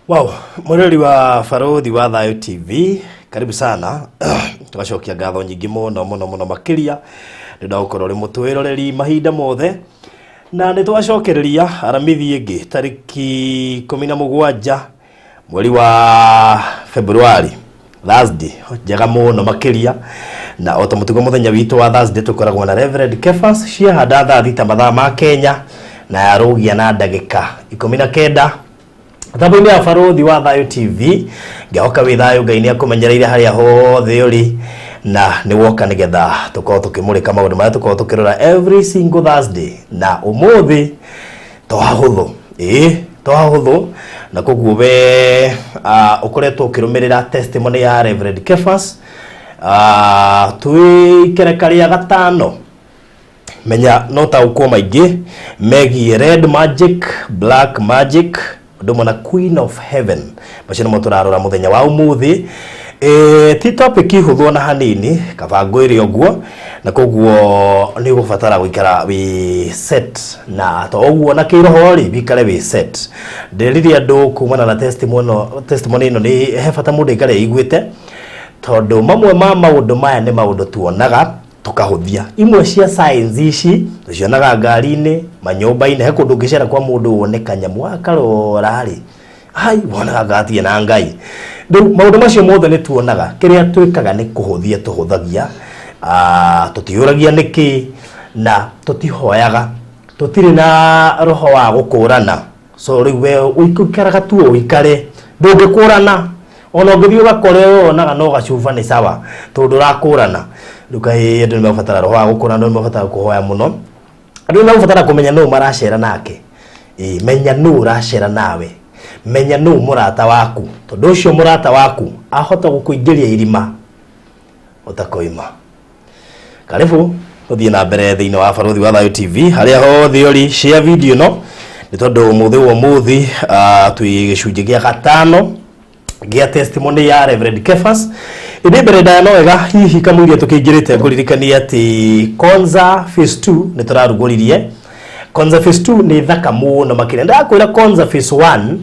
Wow, mureri wa Barothi wa Thayo TV, karibu sana. Tugacokia ngatho nyingi muno makiria ndenda gukorwo ri mutwiroreri mahinda mothe na ni twacokereria aramithi ingi tariki 17 mweri wa February, Thursday, njega muno makiria na otomutugo muthenya witu wa Thursday tukoragwo na Reverend Kefas cia handa thathita mathaa ma Kenya na yarugia na ndagika 19 Thabu-ini ya Barothi wa Thayo TV ngehoka wi thayo Ngai ni akumenyereire haria hothe uri na ni woka nigetha tukorwo tukimurika maundu maria tukorwo tukirora every single Thursday na umuthi twahuthu na koguo we ukoretwo ukirumirira testimony ya Reverend Kefas twikerekania gatano menya no taukwo maingi megie red magic, black magic, ndomo na Queen of Heaven macino moturarora muthenya wa umuthi ti topic ihutho na hanini kabango iri oguo na koguo ni gubatara guikara wi set na to oguo na kiroho ri bikare wi set ndiriri andu kumana na testimony ino ni hebata mundu ikare igwite tondu mamwe ma maundu maya ni maundu tuonaga tukahuthia imwe cia science ici tucionaga ngari-ini manyumba-ini he kundu ngicera kwa mundu wone kanyamu akarora ri ai wonaga ngatie na Ngai ndu maundu macio mothe ni tuonaga kiria twikaga ni kuhuthia tuhuthagia tutiuragia niki na tutihoyaga tutiri na roho wa gukurana so riwe uikaraga tu uikare ndungikurana ona ngithio gakore onaga no gacuba ni sawa tondu rakurana ndukai andu nimabatara roho wa gukurana nimabatara kuhoya muno andu nimabatara kumenya no maracera nake menya no uracera nawe menya no murata waku tondu ucio murata waku ahota gukuingiria irima utakoima karibu uthie na mbere thiini wa Barothi wa Thayo TV haria hothe uri share video no ni tondu muthi twi gicunji gia gatano gia testimony ya Reverend Kefas indi mbere no wega hihi kamuiria tukingirite nguririkania ati Konza phase 2 ni turaruguririe Konza phase 2 ni thaka muno makire ndakwira Konza phase 1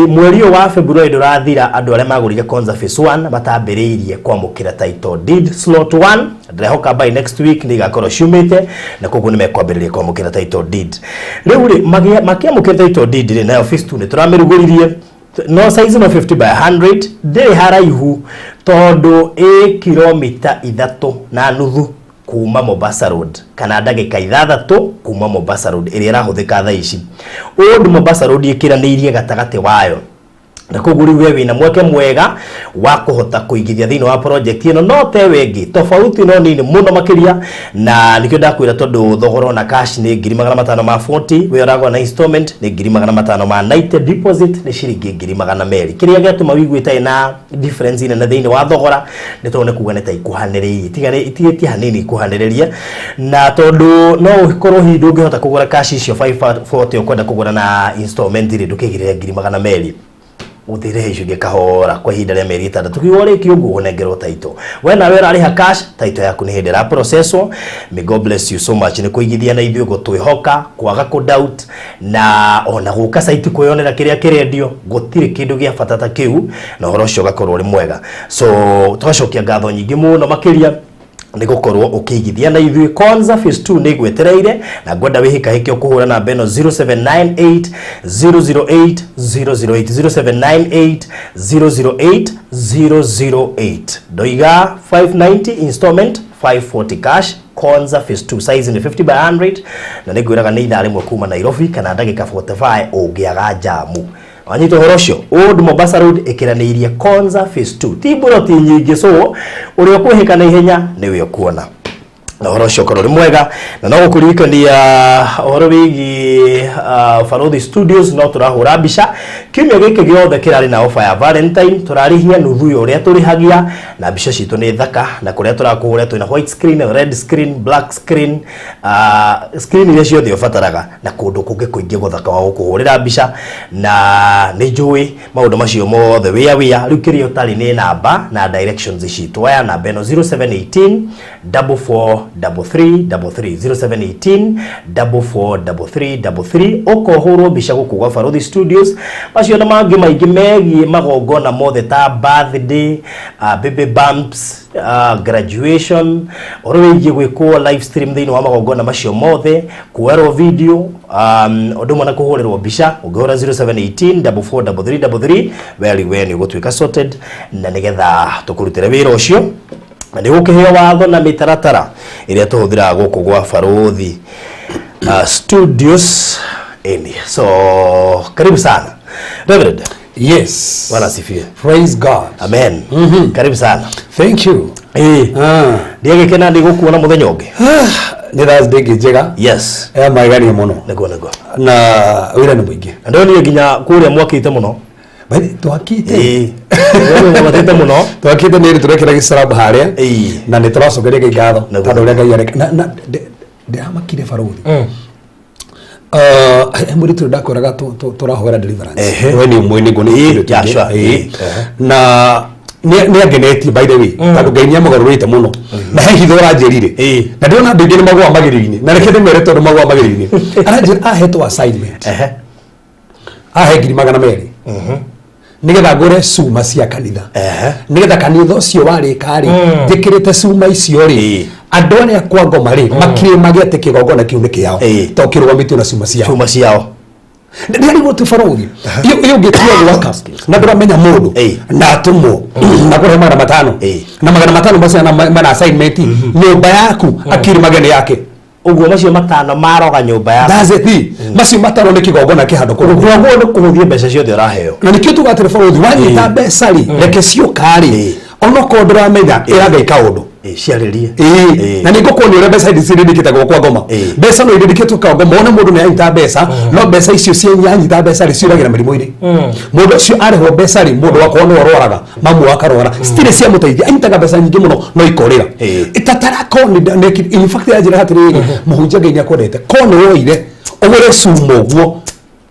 mweri wa February ndurathira andu aria magurire Konza phase 1 batambiriirie kwamukira title deed slot 1 ndirehoka by next week ni gakorwo ciumite na koguo ni mekwambiriria kwamukira title deed riu ri makiamukira title deed ri nayo phase 2 ni turamiruguririe no size no 50 by 100 ndiri haraihu tondu kilomita 3 na nuthu kuma Mombasa Road kana ndagika 6 kuma Mombasa Road iri irahuthika thaa ici Old Mombasa Road ikiraniirie gatagati wayo na koguo riu we wina mweke mwega wa kuhota kuigithia thini wa project ino no te wengi tofauti no nini muno makiria na nikio ndakwira tondu thogoro na cash ni 540 we uragwa na installment ni 590 deposit ni ciringi 200 kiria gatuma wiguite na difference ina na thini wa thogora ni tondu kuga ni ta ikuhaniririe tigati hanini kuhaniriria na tondu no ukorwo hi ndungihota kugura cash icio 540 ukwenda kugura na installment ri ndukigirire 200 uthire icungi kahora kwa ihinda ria mieri 6 tukiwore kiungu unengerwo taito we na wera ariha cash taito yaku ni hindira processor. May God bless you so much ni kuigithia na ithuĩ gutwihoka kwaga ku doubt na ona guka site kuyonera kiria kirendio gutire kindu gia fatata kiu na horo cio gakorwo ri mwega so tugacokia ngatho nyingi muno makiria ni gukorwo ukigithia na ithuĩ Konza phase 2 ni gwetereire na ngwenda wihika hikio kuhura na beno 0798 008 008 0798 008 008 doiga 590 installment 540 cash Konza phase 2 size ni 50 by 100 na nigwiraga ni ithaa rimwe kuma Nairobi kana ndagika 45 ungiaga jamu wanyito horosho Old Mombasa Road ikiraniirie Konza phase 2 tiburo ti nyingi so uri okuhika na ihenya ni we kuona na horosho korori mwega na no gukuririkania horo wigi Barothi Studios no turahura mbica kimya giki giothe kirari na offer ya Valentine turarihia nuthu yo uria turihagia na mbica citu ni thaka na kuria turakuhuria twina white screen, red screen, black screen screen iria ciothe ubataraga na kundu kungi kuingi guthaka wa gukuhurira mbica na ni njui maundu macio mothe wia riu kirio tari ni namba na directions citu aya namba eno 0718 44 0718 443333 okohoro bisha gukugwa Farodhi Studios bacio na mangi maingi megi magongona mothe ta birthday, baby bumps, graduation orwegi gwiko live stream thini wa magongona macio mothe kuero video odomo na kuhorerwo bisha ugora 0718 443333 very when gutwika sorted na nigetha tukurutira wira ucio na ndigukiheo watho na mitaratara iria tuhuthira guku gwa Farodhi Studios India. So karibu sana Reverend. Yes. Wala sifie. Praise God. Amen. Karibu sana. Thank you. Ndiye kena ndigukuona muthenya ungi. Ni Thursday njega. Yes. Magani muno. Nego. Na wira ni muingi. Ndio ni nginya kuria mwakite muno. Bali twakite. Wewe mwakite muno. Twakite ni turekera gisarabu haria. Na ni turacogeria ngatho. Tondu ria Ngai areka. Na ndamakire Farodhi. Muri tu ndakoraga turahora deliverance. Wewe ni mwini ngoni Joshua. Na ni ageneti by the way. Tondu Ngai ni amagarurite muno. Na hihi thora njerire. Na ndiona ndingi ni magwa magiriri-ini. Na rekete mere tondu magwa magiriri-ini. Aranjira ahetwo assignment. Ahe ngiri magana meri. Nigetha ngore cuma cia kanitha. Nigetha kanitha ucio warika ri njikirite cuma icio ri andu aria kwa ngoma ri makire magiate kigongona kiu ni kiao to kirugamitu na cuma ciao ndiri gutu Farodhi iyo ngitua gwaka na ndiramenya mundu na atumo na kore magana matano na magana matano basi na assignment nyumba yaku akiri magene yake uguo macio matano maroga nyumba yaku that's it macio matano ni kigongona kihando ko uguo ni kuhuthia mbeca ciothe uraheo na nikio tugatire Farodhi wanyita mbeca ri reke ciuka ri onoko ndiramenya irageika undu ciaririe na niko kuoni ure mbeca ici ndikite kwa ngoma mbeca no ndikite kwa ngoma ona mundu ni anyita mbeca no mbeca icio cianyita mbeca ri ciuragira marimu iri mundu cio areho mbeca ri mundu wakwa no orwaraga mamu akarwara stile cia muteithia anyitaga mbeca nyingi muno no ikorira itatara koni in fact ajira hatiri muhunjia Ngai akwendete koni woire ogore sumo guo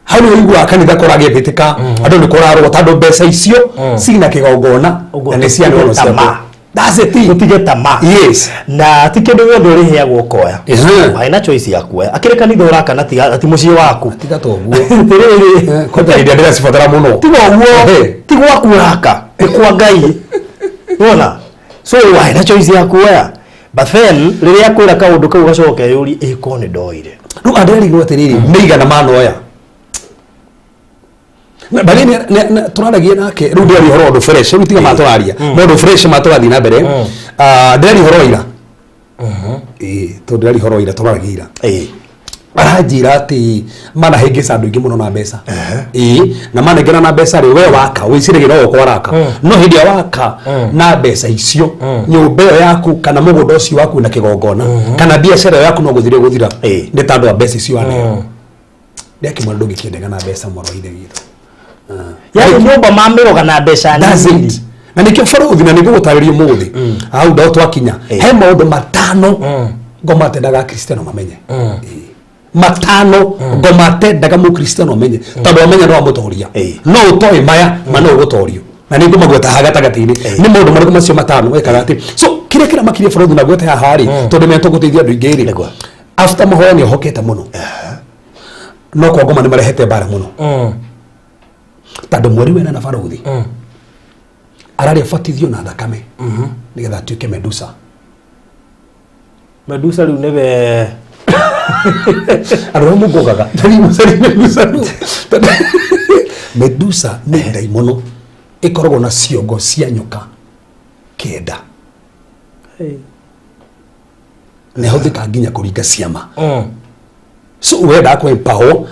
hau ni igua kanitha koragia bitika andu ni korarwo tondu mbeca icio cina kigongona na ni cia no cia that's it gutige tama yes na tikindu wendo ri heagwo koya haina choice ya kuoya akire kanitha uraka na ti mucii waku tiga toguo tiriri kota idia ndira cibatara muno tigo guo tigo wakuraka kwa Ngai wona so haina choice ya kuoya but then riria kwira kaundu kau gacoke yuri ikone ndoire ru anderi gwa tiriri meigana manoya bali ni turaragia nake ru ndiri horo ndu fresh ru tiga maturaria mundu fresh maturathi na mbere ndiri horo ira to ndiri horo ira turaragira aranjira ati mana hengesa andu ingi muno na mbeca na mana ngena na mbeca ri we waka wicirigira uko waraka no hindi ya waka na mbeca icio nyumba yaku kana mugundo ucio waku na kigongona kana biashara yaku no guthira ni tandu wa mbeca icio ane ndeki mundu ngikiendaga na mbeca moroire gitu yani nyumba mamiroga na mbeca nyingi na nikio Farodhi na niguo gutariria muthi au ndo twakinya he maundu matano ngoma tendaga Kristiano mamenye matano ngoma tendaga mu Kristiano mamenye tondu amenya no amutoria no utoi maya mano gutorio na ningu magweta hagatagati-ini ni maundu mariku macio matano wekaga ati so kira makiria Farodhi na gweta haha ri tondu me tuguteithia andu ingi ri after mahoya ni hokete muno no kwa ngoma ni marehete bara muno tondu mweri wena na Farodhi arari abatithio na thakame nigetha atuike Medusa riu nebe arora mugogaga Medusa ni daimono ikoragwo na ciongo cia nyoka kenda ne huthika nginya kuringa ciama so wenda kwa pao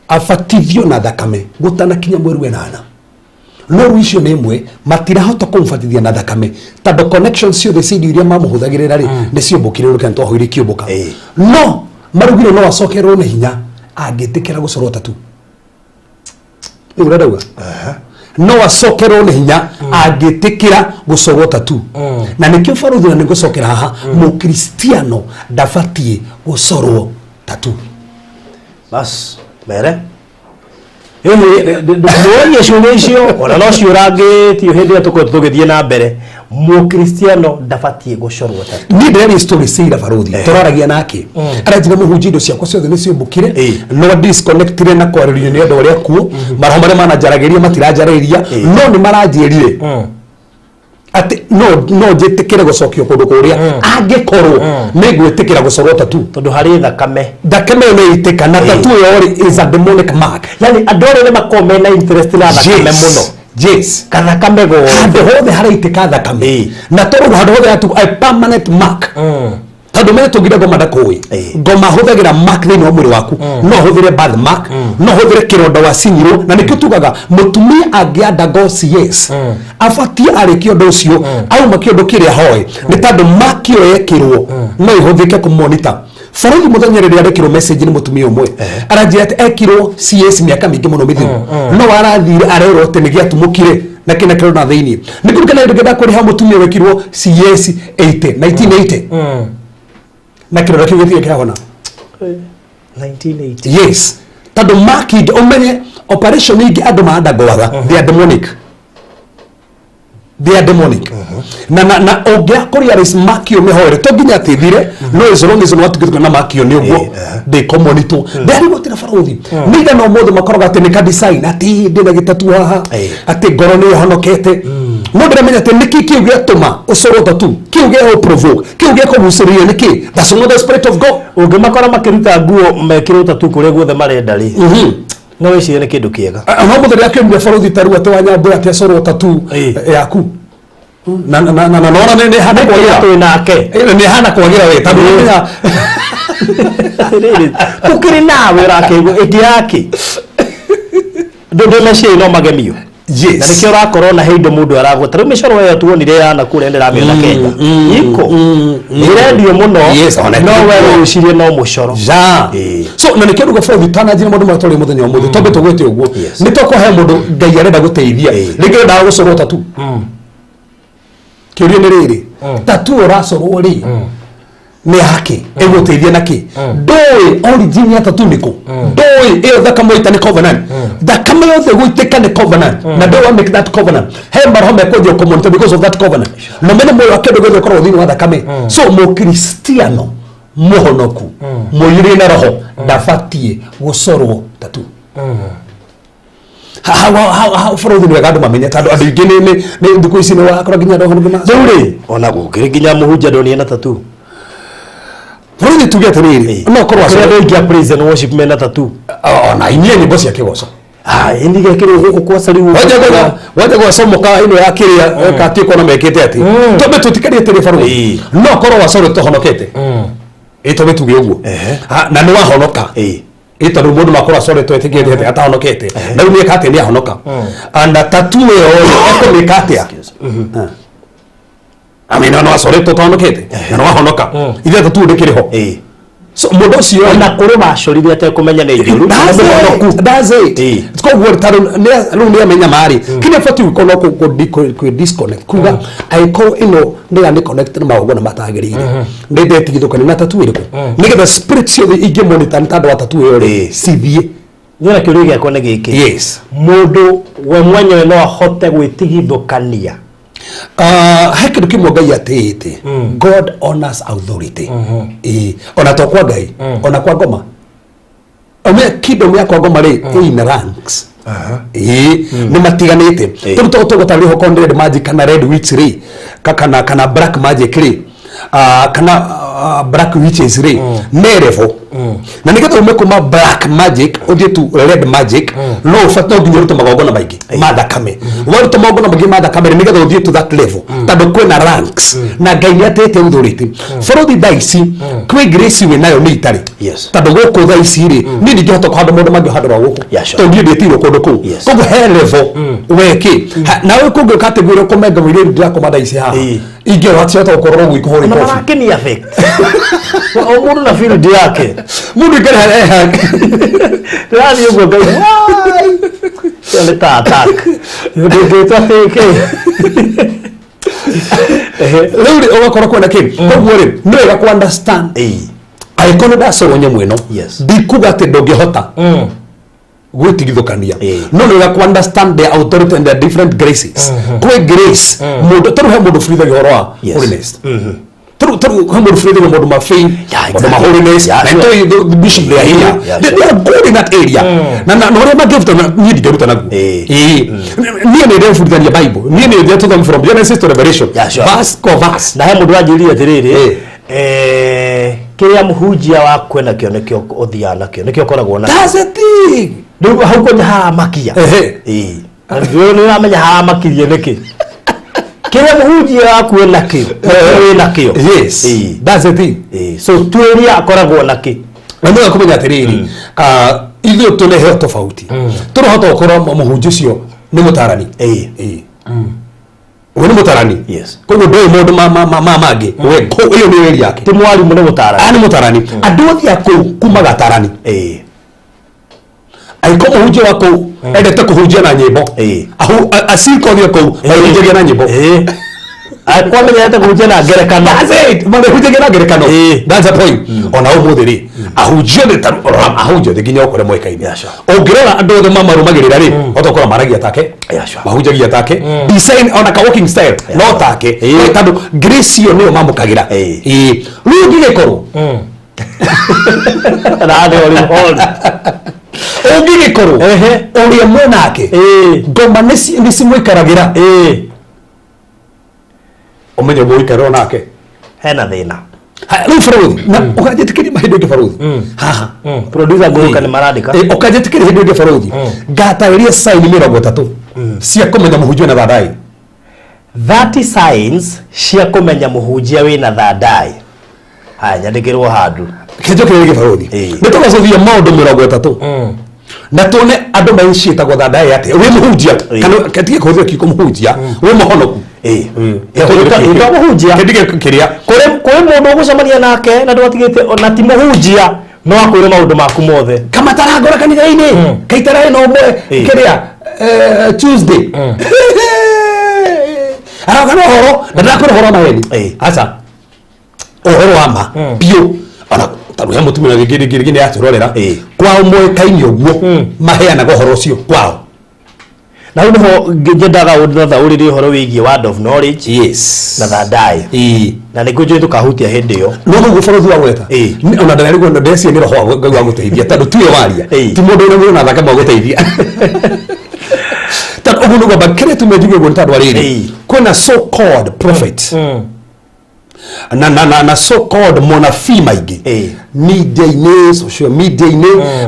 abatithio na thakame gutana kinya mweri wenana no ruicio ni imwe matirahota kumbatithia na thakame tondu connection ciothe cidio iria mamuhuthagirira ri ni ciombukire ruke ntwa hoire kiumbuka no marugire no acokerwo ni hinya angitikira gucorwo tatu ni uradaga no acokerwo ni hinya angitikira gucorwo tatu na nikio Farodhi na nigucokera haha mu Kristiano ndabatie gucorwo tatu bas mere Ndoye cionecio ona no ciurange ti hindi tugithie na mbere mu Cristiano ndabatie gucorwo tatu ni ndere story sira baruthi turaragia nake aranjira muhunjia indo ciakwa ciothe ni ciumbukire no disconnectire na kwaririo ni andu aria kuo maroho maria manajarageria matiranjarageria no ni maranjirire ati no njitikire gucokio kundu kuria angikorwo nigwitikira gucorwo tatu tondu hari thakame ni itikana tatu yo is a demonic mark, yani andore ne makome na interest na thakame muno. Yes, kathakame go hande hothe haraitĩka thakame na tondũ handũ hothe atu a permanent mark tondũ me tũngire ngoma ndakũĩ ngoma hũthagĩra mark thĩinĩ wa mwĩrĩ waku no hũthĩre birth mark no hũthĩre kĩronda wacinirwo na nĩkĩo tugaga mũtumia angĩanda CS abatie arĩkie ũndũ ũcio auma kĩũndũ kĩrĩa hoe nĩ tondũ mark ĩyo yekĩrwo no ĩhũthĩke kũmonita. Borithi muthenya rĩrĩa arekirwo message nĩ mũtumia ũmwe aranjĩra atĩ ekirwo CS mĩaka mĩingĩ mũno mĩthiru no arathire arerwo atĩ nĩ gĩatumũkire na kĩna kĩrona thĩinĩ nĩ kũrikana hĩndĩ ĩngĩ ndakwĩra mũtumia wekirwo CS 1980 na kĩrora kĩu gĩthiĩ kĩahona 1980. Yes, tondũ mark ũmenye operation ingĩ andũ mandagwaga they are demonic. They are demonic. Na ogya kuri aris makio mehore to ginya tithire no as long as what gitwa na makio ni ugo they commonito they go tira farothi niga no mothe makoroga ati ni ka design ati ndina gitatu haha ati ngoro ni honokete no ndira menya ati niki kiu gituma ucoro tatu kiu gio provoke kiu gio kuguciria niki that's not the spirit of God. Ungi makora makiruta nguo mekirwo tatu kuri guothe marenda ri no wicirie ni kindu kiega no mutheri akimbe farothi taru ati wanyambura ati acorwo tatu yaku na ne hana kwagira tu nake ne hana kwagira we tabu ya tukiri nawe rakego igiaki ndondo meci no magemio. Yes, na nikio rakorwo na heindo mundu aragota riu micoro yo tuonire yana kure ndira miona Kenya iko irendio muno no wewe ucirie no mucoro ja so na nikio ruga for vitana jina mundu matore muthenya wa muthe tombe tugwete uguo ni tokuhe mundu ngai arenda guteithia ringi nda gucorwo tatu kiuria ni riri tatu uracorwo ri ni haki eguteithia naki ndoi origin ya tatu niko ndoi iyo thakame ita ni covenant thakame yothe guitika ni covenant na ndoi make that covenant he marho mekoje community because of that covenant no mene moyo akedo gothe korwo thini wa thakame so mo kristiano muhonoku moyire na roho ndabatie gucorwo tatu how farothi ni gadu mamenye tando andu ingi ni ndiku ici ni wakora ginya roho ngima nduri ona gukiri ginya muhunja ndoni na tatu farothi tugete riri no korwa acio ingi prison worship mena tatu ona inie ni bosi akigoco indi gekiro guku kwa sari waje kwa somo ka ino ya kiria kati ko na mekete ati tobe tutikari ati farothi no korwa wasoro to honokete tobe tuge uguo na ni wahonoka ito ndo mundu makora sore to etigire hete atahonokete na ni kate ni ahonoka anda tatu yo eko ni kate amina no sore to tahonokete na no ahonoka ile tatu ndikiriho so mundu cio na kuru bacurithia te kumenya ni njuru that's it ko gwo taru ni amenya mari kine fati ko no ko disconnect kuga aiko ino ni connect na mago na matagirire ndete tigithukana na tatu iriko nigetha spirit cio ingi monitor ntando wa tatu yo ri cithie nyona kiuria giakwa ni giki yes mundu we mwenyewe no ahote gwitigithukania he kindu kimwe ngai atĩte God honors authority ona to kwa ngai ona kwa ngoma ome kingdom ya kwa ngoma ri in ranks ni matiganite tuto tugotari ho kon red magic kana red witch ri kana black magic ri kana black witches ri nerevo na nigetha umekuma black magic uthie tu red magic no ufato nginya ruto magogona maingĩ mathakame waruto magogona maingĩ mathakame nigetha uthie to that level tando kwena ranks na ngai nĩ atĩte authority farothi daici kwi grace we nayo nĩ itari tando gũkũ daici ri ni ndingĩhota kũhanda mũndũ mangĩhandĩrwo gũkũ to ndio ndĩtirwo kũndũ kũu koguo he level weki na we kũngĩ kategori kũmenga mwĩrĩ ndĩrakoma daici haha ingĩrwo atĩhota gũkorwo gwĩkũhũrĩ kofi lakini affect o mundu na field yake mundu kana rani ugo ngai ele ta attack ndio tateke leo ogakora kwenda kin koguo ri no ega ku understand ai kono da so onye mweno ndikuga ati ndongihota gwitigithukania no nä ku understand the authority and the different graces kwe grace mundu taru he mundu free the horo holiness taru he mundu free the mundu ma faith mundu ma holiness and the bishop they are here they are good in that area na no re ma give to ni digeruta na ni ne dey free the bible ni ne dey to them from Genesis to Revelation verse ko verse na he mundu anjiri atiriri kiria muhunjia wa kwena kio nikio uthia nakio nikio koragwo na that's a thing ndu hauko ha makia ndio ni amenya ha makirie niki kiria muhunjia wa kwena kio nakio yes that's a thing so tueria koragwo naki na ndio kumenya atiriri ithio tunehe tofauti turohota gukora muhunjia cio ni mutarani we ni mutarani yes koguo ndoi mundu mangi we ko iyo ni weri yake ti mwalimu ni mutarani ani mutarani andu othia ku kuma gatarani aiko muhunjia wako endete kuhunjia na nyimbo ahu asiko thio ku ahunjia na nyimbo akwa menyete kuhunjia na ngerekano that's it mane hunjia na ngerekano that's a point ona umuthiri ahunjia ni taru ahunjia nginya okore mwekaini ongirora andu othe mamarumagirira ri otokora maragia take mahunjagia take design ona ka walking style no take tandu grace yo niyo mamukagira rugi gikoro na ade oli hold ogi gikoro uri mwenake ngoma nisi mwikaragira omenye mwikaro nake hena thina riu Faruthi na ukajetikiri mahindu ngi Faruthi haha producer nguruka ni maradika ukajetikiri hindu ngi Faruthi ngatariria sign 30 cia kumenya muhunjia na thadai 30 signs cia kumenya muhunjia wina thadai haya nyandikirwo handu kijo kirigi Faruthi nitugacothia maundu 30 na tuone andu maicitagwo thadai ati we muhunjia kana katige kuhũthĩra kiko muhunjia we muhonoku ika muhunjia kidige kiria kuri mundu ugucemania nake na ndwatigite ona ti muhunjia no akwire maundu maku mothe kama tarangora kanitha-ini kaitara no mwe kiria Tuesday araga no horo na ndakora horo maheni acha uhoro wa ma bio ana taruhe mutumira gigiri ne aturorera kwao mwe kaini oguo maheana gohoro cio kwao na uno ngendaga uthatha uriri horo wigie word of knowledge yes na thadai na nikujo tukahutia hindi yo no go Faruthi wa gweta ona ndari go ndesi ni roho wa guteithia tandu tuwe waria ti mundu ni na thaka ma guteithia tandu uguo ngo bakire tumejuge go tandu ariri kuna so called prophet na so called monafi maingi media social media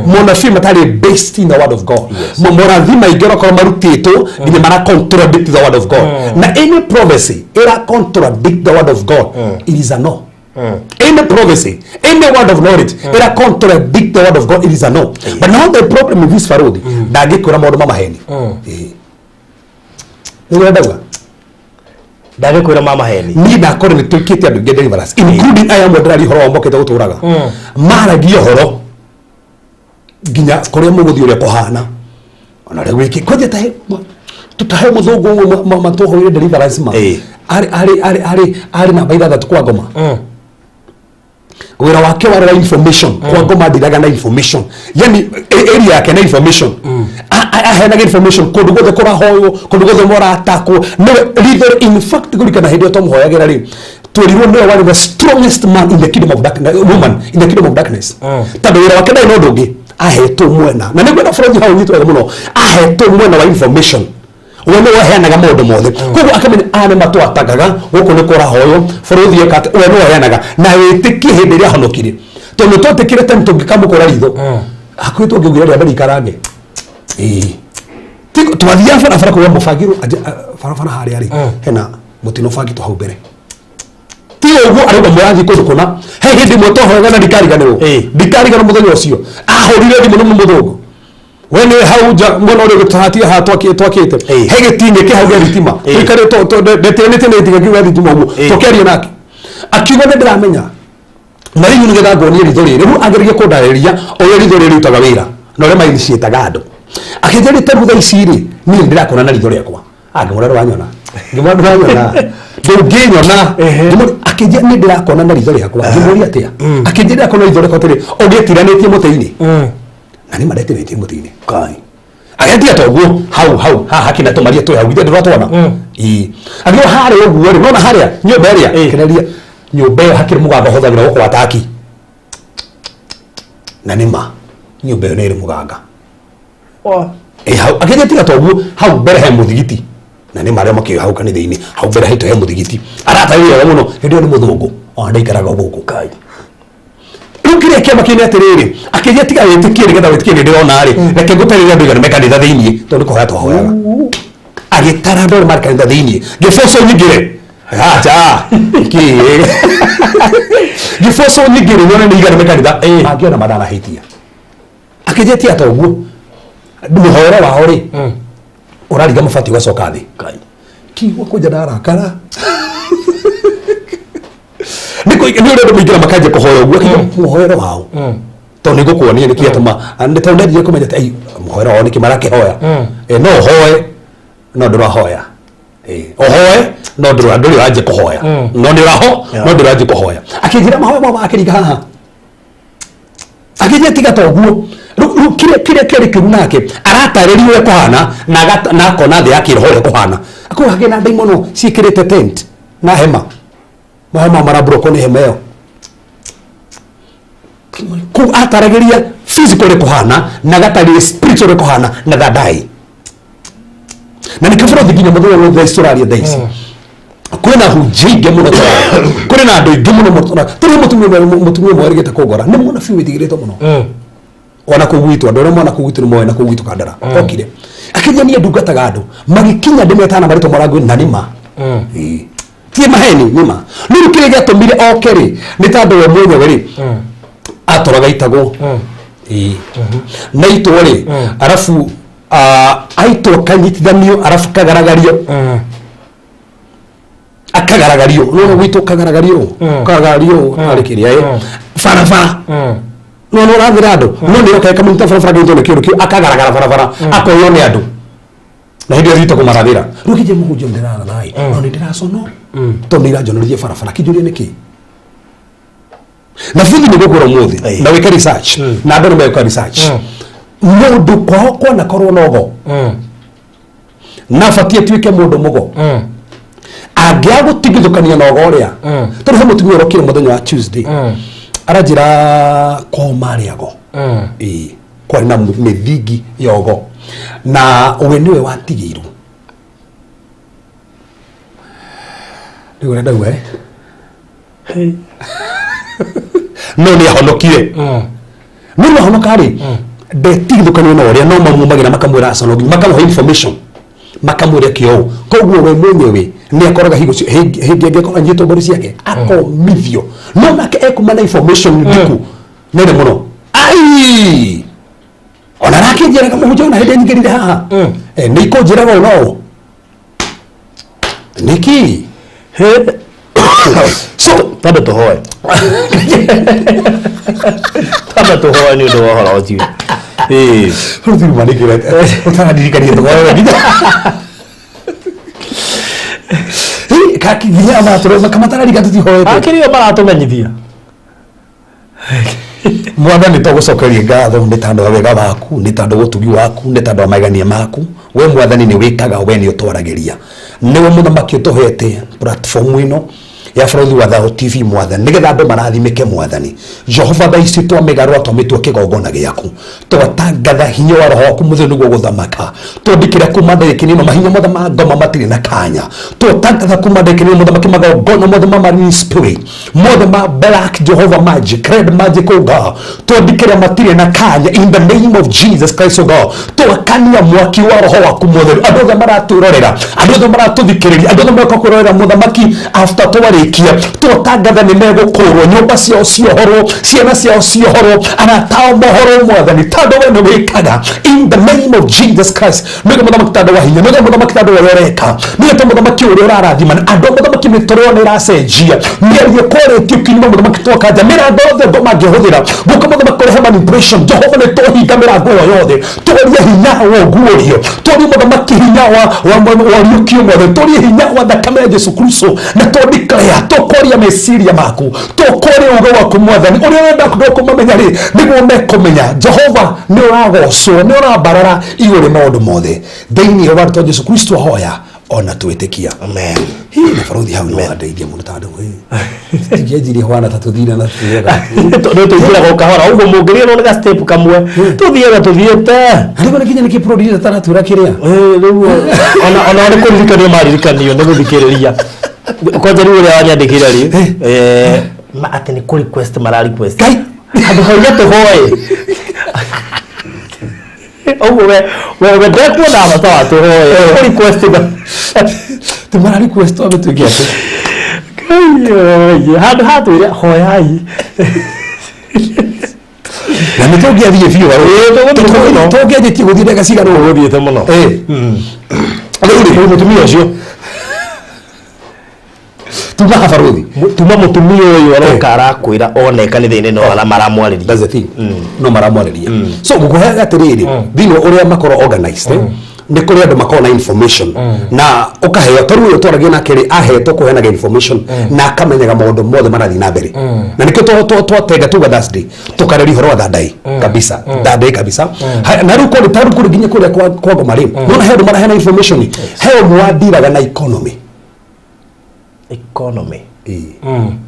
monafi matari based in the word of God monafi maingi rokora marutito nginya mara contradict the word of God na any prophecy era contradict the word of God it is a no any prophecy any word of knowledge era contradict the word of God it is a no but now the problem with this Faruthi ndagikura maundu mamaheni nĩwendaga ndagikwira mama heni ni ndakore ni tukite andu nge deliverance including aya mwenderari horo wambokete guturaga maragia horo nginya kuria muguthi uria kuhana ona rä gwä koje tahe tutahe muthungu matohoire deliverance ma ari na baitha thatu kwa ngoma wira wake warera information kwa ngoma ndiraga na information yani area yake na information ahenaga information kundu gothe kora hoyo kundu gothe mora atako no leader in fact gurikana hindi to muhoyagira ri turirwo no one of the strongest man in the kingdom of darkness woman in the kingdom of darkness tando wira wake no ndungi aheto mwena na nigwenda Faruthi hau nyitwa muno aheto mwena wa information wone waheanaga maundu mothe koguo akamenya ane matwatagaga guku ni kora hoyo Faruthi ekate we no waheanaga na witikie hindi ria honokire tondu twatikire tani tungikamukora ritho akwitwo ngiugira ria bari karange tiko twathia barabara kwa mufagiro barabara hari ari hena mutino fagito hau mbere tiyo uguo arauga murathi kundu kuna he hindi moto hoga na ndikariganirwo muthenya ucio ahurire thimu no muthungu wene hauja mwana uri gutahatia ha twakite he gitinge ke hauga ritima ikare to detenete ne tiga kiwa ritima uguo tokerio nake akiuga ndiramenya mari nyunu getha ngonie rithori riu ageririe kundariria oyo rithori rutaga wira no re mai cietaga andu akijeri tegutha iciri ni ndirakona na ritho riakwa ngimurero wanyona ndunginyona akijeri ni ndirakona na ritho riakwa ngimuri atia akijeri akona ritho riakwa tiri ogetiranĩtie mũtĩ-inĩ na nĩ mareteretie mũtĩ-inĩ kai agetiga toguo hau haha kina tumaria tu hau githĩ ndĩratwona agĩo harĩa ũguo rĩ nona harĩa nyũmba ĩrĩa kĩneria nyũmba ĩyo hakĩrĩ mũganga ũhũthagĩra gũkũ ataki na nĩma nyũmba ĩyo nĩ ĩrĩ mũganga hau agetiga toguo hau mbere he mũthigiti na nĩ marĩa makĩoya hau kanitha-inĩ hau mbere haitũ he mũthigiti aratarĩria wega mũno hĩndĩ ĩyo nĩ mũthũngũ ndaikaraga gũkũ kai rĩu kĩama kĩnĩ atĩrĩrĩ akĩnjia tiga wĩtĩkie nĩgetha wĩtĩkie nĩ ndĩrona rĩ reke ngũtarĩria andũ igana me kanitha thĩiniĩ tondũ nĩ kũhoya twahoyaga agĩtara andũ marĩ kanitha thĩiniĩ gĩboco nyingĩre acha gĩboco nyingĩre nyone nĩ igana me kanitha angĩona madanahĩtia akĩnjia tiga toguo mũhoero wao rĩ ũrariga mabati ũgacoka thĩ kiugo kũnja ndarakara nĩ ũrĩa mũingĩra makanjia kũhoya ũguo mũhoero wao tondũ nĩ ngũkuonia nĩ kĩatũma nĩ tondũ ndendirie kũmenya atĩ mũhoero wao nĩkĩ marakĩhoya no ũhoe no ndũrahoya ũhoe no ndũrĩ ũranjia kũhoya no nĩ ũraho no ndũrĩ ũranjia kũhoya akĩnjĩra mahoya mao makĩringa haha akĩnjia tiga toguo rĩu kĩrĩa kĩrĩ kĩru nake aratarĩria ũrĩa kũhana na akona thĩ ya kĩroho ũrĩa kũhana akorwo hagĩ na ndaimono ciĩkĩrĩte tent na hema mahema marabũrũkwo nĩ hema ĩyo kũu ataragĩria physical ũrĩa kũhana na gatarĩ spiritual ũrĩa kũhana na thadai na nĩkĩo bũrũthi nginya mũthenya wothe tũraria thaa ici kwĩna hunjia ingĩ mũno kũrĩ na andũ aingĩ mũno tũrĩ mũtumia ũmwe erĩgĩte kũngora nĩ mwana biũ wĩtigĩrĩtwo mũno ona kũu gwitũ andũ arĩa mwana kũu gwitũ nĩ moĩ na kũu gwitũ Kandara okire akĩnjia niĩ ndungataga andũ magĩkinya ndĩmetana marĩtwa marangwe na nĩma tie maheni nĩma rĩu kĩrĩa gĩatũmire oke rĩ nĩ tondũ we mwenyewe rĩ atũraga itagwo na itwo rĩ arabu aitwo kanyitithanio arabu kagaragario akagaragario no gwitũ kagaragario arĩ kĩrĩa barabara no ũrathĩra andũ no nĩ okae kamũnyita barabara gĩtwo nĩ kĩũndũ kĩu akagaragara barabara akoywo nĩ andũ na hĩndĩ ĩyo thitagwo marathĩra rĩu kĩnjia mũhunjia ndĩrathaĩ no nĩ ndĩracono tondũ nĩ iranjonorithia barabara kĩnjũria nĩkĩ na bithi nĩ gũkũra ũmũthĩ na wĩka research na andũ nĩ megũka research mũndũ kwao kwana korwo nogo na batiĩ tuĩke mũndũ mũgo angĩaga gũtigithũkania nogo ũrĩa tondũ he mũtumia ũrokire mũthenya wa Tuesday aranjĩra kwao marĩago kwarĩ na mĩthingi yogo na we nĩwe watigĩirwo rĩu ũrĩa ndauga no nĩ ahonokire no nĩ ahonoka rĩ ndetigithũkanio na ũrĩa no mamumagĩra makamwĩra aconogi makamũhe information makamwĩra kĩo koguo we mwenyewe nĩ akoraga hĩndĩ angĩkorwo anyitwo mbũri ciake akomithio no nake ekuma na information ndiku nene mũno ai ona nake njĩraga mũhunjia ona hĩndĩ nyingĩrire haha nĩ ikũnjĩraga ũno nĩki so Tanda tũhoe tanda tũhoe nĩ ũndũ wa ũhoro ũcio rũthiru manĩkĩrete ũtangadirikanie tũhoe nginya kakiginya matũrwo makamatararika tũtihoete akĩrĩo maratũmenyithia mwathani tũgũcokeria ngatho nĩ tondũ wa wega waku nĩ tondũ wa ũtugi waku nĩ tondũ wa magania maku we mwathani nĩ wĩkaga we nĩ ũtwaragĩria nĩwe mũthamaki ũtũhete platform ĩno ya bũrũri wa Thao TV mwathani nĩgetha andũ marathimĩke mwathani Jehova thaa ici twamĩgarũra twamĩtua kĩgongona gĩaku twatangatha hinya wa roho waku mũthenya nĩguo gũthamaka twandĩkĩra kuma ndagĩka-inĩ ĩno mahinya mothe ma ngoma matirĩ na kanya twatangatha kuma ndagĩka-inĩ ĩno mũthamaki magongona mothe ma marine spirit mothe ma black Jehovah magic red magic oh God twandĩkĩra matirĩ na kanya in the name of Jesus Christ oh God twakania mwaki wa roho waku mũthenya andũ othe maratwĩrorera andũ othe maratũthikĩrĩria andũ othe maroka kũrorera mũthamaki after twarĩkia twatangatha nĩ megũkũrwo nyũmba ciao ciohorwo ciana ciao ciohorwo anatao mohoro mwathani tondũ we nĩ wĩkaga in the name of Jesus Christ nĩguo mũthamaki tondũ wa hinya nĩguo mũthamaki tondũ wa ũreka nĩguo mũthamaki ũrĩa ũrarathima andũ mũthamaki mĩtũrĩre nĩ ĩracenjia mĩario kũrĩtio kinyume mũthamaki twakanja mĩrango yothe ngo mangĩhũthĩra gũka mũthamaki ũrehe manipulation Jehova nĩ tũhinga mĩrango ĩyo yothe tũrie hinya wa ũguũrio tũrie mũthamaki hinya wa riũkio mothe tũrie hinya wa thakame ya Jesu Kristo na twandĩkĩre hoya tokoria meciria maku tokoria ugo waku mwathani uria wenda kumamenya ri niguo mekumenya Jehova ni uragocwo ni urabarara iguri maundu mothe thiini wa Kristo Jesu Kristo hoya ona twitikia amen hii na farodhi hau no andeithia muno tando we tigiejiri hwana tatuthina na tuthega no tuthira go kahora ugo mungiria no ga step kamwe tuthiega tuthiete ariko nikinya niki producer tara tura kiria riu ona ni kuririkania maririkanio ni guthikiriria kwanza riu ria wanyandikira ri ati ni ku request mara request andu hauja tuhoe we ndekuona bata watu hoye ku request tumara request abe tugiate hadu hatu ira hoyai na nitogia thie fio togia thie guthire gaciga no guthiete muno riu mutumia ucio tuma hafarodhi tuma mutumia uyu aroka arakwira one kanitha-ini no maramwariria that's the thing no maramwariria so gukuhega atiriri thini uria makoro organized ni kuri andu makoro na information na ukaheo toru uyu twaragia na kiri ahetwo kuhenaga information na akamenyaga maundu mothe marathi na mbere na nikio twatenga tuga Thursday tukareri horo wa thadai kabisa thadai kabisa na riu kuri taru kuri nginya kuri kwa ngoma riu nona heo marahena information heo mwadiraga na economy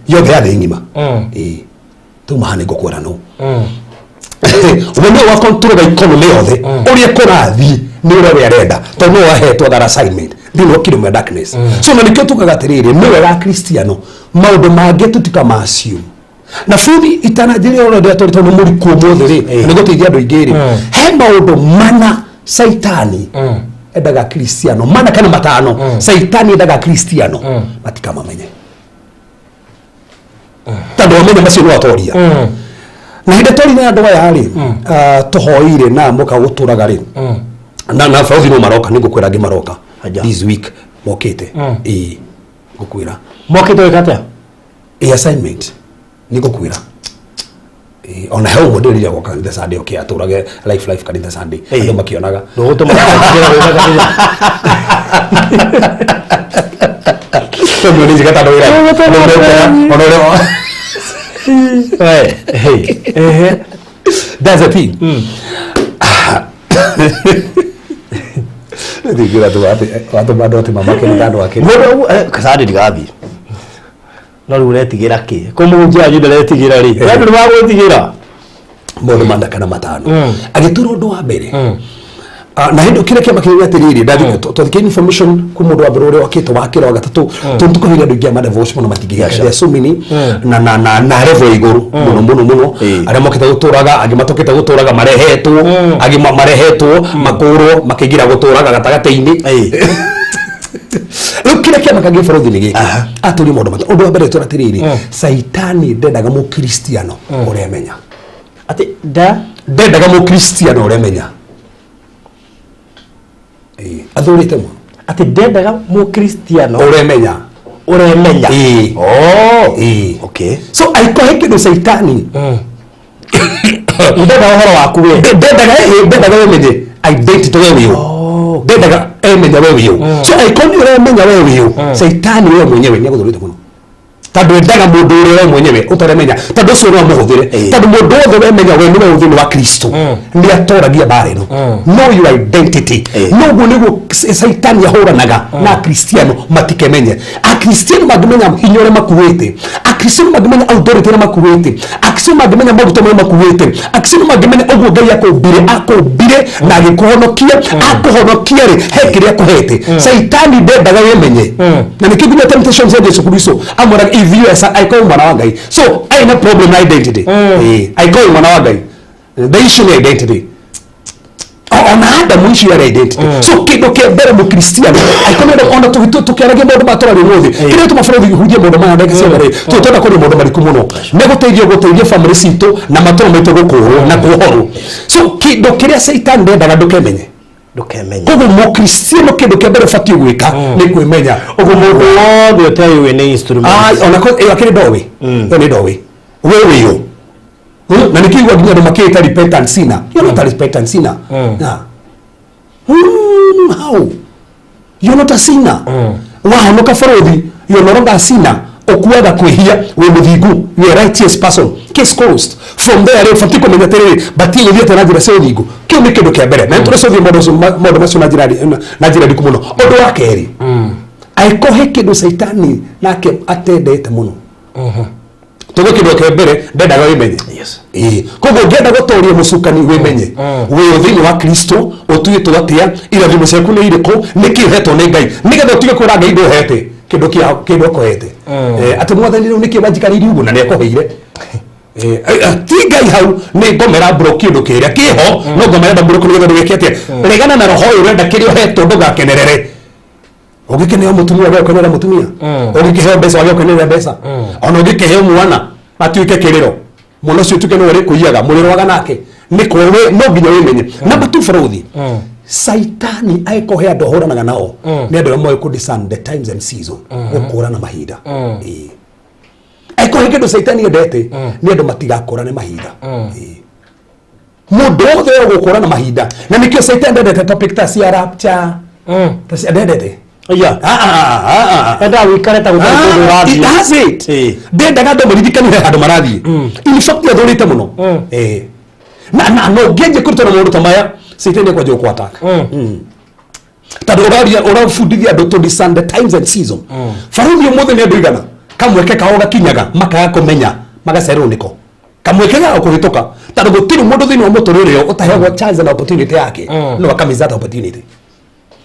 yothe ya thĩ ng'ima tumahane ngũkwĩra no we wa control economy yothe ũrĩa kũrathiĩ nĩ ũrĩa we arenda tondũ no ahetwo that assignment thĩinĩ wa kingdom of darkness so na nĩkĩo tugaga atĩrĩrĩ nĩ wega Kristiano maũndũ mangĩ tutikamacio na futhi itanajĩrĩ oro ndio tondũ mũriku ũmũthĩ rĩ nĩ gũteithia andũ aingĩ rĩ he maũndũ mana Saitani endaga Kristiano mana kana matano Saitani endaga Kristiano matikamamenye tando wamenya macio no atoria na hinde tori na andũ aya rĩ tuhoire na muka guturaga rĩ na faudhi no maroka ni ngukwira ngi maroka this week mokite ngukwira mokite wekata assignment ni ngukwira ona heo modeli ya kwa kanitha Sunday okay aturage life kanitha Sunday ndo makionaga ndo gutuma so mimi nijikata ndo ira that's a thing ndigira tu watu bado ati mama ke ndando wake kasadi digabi no ruretigira ki kumujia ajude retigira ri ndu wa gutigira mundu mandakana matano agitura ndu wa mbere na hindu kire kema kinya atiriri ndathi twathikia information ku mundu wa mbere uria wakito wakira wa gatatu tuntukuhira ndu ngia madevotion muno matigiga there so many na level iguru muno aria mokita guturaga agi matokita guturaga marehetwo agi marehetwo makuru makigira guturaga gatagati-ini ukire kema kagi farodhi nigi aturi mundu mata undu wa mbere turatiriri Saitani ndendaga mu Kristiano uria menya ati ndendaga mu Kristiano uria menya athurite mu ati ndendaga mu Kristiano uremenya okay so aikohe kindu Saitani ndendaga horo waku we ndendaga wemenye identity wewe yo ndendaga emenya wewe yo so aikoni uremenya wewe yo Saitani wewe mwenyewe ni aguthurite muno tando endaga mundu uria mwenyewe utaremenya tando cio no muhuthire tando mundu othe wemenya we niwe uthini wa Kristo ni atoragia bare no know your identity no go nego Saitani ahuranaga na Kristiano matikemenye a Kristiano magimenya hinyore makuwete a Kristiano magimenya authority na makuwete a Kristiano magimenya maruto ma makuwete a Kristiano magimenya ogwo Ngai akobire na agikuhonokia akuhonokia ri hekire akuhete Saitani ndendaga wemenye na nikibinya temptations ya Yesu Kristo amora if you I call mwana wa Ngai so I have a problem identity I call mwana wa Ngai the issue of identity ona Adamu issue ya identity so kido ke mbere mu Kristiano I call ona tukiaragia mundu matora ri muthi kire tumafarodhi hujie mundu maya ndeke sebere tutona kuri mundu mariku muno ne guteithia family situ na matora maitu gukuru na kuhoru so kido kire Satan ndendaga ndukemenye kogo mu Kristiano kido ke mbere fatio gwika ni kwimenya ogo mundu wothe utayiwe ni instrument ona ko akiri dowe ni dowe wewe yo na nikigwa ginya ndo makita repentance sina you not repentance sina how you not a sinner wa no ka farodhi you no longer sinner okuaga kwihia we muthingu we righteous person case closed from there fatiko menya tere bati uthiete na njira cia uthingu kio ni kindu kia mbere na turecothie modo macio na njira ndiku muno undu wa keri aikohe kindu saitani nake atendete muno tugo kindu kia mbere ndendaga wimenye yes kogo ngenda gutoria mucukani wimenye we thini wa Kristo utuye tugatia irathimo ciaku ni iriko niki hetwo ni Ngai nigetha utige kwira Ngai nduhete kindu akohete ati mwathani riu niki wanjikariri uguo na ni akoheire ti Ngai hau ni ngomera bro kindu kiria kiho no ngomera da bro nigetha ndugeketie regana na roho uyu renda kirio hetwo ndugakenerere ugikenera mutumia wa ukenera mutumia ugikeheo mbeca wa ukenera mbeca ona ugikeheo mwana atuike kiriro muno cio tuke no wari kuiyaga muriro waga nake niko we no nginya wimenye namba 2 Farothi saitani aikohe andu ahuranaga nao ni andu amwe ku discern the times and season gukurana mahinda aikohe kindu saitani endete ni andu matigakurane mahinda mundu wothe gukurana mahinda na nikio saitani endete topic ta cia rapture ta endete enda wikare ta gutari kundu rathi that's it ndendaga andu maririkane handu marathie in fact athurite muno na no ngenje kuruta na mundu ta maya saitani kwa joko attack tado urafundithia andu to discern the times and season Farothi umuthe ni andu igana kamweke kaoga kinyaga makaga kumenya magacerwo niko kamweke ga kuhituka tado gutiri mundu thini wa muturire utahegwo chance na opportunity yake no akamiza that opportunity.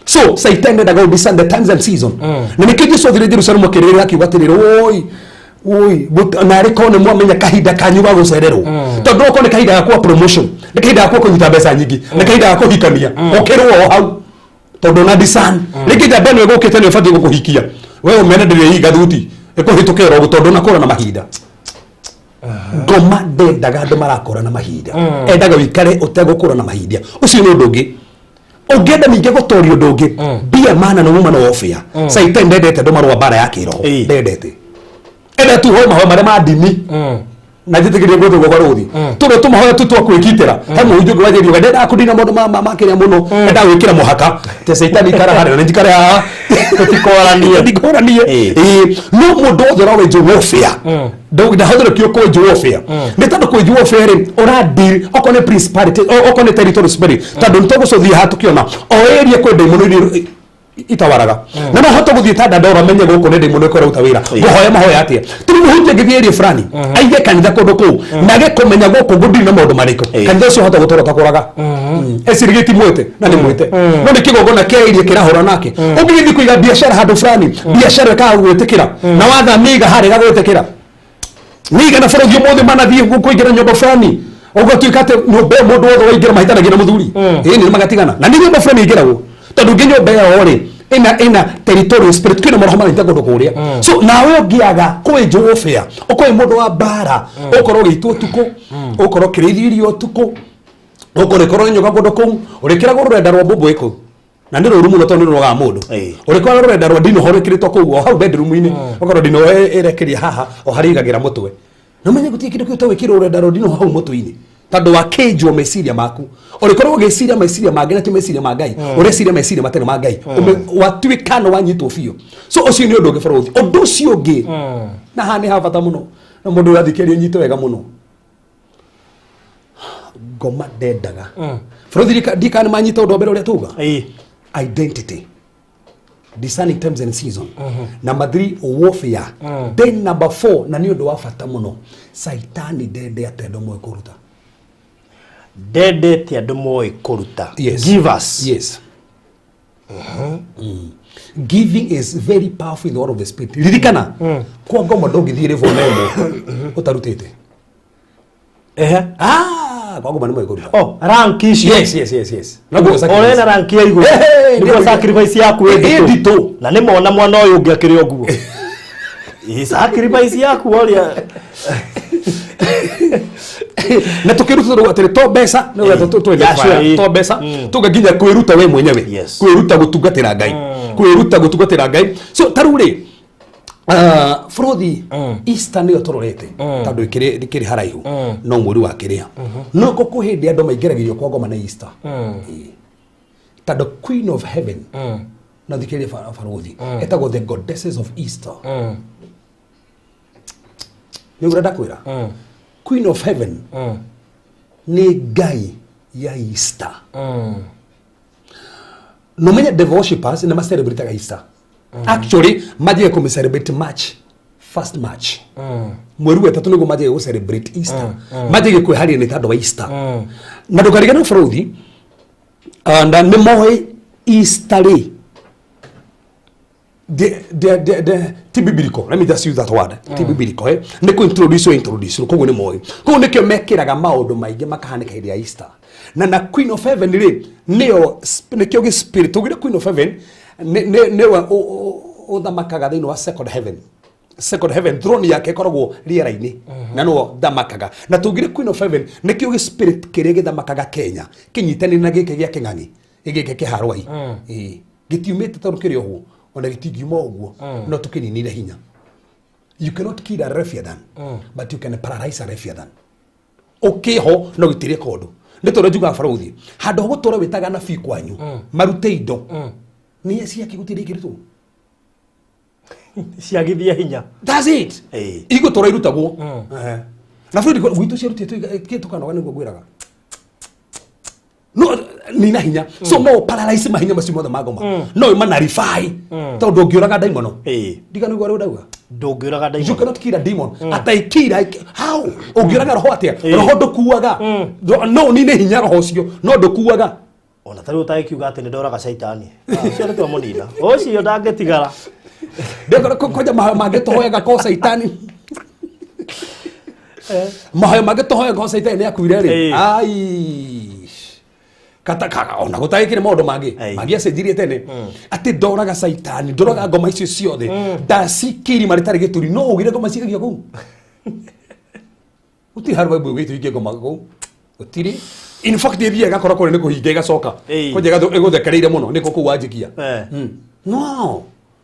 So Satan nenda go discern the times and season na nikije so thire Jerusalem kirire akibatirire oi na rekone mwamenya kahinda kanyu ga gucererwo tondu okone kahinda ga kwa promotion ni kahinda ga kwa kunyita mbeca nyingi ni kahinda ga kuhikania okirwo hau tondu na discern nikije beno egukite ni fati gukuhikia wewe umene ndire hii gathuti ikuhitukira ro tondu na kora na mahinda ngoma ndendaga andu marakora na mahinda endaga wikare utegukura na mahinda ucio ni undu ungi ungenda ninge gutoria undu ungi bia mana no woman warfare Satan ndendete andu marwa bara yake roho ndendete enda tu homa homa ma dini na jitigirie guthu go Farothi turo tumahoya tutwa kwikitira hamu ujungu wajeri ndenda akudina mundu makiria muno enda wikira muhaka te Satan ikara hare na njikare ha tutikoranie no mundu othera we warfare da hodro kio ko warfare ne tando ko warfare ora deal okone principality okone territory spirit tando ntogo so thia hatukiona o area ko demono itawaraga na no hoto guthie tada ndora menye guko ne demono ko utawira guhoya mahoya atia turi muhunje githie area fulani aige kanitha kondo ko nage kumenya guko gudi na maundu mariko kanitha cio hoto gutora takuraga esirigiti mwete na ni mwete no ni kigogo na ke area kirahora nake ugithi kuiga biashara handu fulani biashara ka gwetekira na watha miga hari ga gwetekira niga na Farothi mothe manathie kuingira nyomba fulani ugatuikate nyomba mundu wothe waingira mahitana gina muthuri ni magatigana na ni nyomba fulani ingiragwo tondu nginyo mbea ori ina territorial spirit kina maroho mara itagondo kuria so nawe ngiaga kwenjo warfare ukoi mundu wa bara ukoro gitu tuko ukoro kirithirio tuko ukoro koro nyoga gondo ku urikira go rurenda rwa bumbu iko na ndiro rumu no tondu roga mundu urikora rurenda rwa dino hore kirito ku o hau bedroom ini ukoro dino erekeria haha o harigagira mutwe no menye gutie kindu kiu tawikira rurenda rwa dino hau mutwe-ini tando wa kejo mesiria maku urikora ugeciria mesiria magena ti mesiria magai ureciria mesiria matene magai watuikano wanyitwo fio so ucio ni undu ungi Farothi undu ucio ungi na hani ha bata muno na mundu urathikeria nyito wega muno ngoma ndendaga Farothi dikani manyita undu mbere uria tuga identity discerning times and season number 3 warfare then number 4 na ni undu wa bata muno Saitani ndende atendo mwe kuruta ndendete andu moe kuruta give us giving is very powerful in the world of the spirit ririkana kwa ngoma ndongithie revo nemo utarutite kwa ngoma nemo kuruta rank issue yes ore na rank ya iguru niko sacrifice yaku edito na ni mona mwana uyu ngiakire oguo sacrifice yaku oria na tukiruta ro atire to besa no ya to besa tukaginya kwiruta we mwenyewe kwiruta gutungatira Ngai so tarure Farothi Easter ni otororete tando ikiri haraihu no mweri wa kiria no kukuhindi andu maingiragirio kwa ngoma na Easter tando Queen of Heaven na dikiri Farothi etagwo the goddesses of Easter Nĩ ũrenda kwĩra Queen of Heaven nĩ ngai ya Easter. No menye devil worshippers nĩ ma-celebrate Easter. Actually majiye kũmĩ-celebrate first March. Mweri wa ĩtatũ nĩguo majiye gũ-celebrate Easter. Majiye kwĩharĩria nĩ tondũ wa Easter. Na ndũkarigane bũrũri na nĩ moĩ Easter rĩ ti biblical. Let me just use that word. Ti biblical. Nĩ introduce koguo nĩ moĩ. Koguo nĩkĩo mekĩraga maũndũ maingĩ makahanĩka hĩndĩ ya Easter. Na Queen of Heaven rĩ nĩkĩo gĩ-spirit. Tũgire Queen of Heaven nĩwe ũthamakaga thĩinĩ wa second heaven. Second heaven, throne yake ĩkoragwo rĩera-inĩ na no thamakaga. Na tũgire Queen of Heaven nĩkĩo gĩ-spirit kĩrĩa gĩthamakaga Kenya kĩnyitanĩre na gĩkĩ gĩa kĩng'ang'i gĩkĩ kĩharũai. Gĩtiumĩte tondũ kĩrĩ ũguo ona gĩtingiuma ũguo no tũkĩninire hinya. You cannot kill a Leviathan but you can paralyze a Leviathan. Ho no gĩtirĩ kondũ. Nĩ tondũ njugaga barũthi handũ ha gũtũra wĩtaga nabii kwanyu marute indo nĩ ciake gũtirĩ kĩrĩtwo ciagithia hinya. That's it. Igũtũra irutagwo. Na bũrũri gwitũ ciarutĩtwo kĩtukanoga nĩguo ngwĩraga. No nina hinya. So no paralyze mahinya macio mothe ma ngoma. No manarify. Tondũ ndũngĩũraga daimon. Ndiga nĩguo rĩu ndauga. Ndũngĩũraga daimon. You cannot kill a demon. Ataikira how? Ũngĩũraga roho atĩa? Roho ndũkuaga. No nine hinya roho ũcio. No ndũkuaga. Ona tarĩ ũtakiuga atĩ nĩ ndoraga shaitani. Cio nĩ tũamũnina. Ũcio ndangĩtigara. Ndekora koja mangĩtũhoyaga ko shaitani. Mahoya mangĩtũhoyaga ko shaitani nĩ akuire rĩ. Ai. Kata ona gũtagĩkĩre maũndũ mangĩ mangĩacenjirie tene atĩ ndoraga shaitani ndoraga ngoma icio ciothe ndacikĩri marĩ tarĩ gĩturi no ũgire ngoma cikagia kũu gũtirĩ handũ Bible gĩtũ ingĩ ngoma kũu gũtirĩ. In fact ĩthiĩ ĩgakorwo kũrĩ nĩ kũhinga ĩgacoka kũnjega ĩgũthekereire mũno nĩkũ kũu wanjikia. No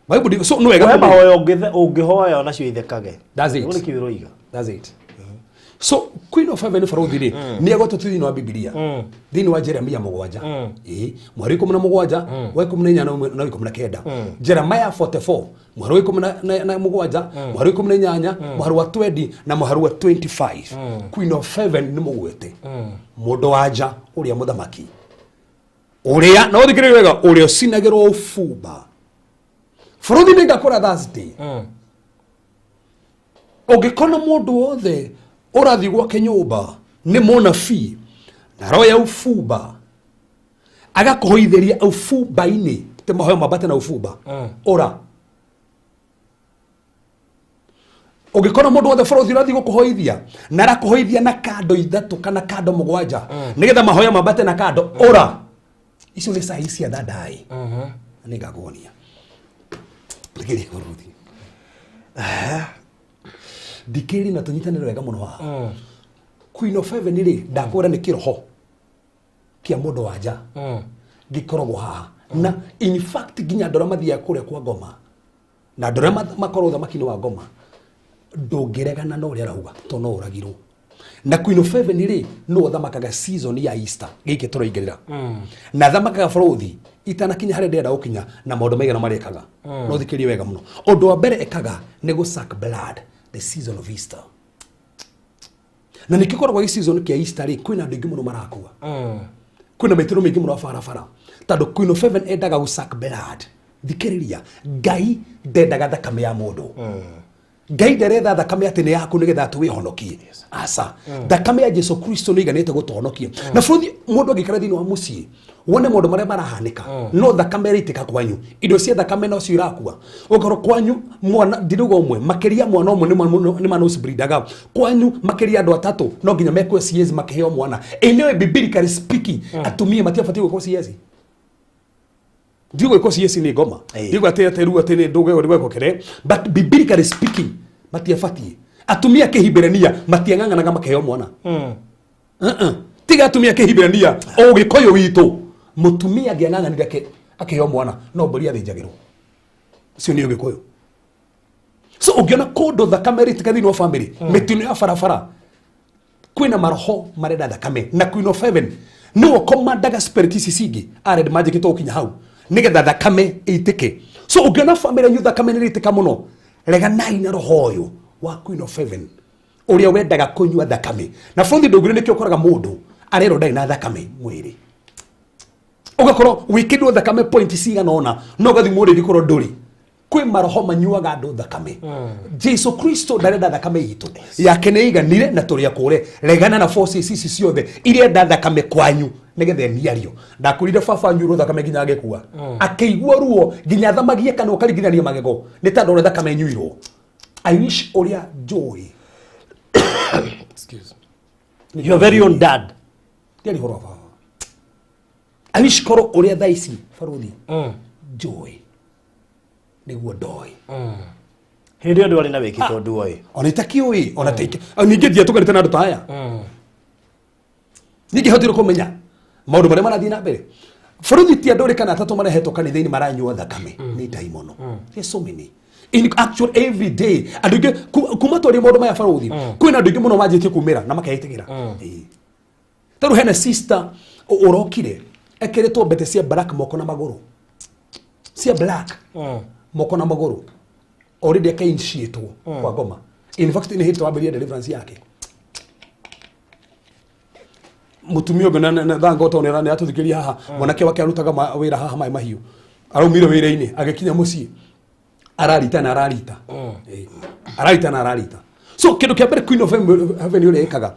Bible so no wega mahoya ũngĩhoya onacio ithekage. That's it. That's it. So Queen of Heaven bũrũthi rĩ nĩ agotwo thĩinĩ wa Biblia thĩinĩ wa Jeremia 7 mweri 17 wa 18 na 19 Jeremiah 44 mweri wa 17 mweri wa 18 mweri wa 20 na mweri wa 25 Queen of Heaven nĩ mũgwete mũndũ wanja ũrĩa mũthamaki ũrĩa no thikĩrĩrie wega ũrĩa ũcinagĩrwo ũbumba bũrũthi nĩ ngakora Thursday ũngĩkona mũndũ wothe ũrathi gwake nyũmba nĩ mũnabii na roho ya ũbumba agakũhoithĩria ũbumba-inĩ te mahoya mambate na ũbumba ũra ũngĩkona mũndũ wothe bũrũthi ũrathi gũkũhoithia na arakũhoithia na kando 3 kana kando 7 nĩgetha mahoya mambate na kando ũra icio nĩ sahi cia thadai nĩ ngakuonia ndikĩrĩ bũrũthi dikeri na tunyitanĩre wega mũno haha. Queen of Heaven rĩ ndakwĩra nĩ kĩroho kĩa mũndũ wanja gĩkoragwo haha na in fact nginya andũ arĩa mathiaga kũrĩa kwa ngoma na andũ arĩa makorwo ũthamaki-inĩ wa ngoma ndũngĩregana na ũrĩa arauga to no ũragirwo. Na Queen of Heaven rĩ no ũthamakaga season ya Easter gĩkĩ tũraingĩrĩra na thamakaga bũrũthi itanakinya harĩa ndĩrenda gũkinya na maũndũ maigana marĩkaga no thikĩrie wega mũno. Ũndũ wa mbere ekaga nĩ gũsuck blood the season of Easter. Na nikikoragwo gĩ season kĩa Easter rĩ kwĩna andũ aingĩ mũno marakua. Kwĩna mĩtino mĩingĩ mũno barabara. Tondũ Queen of Heaven endaga gũsuck blood. Thikĩrĩria Ngai ndendaga thakame ya mũndũ. Ngai nderetha thakame atĩ nĩ yaku nĩgetha tũwĩhonokie. Aca. Thakame ya Jesu Kristo nĩ iganĩte gũtũhonokia. Na bũrũthi mũndũ angĩikara thĩinĩ wa mũciĩ wone maũndũ marĩa marahanĩka no thakame ĩraitĩka kwanyu indo cia thakame no cio irakua ũkorwo kwanyu mwana ndiruga ũmwe makĩria mwana ũmwe nĩ manose breedaga kwanyu makĩria andũ 3 no nginya mekwe CS makĩheo mwana enyewe biblically speaking atumia matiabatie gwĩkwo CS ndiuga gwĩkwo CS nĩ ngoma ndiuga atĩ ruga atĩ nĩ ndũge gwĩkwo kere but biblically speaking matiabatie atumia kĩhibirania matiang'ang'anaga makĩheo mwana tiga atumia kĩhibirania ũgĩkũyũ witũ mutumia angĩang'ang'anire akĩheo mwana no mbũri athĩnjagĩrwo cio nĩ ũgĩkũyũ. So ũngĩona kũndũ thakame ĩraitĩka thĩinĩ wa family mĩtino ya barabara kwĩna maroho marenda thakame na Queen of Heaven nĩwe comandaga spirit ici cingĩ ared manjĩkĩtwo gũkinya hau nĩgetha thakame ĩitĩke. So ũngĩona family yanyu thakame nĩ ĩraitĩka mũno reganai na roho ũyũ wa Queen of Heaven uria wendaga kunyua thakame na bũrũri ndũngĩrĩ nĩkĩo ũkoraga mũndũ arerwo ndarĩ na thakame mwĩrĩ ugakorwo wikindwo thakame point cigana ona no gathimwo rĩngĩ korwo ndũrĩ kwĩ maroho manyuaga andũ thakame Jesu Kristo ndarenda thakame itũ yake nĩ iganire na tũrĩa kũre regana na forces ici ciothe iria nda thakame kwanyu nigetha niario ndakurire baba nyuro thakame nginya agekua akĩigua ruo nginya thamagie kana ũkaringithania magego nĩ ta ndore thakame nyuirwo I wish uria joy excuse your very own dad Gari horofa. I wish koro uria thaici barũthi joy niguo ndoi hindi ĩyo ndwarĩ na wĩkĩtwo nduoĩ ona itakiũĩ ona take ningĩ thia tũkarĩte na andũ ta aya ningĩ hotire kũmenya maũndũ marĩa marathiĩ na mbere bũrũthi ti andũ kana atatũ marehetwo kanitha-inĩ maranyua thakame nĩ ndaimono there's so many in actual every day andũ aingĩ kuma twaria maũndũ maya barũthi kwĩna andũ aingĩ mũno manjĩtie kumĩra na makeĩtĩkĩra tarũ hena sister ũrokire ekĩrĩtwo mbete cia black moko na magũrũ cia black moko na magũrũ already akainitiatwo kwa ngoma in fact nĩ hĩtwo wambĩrĩria deliverance yake mutumia ũngĩ na thango tondũ nĩ atũthikĩria haha mwanake wake arutaga wĩra haha maĩ mahiũ araumire wĩra-inĩ agĩkinya mũciĩ ararita na ararita so kĩndũ kĩa mbere Queen of Heaven ũrĩa ĩkaga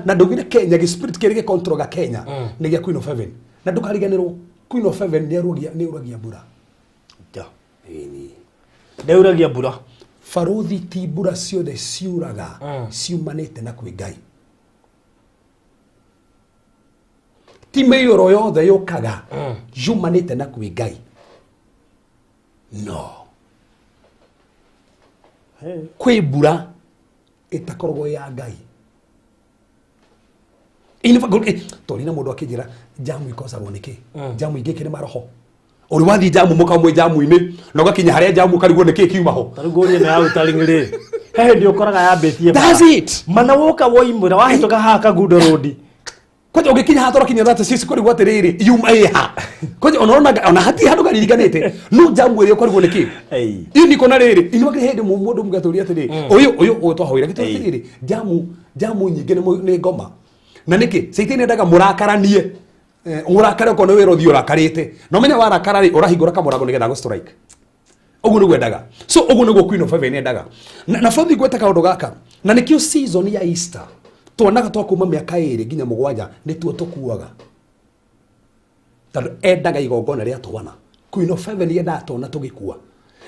na ndũgire Kenya gĩ spirit kĩrĩ control ga Kenya nĩ gĩa Queen of Heaven na ndũkariganĩrwo Queen of Heaven nĩ ũragia mbura ndauragia mbura barũthi ti mbura ciothe ciuraga ciumanĩte na kwĩ Ngai ti mĩiyũro yothe yũkaga yumanĩte na kwĩ Ngai no kwĩ mbura ĩtakoragwo ya Ngai tondũ na mũndũ akĩnjĩra jamu ikosagwo nĩkĩ jamu ingĩ kĩrĩ maroho uri wathi jamu mũkamwe jamu-inĩ na ũgakinya harĩa jamu karigwo nĩkĩ kiuma ho tarugũria na ya utaringire he ndio koraga yambĩtie that's it mana woka woimura wahĩtũka haha Kagundo road kwaje ũgĩkinya haha tũrakinya that sisi kũrigwo atĩrĩrĩ yuma ĩha kwaje ona hati handũ gaririganĩte no jamu ĩrĩa ũkarigwo nĩkĩ iyo niko na rĩrĩ inyuĩ hĩndĩ mũndũ mũgatũria atĩrĩrĩ ũyũ twahoire gĩtũ atĩrĩrĩ jamu nyingĩ nĩ ngoma na nĩkĩ Saitani endaga mũrakaranie ũrakare ũkona wĩra ũthiĩ ũrakarĩte no menya warakara rĩ ũrahingũra kamũrango nĩgetha gũ strike ũguo nĩguo endaga so ũguo nĩguo Queen of Heaven endaga na bũrũthi gweta kaũndũ gaka na nĩkĩo season ya Easter twonaga twakuma mĩaka 2 nginya 7 nĩtuo tũkuaga tondũ endaga igongona rĩa twana Queen of Heaven yendaga twana tũgĩkua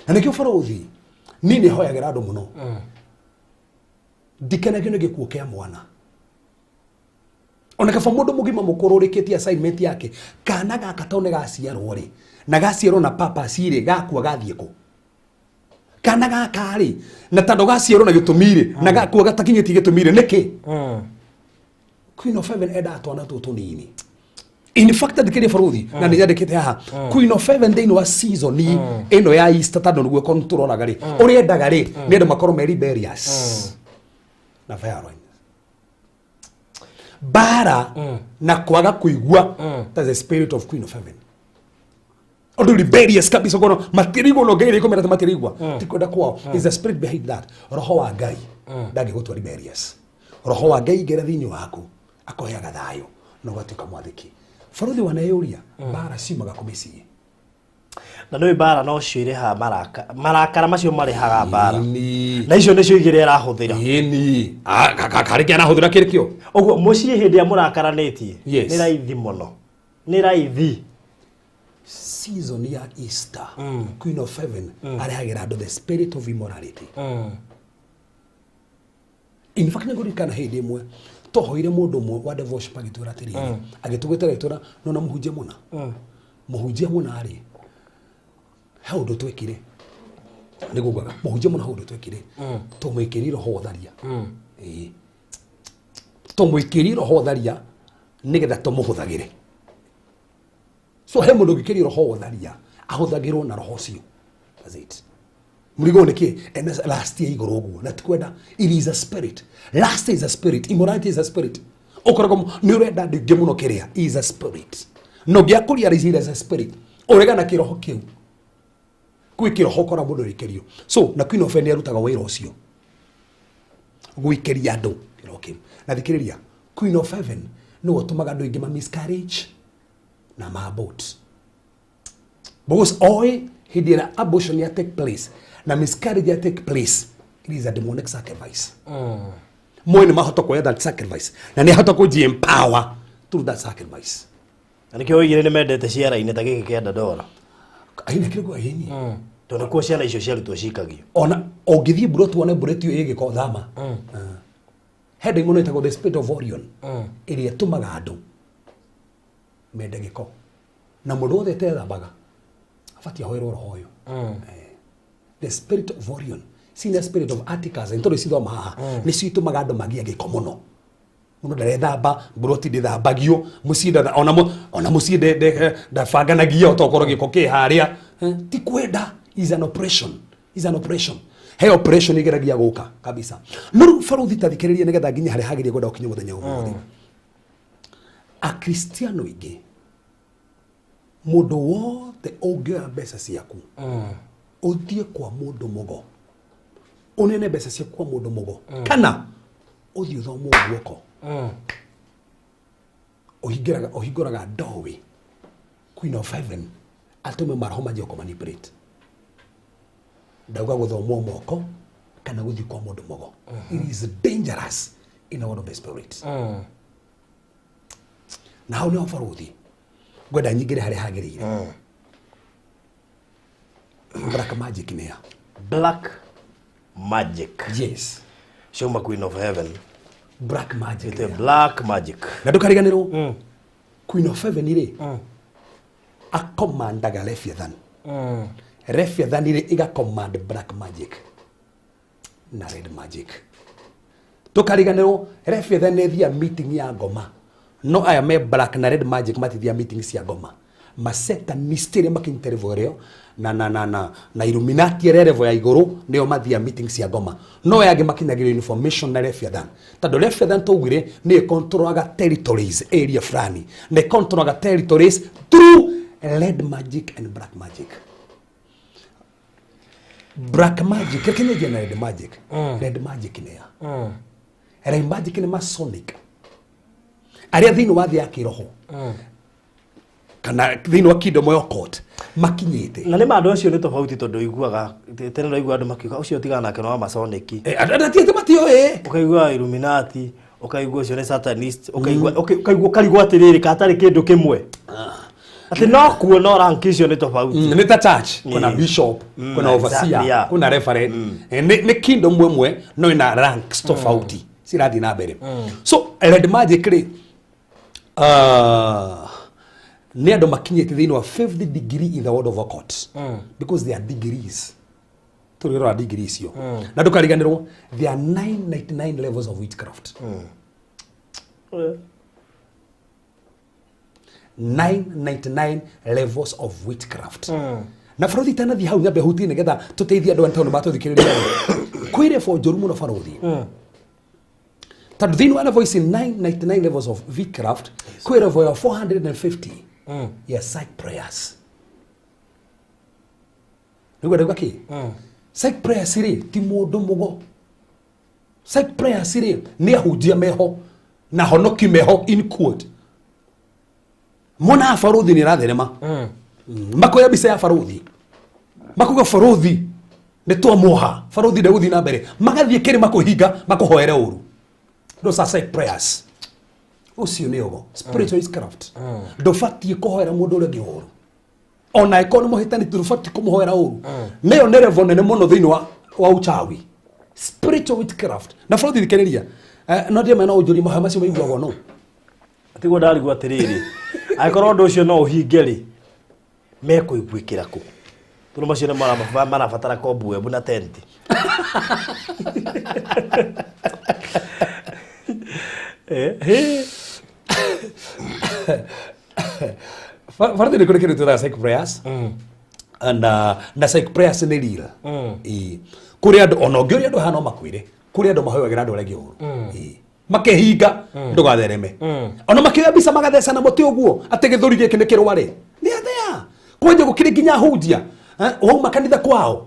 na nĩkĩo bũrũthi niĩ nĩhoyagĩra andũ mũno ndikenagio nĩ gĩkuũ kĩa mwana ona kaba mũndũ mũgima mũkũrũ rĩkĩtie assignment yake kana gaka tone gaciarwo rĩ na gaciarwo na purpose rĩ gakua gathiĩ kũ kana gaka rĩ na tando gaciarwo na gĩtũmi rĩ na gakua gatakinyĩtie gĩtũmi rĩ nĩkĩ Queen of Heaven enda twana tũtũ nini in fact ndikĩrĩ bũrũthi na nĩnyandĩkĩte haha Queen of Heaven thĩinĩ wa season ĩno ya Easter tondũ nĩguo tũroraga rĩ ũrĩa endaga rĩ nĩ andũ makorwo me rebellious na violence bara na kwaga kuigua that's the spirit of Queen of Heaven ondo rebellious kabisa kono matirigo no ngei ko merata matirigwa tikwenda kwao is the spirit behind that roho wa Ngai ndage gutwa rebellious roho wa Ngai ngera thĩinĩ waku akoyaga thayo no gatuka mwathiki bũrũthi waneyũria bara ciumaga kũmĩciĩ na nĩ bara no cioire ha marakara macio marehaga bara na icio nĩcio igĩrĩ arahũthĩra karĩ kĩ arahũthĩra kĩrĩ kĩo ũguo mũciĩ hĩndĩ ya mũrakaranĩtie nĩ raithi mũno nĩ raithi season ya Easter Queen of Heaven arehagĩra andũ the spirit of immorality in fact nĩngũririkana hĩndĩ ĩmwe tũhoire mũndũ ũmwe wa devotion agĩtwĩra atĩrĩrĩ agĩtũgwĩtĩra gĩtwĩra nona mũhunjia mũna rĩ hau ndo twekire nigugaga mũhunjia mũna hau ndo twekire tũmwĩkĩrire roho tharia tũmwĩkĩrire roho tharia nĩgetha tũmũhũthagĩre so he mũndũ ũngĩkĩrire roho tharia ahũthagĩrwo na roho ũcio that's it mũrigo nĩkĩ last year igũrũ ũguo na tikwenda it is a spirit last is a spirit immorality is a spirit ũkoragwo nĩ ũrenda ndingĩ mũno kĩrĩa is a spirit no ngĩakũria is a spirit ũrega na kĩroho kĩu kwĩ kĩroho kora mũndũ rĩkĩrio so na Queen of Heaven arutaga wĩra ũcio gwikeria andu okay na thikiriria Queen of Heaven no tumaga andu ingi ma miscarriage na ma abort because oi hidira abortion ya take place na miscarriage ya take place, it is a demonic sacrifice. Moyo mahota kwa that sacrifice na ni hata kuji empower through that sacrifice. Ani kio yire ne mendete ciara ine ta giki kia ndora aina kile kwa yini to nikuo ciana icio ciaru twashikagio ona ogithie burotu one buretu yege ko thama heading muno itago the spirit of Orion iria tumaga andu mende giko na mundu othe tethambaga afati ahoerwo roho uyu the spirit of Orion senior spirit of Atticus into cithoma haha ni citumaga andu magia giko muno muno ndarethamba buroti ndithambagio mucinda ona mucinde ndabanganagia otokorwo giko ki haria ti kwenda is an operation hey operation igeragia guka kabisa no faruthi tathikiriria nigetha nginya hari hagiria gwenda ukinye muthenya umwe a Cristiano ingi mundu wothe ungioya mbeca ciaku uthie kwa mundu mugo unene mbeca ciaku kwa mundu mugo kana uthie uthomo guoko uhinguraga ndowi Queen of Heaven atume maroho maje ko manipulate ndauga guthomwo moko kana guthie kwa mundu mugo it is dangerous in a world of the spirit na hau ni ofaruthi gwenda nyingire hari hagirire black magic ni ya black magic yes Shoma Queen of Heaven black magic the black magic na ndukariganirwo Queen of Heaven ire a commandaga Leviathan ire iga command black magic na red magic tukariganirwo Leviathan ne thia meeting ya ngoma no aya me black na red magic matithia meeting cia ngoma maseta mystery makintervorio na Illuminati level ya iguru nio mathia meeting cia ngoma no yage makinagiro information na Leviathan tando Leviathan tugire ni controlaga territories area frani ne controlaga territories through red magic and black magic. Black magic kekenya jena red magic red magic ni ya red magic ni masonic aria thini wa thia ya kiroho kana thini wa kido moyo court makinyite na ni mandu acio ni tofauti tondu iguaga tene no igua andu makiuga ucio tigana nake no wa masonic adatiete matio ukaigua Illuminati ukaigua ucio ni satanist ukaigua karigwa atiriri katari kindu kimwe ati no kuo no rank icio ni tofauti ni ta church kuna bishop kuna overseer kuna referent ni kingdom mwemwe no ina ranks tofauti sirathi na mbere so red magic ri ni andu makinyite thini wa 5th degree in the world of occult because they are degrees turiro degrees yo na ndukariganirwo there are 999 levels of witchcraft 999 levels of witchcraft na faruthi tana thi hau nyabe huti nigetha tuteithia andu antau matuthikiriria kwire for jorumu na faruthi tadu thini wa voice in 999 levels of witchcraft kwire for 450 ya psych prayers nigwa ki psych prayers ri ti mundu mugo psych prayers ri ni ahujia meho na honoki meho in quote mona faruthi ni ratherema makoya bisa ya faruthi makuga faruthi ni to moha faruthi de uthi na mbere magathie kiri makuhinga makuhoere uru those are psych prayers ucio ni ogo spiritual witchcraft ndofatie kuhoera mundu uri ngihuru ona ikono mohitani turufatie kumuhoera uru neyo ne level nene muno thini wa uchawi spiritual witchcraft na faruthi thikiriria no dia mena ujuri maha macio maiguago no atigwo ndarigwo atiriri aikorwo ndu ucio no uhinge ri meko igwikira ku turu macio ni marabatara kombu webu na tenti Farthi ni kuri kitu ta psych prayers and na psych prayers ni real kuri andu ono ngiori andu hano makwire kuri andu mahoyagira andu aregi uru makehinga ndugathereme ona makioya bisa magathesa na muti uguo ate githuri giki ni kirware ni athea kwenye gukiri nginya hundia wauma kanitha kwao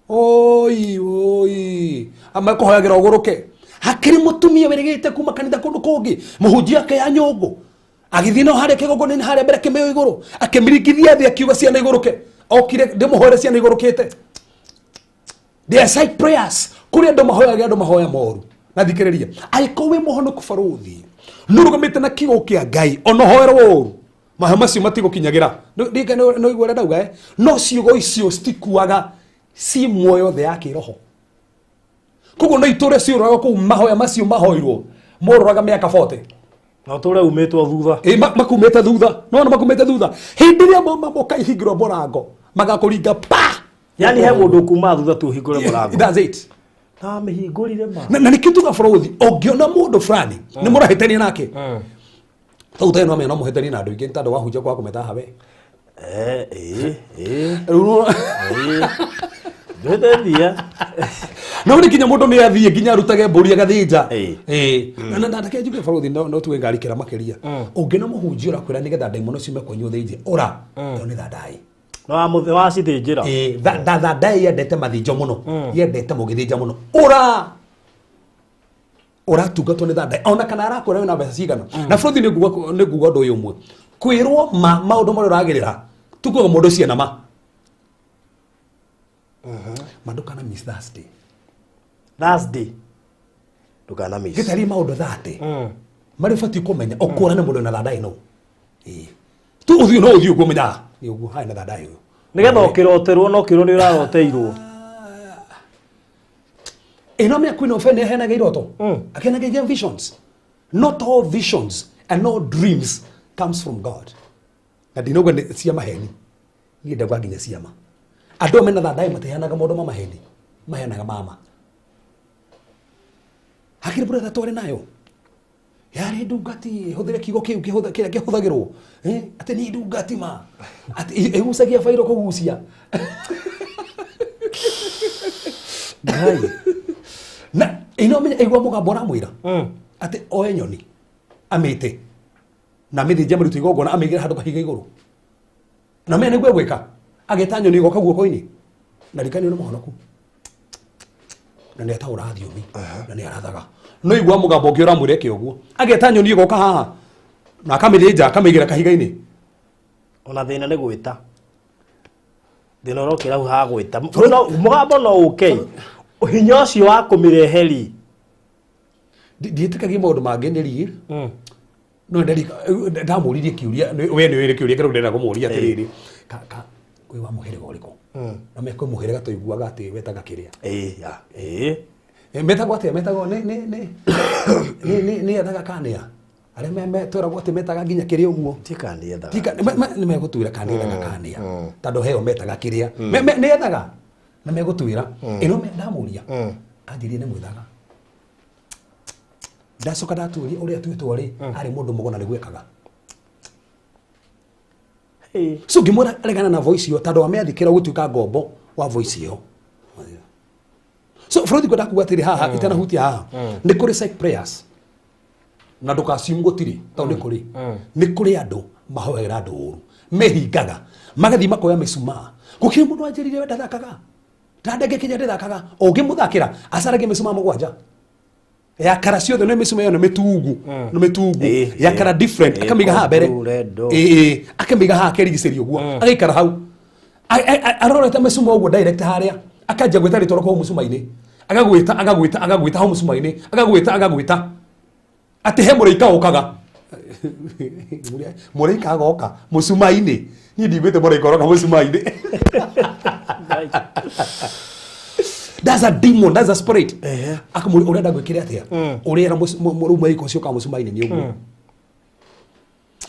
oi ama kuhoyagira uguruke hakiri mutumia weregete kuma kanitha kundu kungi muhunjia ke ya nyongo agithino hare kigogo ni hare mbere kimeyo iguru akimiringithia thi akiuga ciana iguruke okire ndimuhore ciana igurukite they side prayers kuri andu mahoya moru na thikiriria aikowe muhono kufaruthi nurugamite na kigo kia Ngai onohoero woru maha macio matigokinyagira no igwera ndauga no ciugo icio stikuaga si muoyo the yake roho kugo no iture ciuraga ku mahoya macio mahoirwo mororaga miaka 40 na tore umetwo thutha makumete thutha no makumete thutha hindi ria moka ihingirwo morango magakuringa pa yani he mundu kuma thutha tu hingure morango that's it na mehingurire ma na nikituga frothi ongiona mundu fulani ni murahitania nake tauta no me no muhetania na andu ingi ntando wahunja kwa kumetaha we Ndethia no ni kinya mundu ni athie kinya rutage mburi agathinja na ndake njuge frothi no tuwe ngari kira makiria ungina muhunjia ura kwira nigetha ndaimono ciume kwenyu thinje ura yo ni thandai no amuthe wa cithinjira thandai yendete mathinjo muno yendete mugithinja muno ura tungatwo ni thandai ona kana arakwira na mbeca cigana na frothi ni nguga ndu uyu umwe kwirwo maundu mari uragirira tukuga mundu ciana ma mandukana miss Thursday ndukana miss gitari maundu thate mari fati kumenya okurane mundu na thandai no tu uthio no uthio kumenya ni uguo hai na thandai uyu nigetha ukiroterwo no kiro ni uraroteirwo ino me queen of ene hena gairoto akena gaige visions not all visions and no dreams comes from God na dinoga ne ciama heni ni ndagwa nginya ciama andu mena thandai matehanaga maundu maheni mahenaga mama hakiri bura tore nayo yari ndungati huthire kigo kiu kira kihuthagirwo ati ni ndungati ma ati egucagia fairo kugucia Ngai na ino menya igwa mugambo na mwira ati oe nyoni amite na mithinja marutu igongona amigira handu kahiga iguru na menya niguo gwika ageta nyoni igoka guoko-ini na rikani no muhonoku na ni ataura thiomi na ni arathaga no igwa mugambo ngi uramwire ke uguo ageta nyoni igoka haha na akamithinja akamigira kahiga-ini ona thina ni gwita thina urokira hu ha gwita mugambo no okay hinya ucio wa kumireheri ndiitikagia maundu mangi ni ri no ndamuririe kiuria we ni wire kiuria ngero ndenda kumuria atiriri kwi wa muherega uriko na me kwi muherega tuiguaga ati wetaga kiria metagwo atia metagwo ni ethaga kania aria me twiragwo ati metaga nginya kiria uguo tikani ethaga ni megutwira kandi ethaga kania tando heo metaga kiria ni ethaga na megutwira ino me ndamuria anjirie ni mwithaga ndacoka ndaturia uria twitwo ri ari mundu mugona rigwekaga so ngimwira regana na voice yo tando ameathikira gutuika ngombo wa voice yo so Frothi kwenda kuga atiri haha itana hutia haha ni kuri side prayers na ndukasium gutiri tondũ nĩ kũrĩ andũ mahoyagĩra andũ ũru mehingaga magathi makoya mĩcumaa gũkĩrĩ mũndũ anjĩrire we ndathakaga ndandenge kinya ndĩthakaga ũngĩmũthakĩra acarage mĩcumaa mũgwanja yakara ciothe nĩ mĩcumaa ĩyo nĩ mĩtungu yakara different akamiga haha mbere akamiga haha akerigicĩria ũguo agaikara hau arorete mĩcumaa ũguo direct harĩa akajia gwĩta rĩtwa rĩakwa hau mũcumaa-inĩ agagwĩta hau mũcumaa-inĩ agagwĩta ati he mũraika okaga mũraika agoka mũcumaa-inĩ niĩ ndigwĩte mũraika ũroka mũcumaa-inĩ that's a demon, that's a spirit akamũria ũrenda gwĩkĩre atĩa ũrĩera mũraika ũcio ũkaga mũcumaa-inĩ nĩ ũguo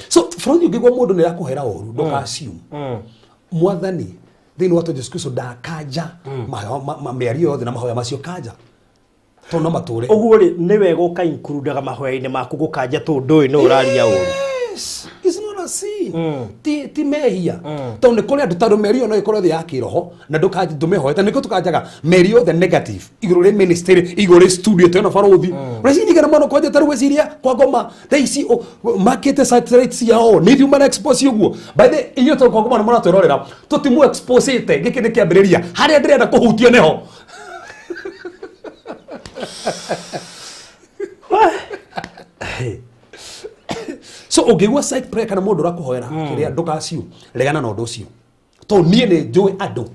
so Frothi ũngĩgwa mũndũ nĩ arakũhera ũru ndũka-assume mwathani thĩinĩ wa Jesũ Kristo ndakanja mĩario yothe na mahoya macio kanja tona mature uguo ri ni wega ukainkurudaga mahoya-ini maku gukanja tu ndui no uraria uru is not a sin ti mehia to ni kuri andu taru merio no ikorwo thi ya kiroho na ndukaje ndumehoeta niko tukanjaga merio the negative iguru ri ministry iguru ri studio tena Frothi racini kana mono kwaje taru weciria kwa ngoma they see market satellite yao ni human expose uguo by the iyo to kwa ngoma mona twirorera tutimu expose ite giki ni kiambiriria haria ndirenda kuhutia neho ungigwa psych prayer kana mundu rakuhoera kiria ndugacio regana na undu ucio to nie ni njui andu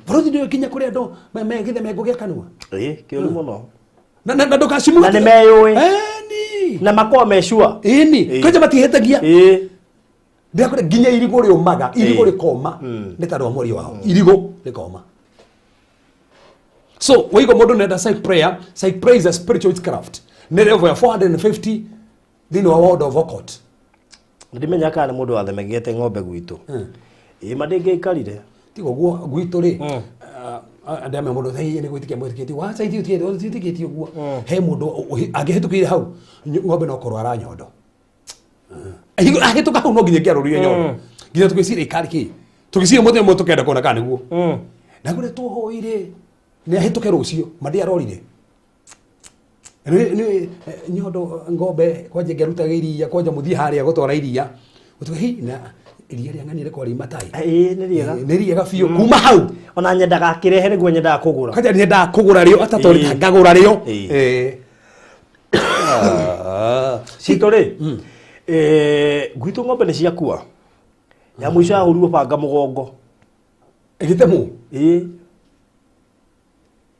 borothi ndio kinya kuri andu megithe mengugia kanua kiuru muno na ndugacio na ni meyui ni na makwa meshua ni kaja matihetagia ndia kuri ginya irigo ri umaga irigo rikoma ni tandu amori wao irigo rikoma. So waigo mundu nenda psych prayer is a spiritual witchcraft ni level ya 450 thini wa world of occult. Ndimenya kana mundu wathe megete ng'ombe gwitu madenge ikarire tigo guo gwitu ri andame mundu thai ni gwitikia mwitikia wa saidi utikie guo he mundu angihitukire hau ng'ombe no korwa ara nyondo ahituka hau no nginya ngiarurire nyondo nginya tukicira ikariki tukicira muthe mo tukenda kona kana guo na kure tuhoire ni ahituke rucio madi arorire ni nyondo ng'ombe kwaje ngeruta iria kwaje muthie haria gutwara iria utuke hi na iria rianganire kwa rimatai ni riega biu kuma hau ona nyendaga kirehe niguo nyendaga kugura kaja nyendaga kugura rio atatori ngagura rio Citore gwitu ng'ombe ni ciakua ya mwisho ahurwo banga mugongo igitemu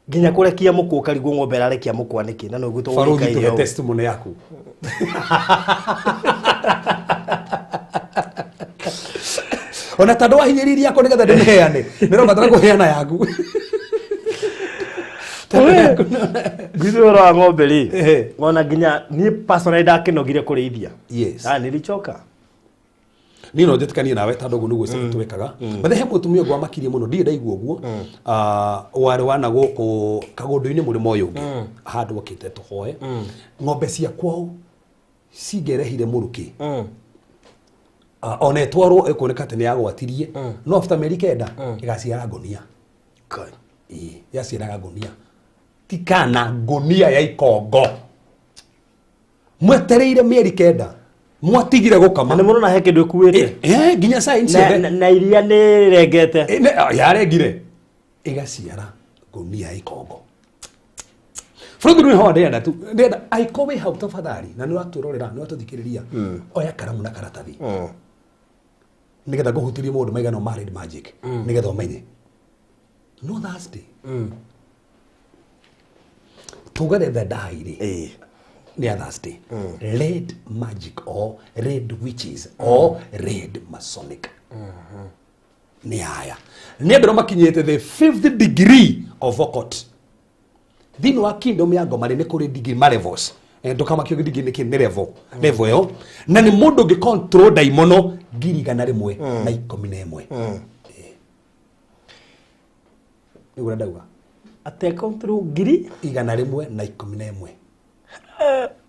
nginya kurekia muku karigwo ng'ombe rarekia muku aniki na no gwitu faruthi tuhe testimony yaku ona tandu wahinyiriria yako nigetha ndineane nirobatara kuheana yaku gwitu ro ng'ombe ri ngona nginya ni personally ndakinogire kurithia nilichoka ni no njetikanie nawe tandu guo niguo twekaga bathe he mutumia gwa makirie muno ndi ndaigua uguo wari wana guku kagundu-ini murimo uyu ungi handu okite tuhoe ng'ombe cia kwao cingerehire muruki ona etwarwo ikuoneka ati ni yagwatirie no after meri kenda igaciara ngonia yaciaraga ngonia tikana ngonia ya ikongo mwetereire meri kenda mwatigire gukama ni muno na he kindu ikuite nginya science na iria ni regete yarengire igaciara ngonia ya ikongo Frodo ni hawa ndenda tu ndenda aikowe hau tafadhali na ni waturorera ni watuthikiriria oya karamu na karatathi nigetha guhutirie mundu maigano ma red magic nigetha umenye no Thursday tugare the diary ni Thursday red magic or red witches or red masonic ni haya ni andå makinyete the 5th degree of occult thini wa kingdom ya ngoma ni kuri degree ma levels ndukamakio degree ni level yo na ni mundu ngi control daimono ngirigana rimwe na 11 ni gura ndauga ate control ngiri igana rimwe na 11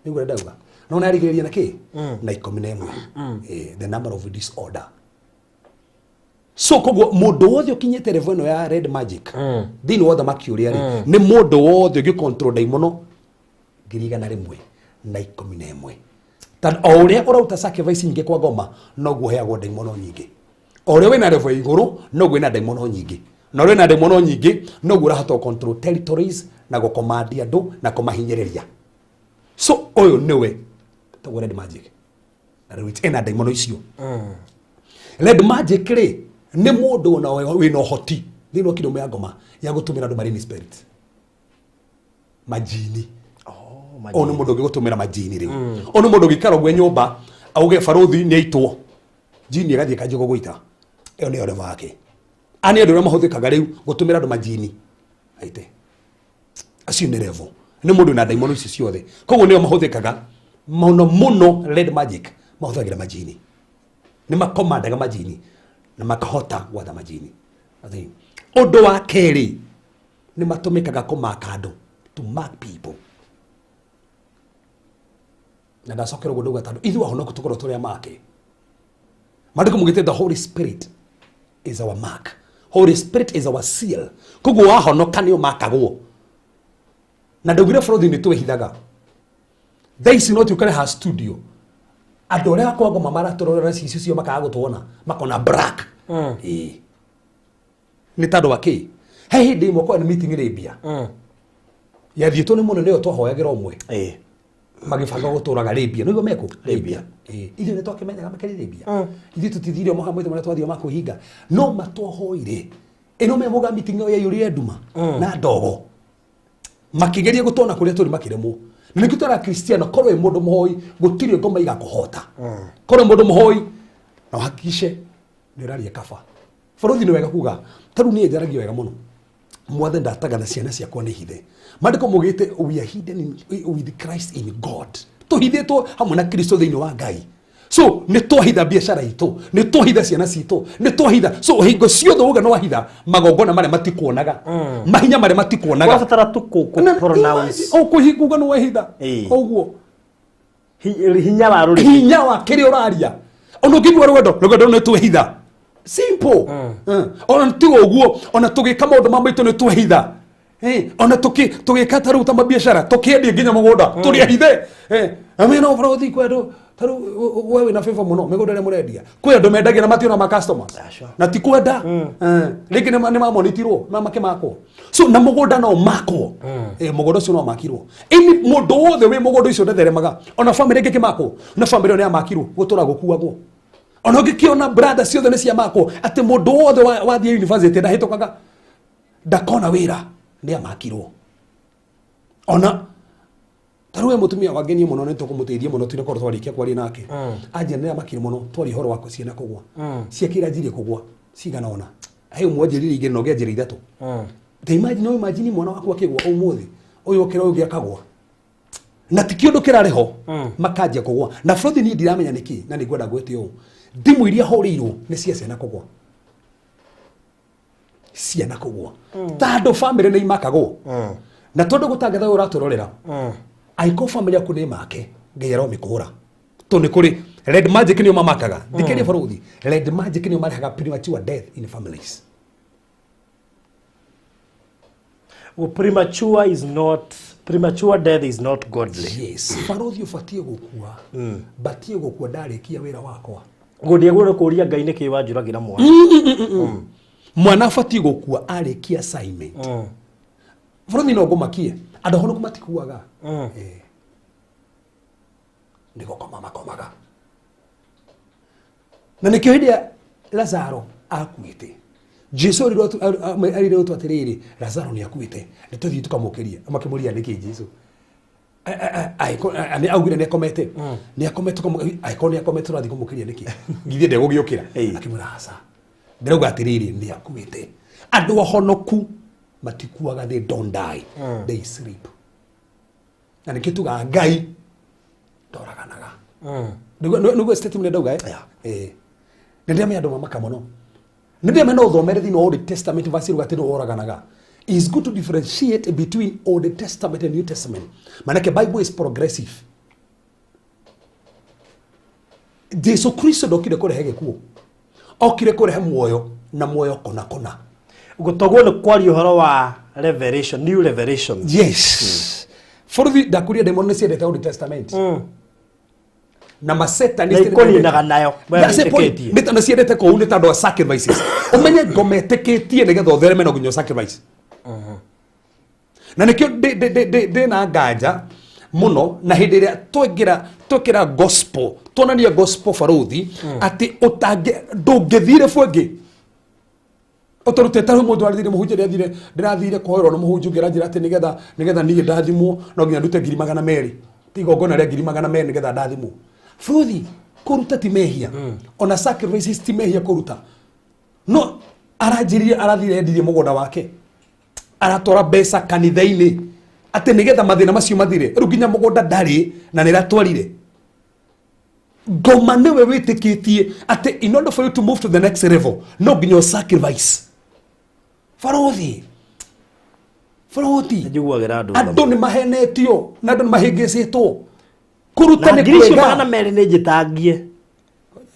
ni gura ndauga no na rigiriria na ki na 11 the number of disorder. So koguo mundu wothe ukinyete level ino ya red magic thini wothe makiuria ri ni mundu wothe ugi control daimono ngirigana rimwe na 11 tan o uria urauta sacrifice nyingi kwa ngoma no guheagwo daimono nyingi o uria wina level iguru no gwina daimono nyingi na uria wina daimono nyingi no gurahota control territories na gukomandi andu na kumahinyiriria. So oyo niwe to red magic na which ena daimono icio red magic ri ni mundu na wina hoti thini kidomo ya ngoma ya gutumira andu marine spirit majini onu mundu ngigutumira majini riu onu mundu ngikara gwe nyumba auge faruthi ni aitwo jini agathie kanjå guita iyo ni oreva wake ani andu mahuthikaga riu gutumira andu majini aite acio ni revo ni mundu na daimono icio ciothe koguo nio mahuthikaga muno red magic mahuthagira majini ni makomandaga majini na makahota gwatha majini athi undu wa keri ni matumikaga kumaka andu to mark people na ndacokera guo nduga tandu ithu ahono kutukoro turia make mandiko mugite the Holy Spirit is our mark. Holy Spirit is our seal. Koguo ahonoka ni makagwo na ndugire Frothi ni twehithaga they see not you can have studio andu aria kwa ngoma maraturorera cicio cio makaga gutwona makona black ni tandu waki he hindi imwe kwa meeting ri mbia yathitwo ni muno nio twahoyagira umwe magibanga guturaga Arabia no meko Arabia ithu ne twakimenyaga makari Arabia ithu tutithirio mahamwe mara twathio makuhinga no matwohoire eno memoga meeting yo yuri nduma na ndogo makigeria gutona kuria turi makiremo nikitara Cristiano korwe mundu muhoi gutire ngoma igakuhota korwe mundu muhoi na hakikishe niraria kafa bũrũri nĩ wega kuga taru niĩ njaragia wega mũno mwathe ndataga na ciana ciakwa nĩ hithe mandĩko mugĩte we are hidden with Christ in God tũhithĩtwo hamwe na Kristo thĩinĩ wa Ngai so nĩ twahitha biacara itũ nĩ twahitha ciana citũ nĩ twahitha so hingo ciothe ũga no wahitha magongona marĩa matikuonaga mahinya marĩa matikuonaga wabatara pronounce kũhinguga no wahitha ũguo hinya wa rũrĩrĩ hinya wa kĩrĩa ũraria ona ũngĩigua rwendo nĩ twahitha simple ona tigo uguo ona tugika maundu ma maitu ni twehitha ona tugika taru ta mabiashara tukiendia nginya mugunda turi hithe amena ofrothi kwedu taru wewe na favor muno migunda ni murendia kwi andu mendagia na mationa ma customers na ti kwenda ringi ni mamonitirwo na makimako so na mugunda no mako mugunda ucio no makirwo ini mundu wothe wi mugunda ucio ndetheremaga ona family ngi kimako na family no makirwo gutura gukuagwo ona ngikiona brother ciothe ni cia mako ati mundu wothe wathie university ndahitukaga ndakona wira ni amakirwo ona taruwe mutumia wageni muno ni tukumuteithia muno tune korwo twarikia kwari nake anje ni amakirwo muno twari horo wako ciana kugwa ciakira njiri kugwa cigana ona ayo mwanjirire igiri no ngenjira ithatu imagine mwana waku akigwa umuthi uyu ukira uyu akagwa na tikiondo kirareho makanjia kugwa na bũrũri ni ndiramenya niki na ni ngwenda gwete ũũ ndimu iria horeirwo ni cia ciana kugwa ciana kugwa tando family ni imakagwo na tondu gutangatha uraturorera aiko family yaku ni make ngeyero mikura to ni kuri red magic ni mamakaga dikeni bũrũri red magic ni marehaga premature death in families premature death is not godly. Yes. Bũrũri ubatie gukua batie gukua ndarikia wira wakwa gũthie gũrũ kũria Ngai nĩkĩ wanjũragira mwana mwana abatie gukua arikia assignment bũrũri no ngumakie andũ hono kumatikuaga ndiko koma makomaga na nikio hĩndĩ Lazaro akuite Jesu arire utu atiriri Lazaro ni akuite nituthii tukamukiria amakimuria niki Jesu ani augire ne komete ni akomete aiko ni akomete rathi kumukiria niki ngithie ndegugiukira akimurasa ndirauga atiriri ni akuite andu ahonoku matikuaga they don't die they sleep na nikituga Ngai ndoraganaga nugo statement ndauga ndirame andu mamaka muno ndio maana uthomere thini Old Testament verse rugatino oraganaga is good to differentiate between Old Testament and New Testament maana ke Bible is progressive Jesu Kristo ndokire kurehe gikuo okire kurehe muoyo na muoyo kona gutogwo ni kwari uhoro wa revelation new revelation yes for the dakuria demon nesi the Old Testament na maseta ni ikoni nayo ndeta ciendete ko une tando sacrifices umenye ngometeketie nigetha uthereme no gunyo sacrifice na nikio de na nganja muno na hindi ria twekira gospel tonania gospel faruthi ati utange ndungithire bwengi otorute taru mundu arithire muhunjia ndirathire kuhoerwo no muhunjia ngiranjira ati nigetha niĩ ndathimwo no nginya ndute 200,000 tigo ngona ria 200,000 nigetha ndathimwo Fruthi kuruta timehia ona sacrifices timehia kuruta no arathire ndirie mugunda wake aratora mbeca kanitha-ini ati nigetha mathina macio mathire riu nginya mugunda ndari na niratwarire ngoma niwe witikitie ati in order for you to move to the next level no nginya sacrifice Faruthi njiguagira andu ni mahenetio na andu ni mahingicitwo kuruta ni kwega magana meri ni njitangie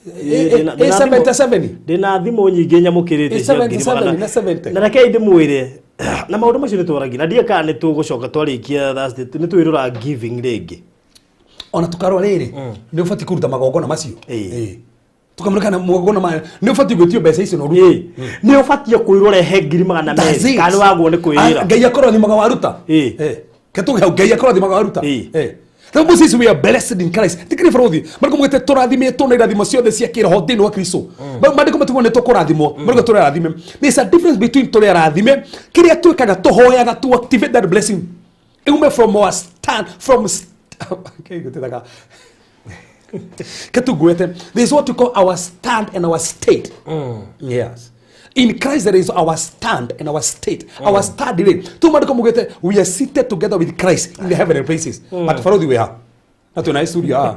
77 ndina thimu nyingi nyamukirite 77 na reke ndimwire na maundu macio ni twaragia na ndie kana ni tugucoka twarikia Thursday ni twirura giving ringi ona tukarwa riri ni ufati kuruta magongona macio tukamulika na magongona ma ni ufati gwitio mbeca icio no ru ni ufati kuirwo rehe 200,000 kana wagwo ni kwira Ngai akorwo thimaga waruta ketuge Ngai akorwo thimaga waruta The Bible says we are blessed in Christ. Tikiri Frodi. Mariko mwete turathimĩtwo na irathimo ciothe cia kĩroho thĩinĩ wa Kristo. Mariko matugo nĩ tũkũrathimwo. Mariko tũrathime. There's a difference between tũrathime kĩrĩa twĩkaga tũhoyaga to activate that blessing. Iume from our stand from okay gũtĩdaga. There's what we call our stand and our state. Yes. In Christ there is our stand and our state. Our stand we are seated together with Christ in the heavenly places. But for we are. Not to nice studio.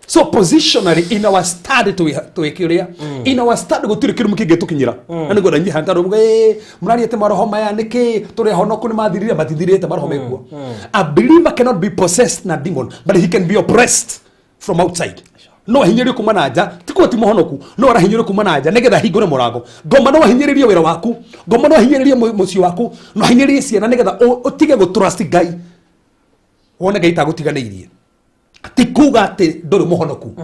So positionally in our stand to a career, in our stand go to the kirumu get to Kinyira. And go and Hantaro Mari Tamaro Maya Niki to the Honokuma Diria, but Direta. A believer cannot be possessed na demon, but he can be oppressed from outside. No hinyiri kumanaja tiko timohonoku no ara hinyiri kumanaja negetha hingure morago ngoma no hinyiririe wira waku ngoma no hinyiririe mucio waku no hinyiririe ciana negetha utige go trust Ngai wona Ngai ta gutiganeirie tikuga ati nduri muhonoku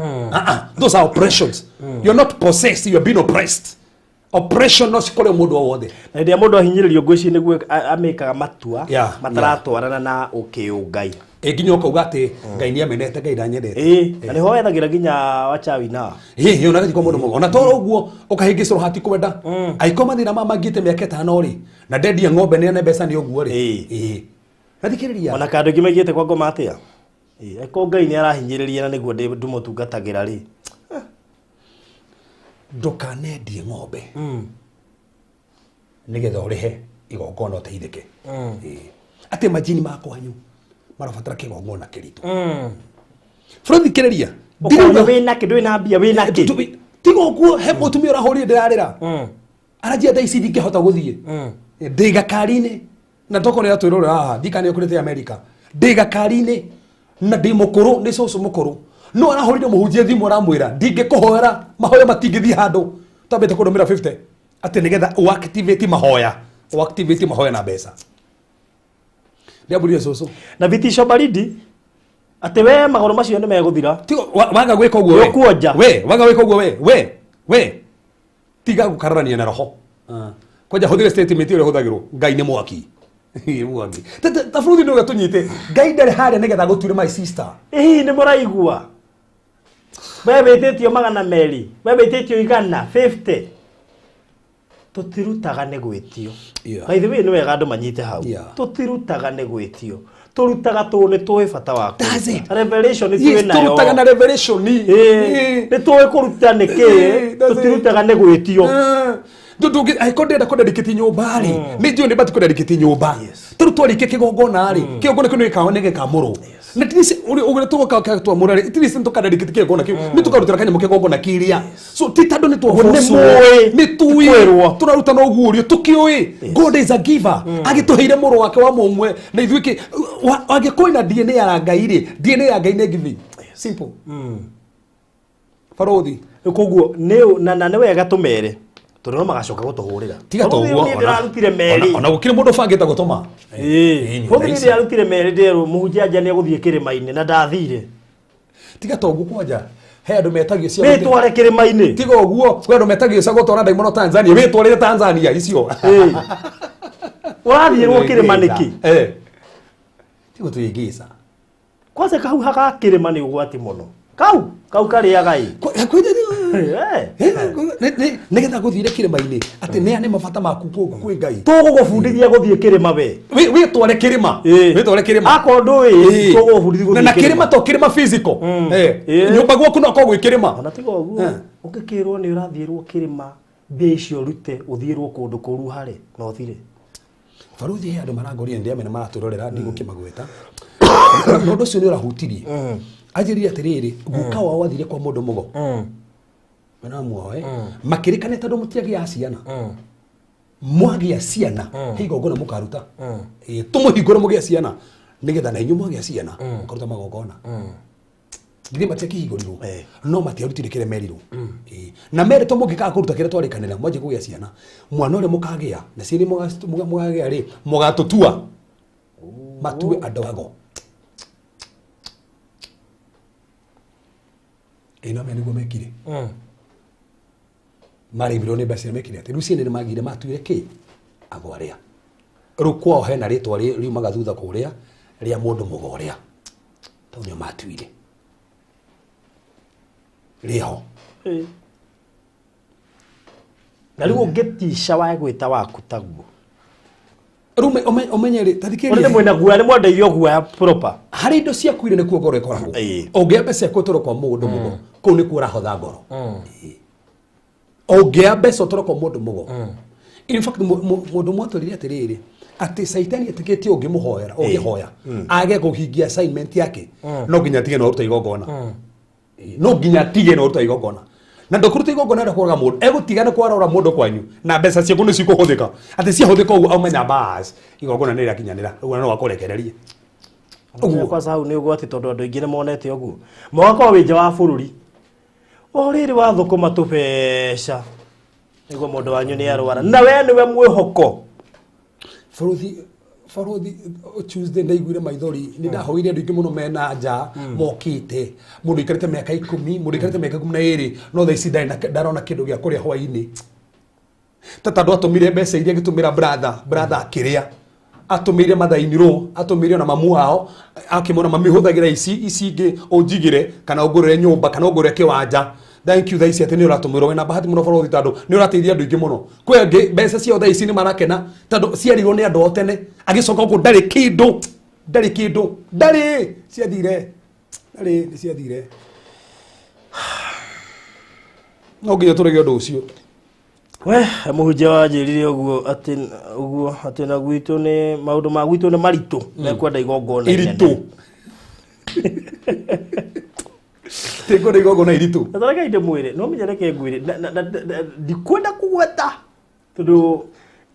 those are oppressions. You're not possessed, you're being oppressed. Oppression no cikore mundu o wothe na ndia mundu ahinyiririo ngwici niguo amekaga matua mataratwarana na ukiungai nginya ukauga ati Ngai ni amenete Ngai ndanyendete na niho ethagira nginya wachawi na yo naga tiko mundu mugo na toro uguo ukahingicirwo hati kwenda aiko mathina mamangite miaka 5 ri na ndendia ng'ombe ni ane mbeca ni uguo ri nathikiriria ona kandu ngimegite kwa ngoma atia aiko Ngai ni arahinyiriria na niguo ndumutungatagira ri ndukanendie ng'ombe nigetha urihe igongona uteithike ati majini makwanyu marabatara kigongona kiritu Frodi kireria ndiro wina kindu wina mbia wina ki tigo guo he mutumia urahuri ndirarira arajia dai cidi ngihota guthie ndiga karine na toko ni atwirora haha dikani ukurite America ndiga karine na ndimukuru ni coco mukuru no arahurire muhunjia thimu aramwira ndingikuhoera mahoya matingithie handu tambete kudumira 50 ati nigetha uactivate mahoya na mbeca ndiaburia coco na vitisho baridi ati we magoro macio ni meguthira tigo waga gwika uguo we waga gwika uguo we tiga gukararania na roho koja huthire statement ile huthagirwo Ngai ni mwaki mwaki ta Frodi no gatunyite Ngai ndari haria nigetha guture my sister ni muraigua bebe itetio magana meri bebe itetio igana 50 tutirutaga ne gwitio by the way ni wega andu manyite hau tutirutaga ne gwitio turutaga tune tuwe bata waku revelation ni tuwe nayo turutaga na revelation ni tuwe kuruta niki tutirutaga ne gwitio ndugi aikonde dikiti nyumba ri ni ndio ni batu kudadikiti nyumba turutwarike kigongona ri kigongona kino ikahonege kamuro na tinisi uri tuka twa murari tinisi tukadadikiti kigongona ki ni tukarutira kanya mukigongona kiria so titado ni tuhofosu ni tuwi turaruta no gurio tukioi God is a giver agituheire muro wake wa mumwe na ithuiki agikoina DNA ya Ngai ri DNA ya Ngai ne giving simple Farodi kuguo na ne wega tumere turino magacoka gutuhurira tiga toguo ndirarutire meri ona gukire mundu bangita gutuma Frodi ndirarutire meri ndero muhunjia anja ni guthie kirima-ini na ndathire tiga toguo kwanja he andu metagio cia witware kirima-ini tiga uguo kwe andu metagio cia gutwara ndaimono Tanzania witware Tanzania icio urathirwo kirima niki tigo tuyigisa kwanza kau haka kirima ni ugwati muno kau kariaga i nigetha guthire kirima-ini ati ne ane mabata maku kwi Ngai tugugubundithia guthie kirima we witware kirima akondu wi tugugubundithia guthie na kirima to kirima physical nyumba gwaku no ko gwi kirima ona tiga uguo ukikirwo ni urathirwo kirima mbia icio rute uthirwo kundu kuru hari no thire Farudi he andu marangoria ndiamena maraturorera ndigukimagweta no ndo cio ni urahutirie ajiri atiriri guka wa wathire kwa mundu mugo mena muoe makirikane tondu mutiagi ya ciana mwagi ya ciana higongona mukaruta tumuhingura mugi ya ciana nigetha na inyu mwagi ya ciana mukaruta magongona ngire mateki higorirwo no matiarutire kire merirwo na mere to mugika kuruta kire twarikanira mwaje kugia ciana mwana ule mukagia na cieni mugagia ri mugatutua matue adoago ina meni go mekire mari biro ne basi mekire ati ruciene magire matuire ki agwaria rukwao hena ritwa riumaga thutha kuria ria mundu mugoria tonyo matuire riho na riu ungitisha wa gwita waku taguo rume omenyere tathikiri uri mwena guoya ni mwendeithio guoya proper hari indo cia kuire ni kuo ngoro ikoragwo ungiambe cia kutoro kwa mundu mugo kuu ni kuura hotha ngoro ungiambe cia utoro kwa mundu mugo in fact mundu mwatorire atiriri ati saitani atikitie ungimuhoera ungihoya age kuhingia assignment yake no nginya tige no ruta igongona no nginya tige no ruta igongona na ndokuruta igongona na kuoraga mundu egutiga na kuarora mundu kwanyu na mbeca ciaku ni cikuhuthika ati ciahuthika uguo aumenya bas igongona ni irakinyanira uguo no wakurekererie uguo kwa sababu ni uguo ati tondu andu aingi ni monete uguo mwako winja wa bururi oriri wa thukuma tubeca niguo mundu wanyu ni arwara na we niwe mwihoko Farothi Tuesday ndaiguire maithori ni ndahoire andu ingi muno mena nja mokite mundu ikarite miaka 10 mundu ikarite miaka 12 no tha ici ndarona kindu gia kuria hwaini tata atumire mbeca iria gitumira brother akiria atumire mathainiro atumire na mamu wao akimona mamihuthagira ici ingi unjigire kana ungurire nyumba kana ungurire kiwanja thank you thaisi ati ni uratumirwo wena bahati muno Farothi tondu ni urateithia andu ingi muno kwe angi mbeca cio thaisi ni marakena tondu ciarirwo ni andu otene agicoka uguo ndari kindu ciathire ni ciathire no nginya turege undu ucio we muhunjia wanjirire uguo ati na gwitu ni maundu ma gwitu ni maritu na kwenda igongona iritu Teko igogo na iritu. Nataka inde mwire, no menyereke ngwire. Ndikwenda kugweta. Tondu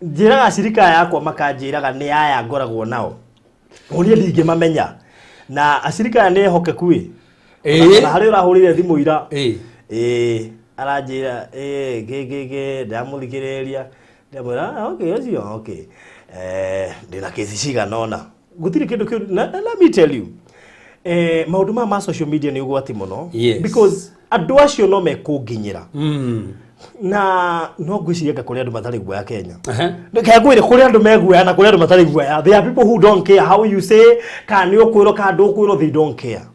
njira acirika yakwa makanjiraga ni aya ngoragwo nao. Unie ndingimamenya. Na acirika ni hokeku wi. Na hari urahurire thimu ira. Aranjira gege ndamuthikiriria. Ndamwira okay ucio okay. Ndina kesi cigana ona. Gutiri kindu kiu let me tell you. Maundu ma social media ni ugwati muno because andu acio no mekunginyira na no gwiciria kuri andu matari guoya Kenya ndeke gwire kuri andu meguoya na kuri andu matari guoya there are people who don't care how you say can you kwiro ka ndu kwiro they don't care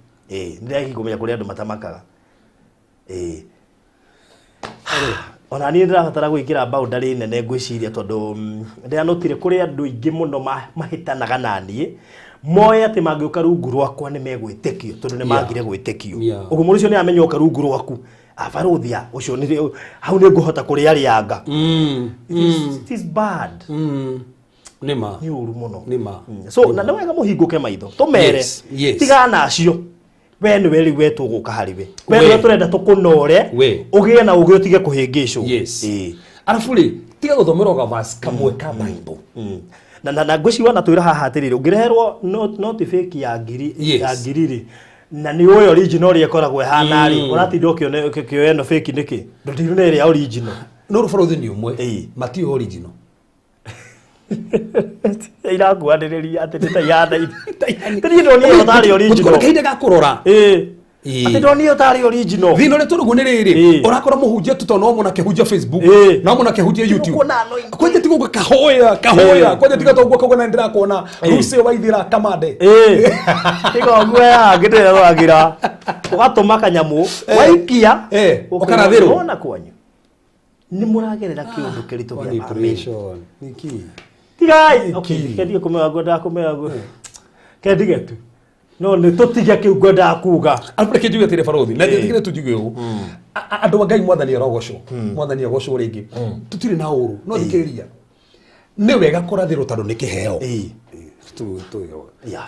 ndeki kumenya kuri andu matamakaga ona ni ndirabatara gwikira boundary nene gwiciria tondu ndianotire kuri andu ingi muno mahitanaga nanie moya ati mangiuka rungu rwakwa ni megwitikio tondu ni magire gwitikio uguo muri cio ni amenya uka rungu rwaku Farothia ucio ni hau ni nguhota kuria rianga it is bad nima ni uru muno nima so na ndawega muhinguke maitho tumere tigana acio we ni weri wetu guka hariwe we ni turenda tukunore ugie na ugie utige kuhingicwo arafu ri tiga guthomera ga verse kamwe ka Bible na ngwiciwa na twira haha atiriri ungireherwo not fake ya ngiri na ni uyo original ri ekoragwo hana ri uratinda ukio eno fake niki ndirune ri original no Farothi ni umwe mati original ira ngwandiriria ati ta yada tiri ndo ni otari original kainde ga kurora ati ndo ni otari original thino le turugu ni riri urakora muhunjia tuto no muna kehunjia Facebook no muna kehunjia YouTube kwenye tigo kahoya kwenye tigo to gwa na ndira kuona rusi waithira kamande tigo ngwa ngitira wagira ugatuma kanyamu waikia ukarathiro ona kwanyu ni muragerera kiundu kiritu gya manipulation niki tigai okay kendi kumega ngoda kumega ngo kendi tu no ni tutiga kiu ngoda kuga alpre kejuga tire Farothi na ndikire tujuge u andu wa Ngai mwathani arogocwo mwathani agocwo ringi tutire na uru no thikiriria ni wega kurathiro tondu ni kiheo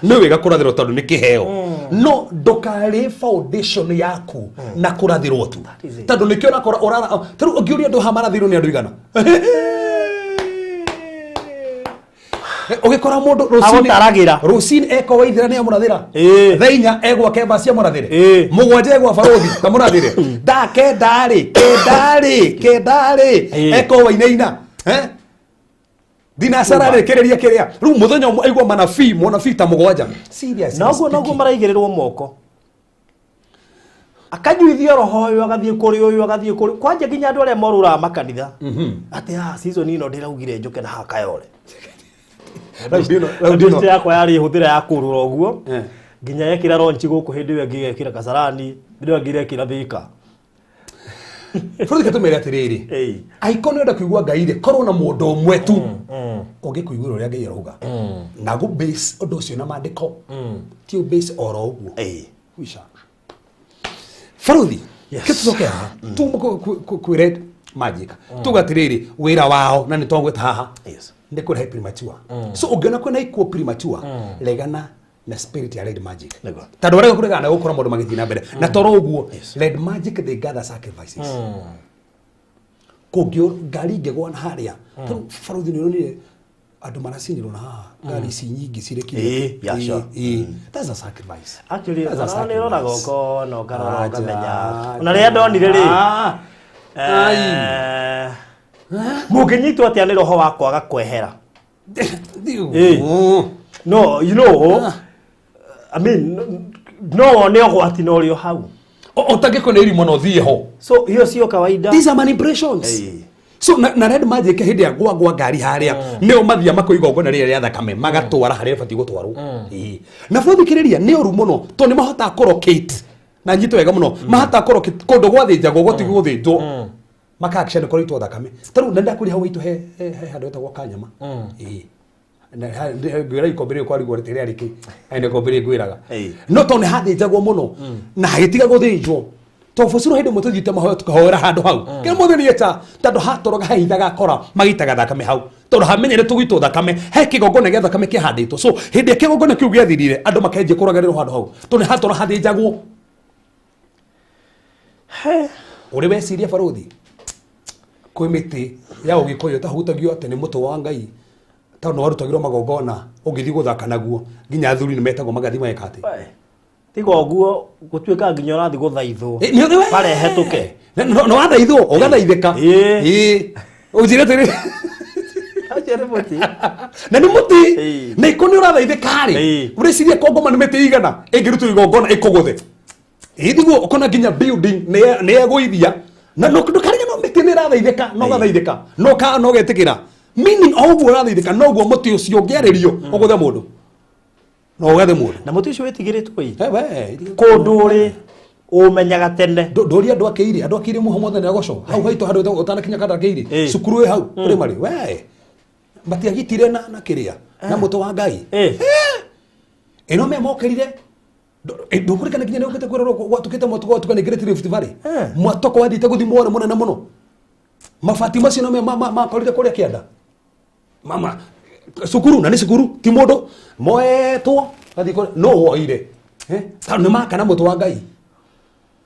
ni wega kurathiro tondu ni kiheo no ndukari foundation yaku na kurathirwo tu tondu nikio nakora urara taru ngiuria ndu hamarathirwo ni andu igana ugikora mundu rucini eko waithira ni amurathira thainya egwa kemba cia murathire mugwanje egwa Farothi ta murathire ndake ndari eko wainaina dina sarare kereria keria ru muthenya aigwa manabii ta mugwanja serious naguo maraigirirwo moko akanyuithio roho uyu agathie kuri kwanje nginya andu aria morura makanitha ati season ino ndiraugire njuke na hakayore Raudino yakwa yari huthira ya kurura uguo nginya yekira ronchi guku hindi we ngigekira Kasarani ndio ngigekira Thika Furika tumere atiriri aikone nda kuigua ngaire korwo na mundu umwe tu ungikuigura uria ngai aruga na go base undu ucio na mandiko ti base oro uguo wisha Faruthi kitucoke haha tu ku red magic tugatiriri wira wao na nitongweta haha ndi kuri premature so ungiona kwena ikuo premature legana na spirit ya red magic tando rega kurega na gukora mundu magithii na mbere na toro uguo red magic they gather sacrifices kogio ngari ngegwa na haria Faruthi ni ronire andu maracinirwo na haha ngari ici nyingi cirekire that's a sacrifice actually ni rona goko no karora ngamenya na ria ndonire ri mukinyitwo atia ni roho wakwa gakwehera no you know I mean no ne ogwati no rio hau otageko ne irimo no thie ho so hiyo sio kawaida these are manipulations so na red magic hindi ya gwa ngari haria ne umathia makoiga ngona rire ya thakame magatwara haria bati gutwarwo na fothikiriria ne oru muno to ni mahota korokate na nyito wega muno mahota korokate kondo gwathinja gogoti guthinjwo maka action ko ritwa thakame taru ndenda kuri hawo itu he handu etagwo Kanyama na gwira ikombere kwa rigwo rite riki ene kombere gwiraga no to ne hathinjagwo muno na hagitiga guthinjwo to fosuru hede mutu thite mahoya tukahora handu hau kira muthe ni eta tando hatoroga haithaga kora magitaga thakame hau tondu hamenyere tugitwo thakame he kigongona gya thakame kihanditwo so hede kigongona kiu gyathirire andu makenje kuragarira handu hau to ne hatora hathinjagwo uri weciria Faruthi kwi miti ya ugikoyo tahutagio ate ni mutu wa Ngai ta no warutagirwo magongona ugithi guthaka naguo nginya athuri ni metagwo magathi maekate tigo guo gutuika nginya rathi guthaithwo pare hetuke no wathaithwo ugathaithika ujire tiri ajere muti na ni muti na ikoni urathaithika ri ureciria kongoma ni miti igana ingirutu igongona ikuguthe ithigo ukona nginya building ne egoithia na no kariga no miti ni rathaithika no gathaithika no getikira meaning oguo rathaithika no guo muti ucio ngiaririo uguthe mundu no gathe mundu na muti ucio wetigiritwo kundu ri umenyaga tene ndori andu akiri muho mothe ne agoco hau haitu handu utanakinya kada akiri cukuru we hau uri mari we matiagitire na kiria na mutu wa Ngai eno me mokerire ndukuri kana kinya ne ukete kwero gwatukite mutu gwatukane Great Rift Valley mwatoko wathite guthimwo muno na muno mafati macio no me makorire kuria kianda mama sukuru na ni sukuru ti mundu moetwo gathiko no woire ta ne makana mutu wa Ngai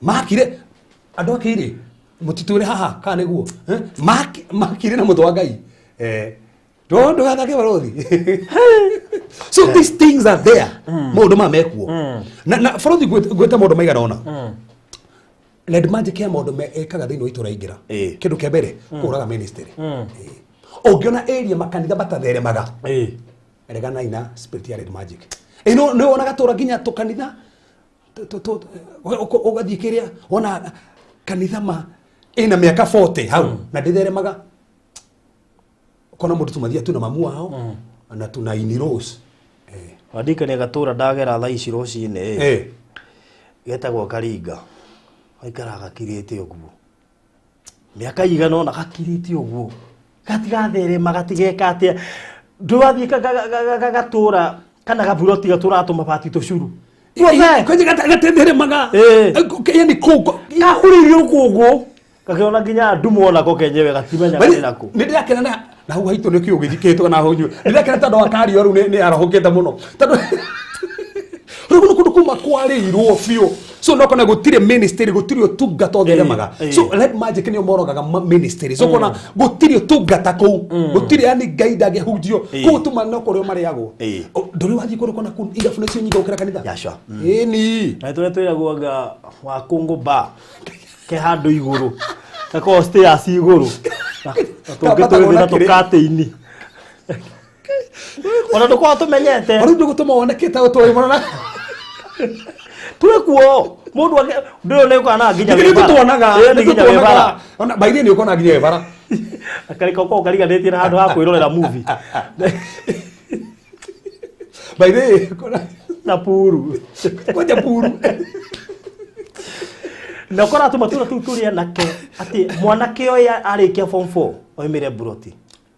makire andu akire mutiture haha kana guo makire na mutu wa Ngai ndo gathake Faruthi so these things are there mundu mamekuo na Faruthi gweta mundu maigana ona red magic ya mundu ekaga thiini wa itura ingira kindu kia mbere kuraga ministry ungiona area makanitha batatheremaga regana ina spirit ya red magic no ona gatura nginya tukanitha ugathii kiria ona kanitha ma ina miaka 40 hau na nditheremaga kona mundu tumathia tuna mamu wao na tuna inirose wadika ne gatura ndagera tha ici rucini getagwo Karinga aikaraga kirite uguo miaka igana ona gakirite uguo gatigatherema gatigeka atia ndwathie gatura kana gaburoti gatura atuma pati tucuru kwenye gatatheremaga yani kugo kahuririo kugo kakiona nginya ndumu ona ko kenyewe gatimenya nako ndakena na hau haitu ne kiugi thiketwo na honyu ndakena tando akari oru ne arahokete muno tando ruguno kundu kuma kwarirwo fio so no kona gutire ministry gutire utungata otheremaga so red magic ni morogaga ministry so kona gutire utungata ku gutire yani gaida ge hujio ku tuma no kore mariago ndori wathi kore kona kun ida fune cio nyinga ukira kanitha yasha ni na twira guaga wa kungu ba ke handu iguru ta ko stairs iguru tungitwithira tukate-ini ona ndukwa tumenyete ori ndugutuma wonekete utoi mona twekuo mundu ndio ne kana nginya we tuonaga nginya we bara ona baithie ni ukona nginya we bara akarika uko kariganĩtie na handũ ha kwĩrorera movie baithie kona na puru Koja puru. na kora tu matura tu turi anake ati mwanake oya arikia form 4 oimire Buroti.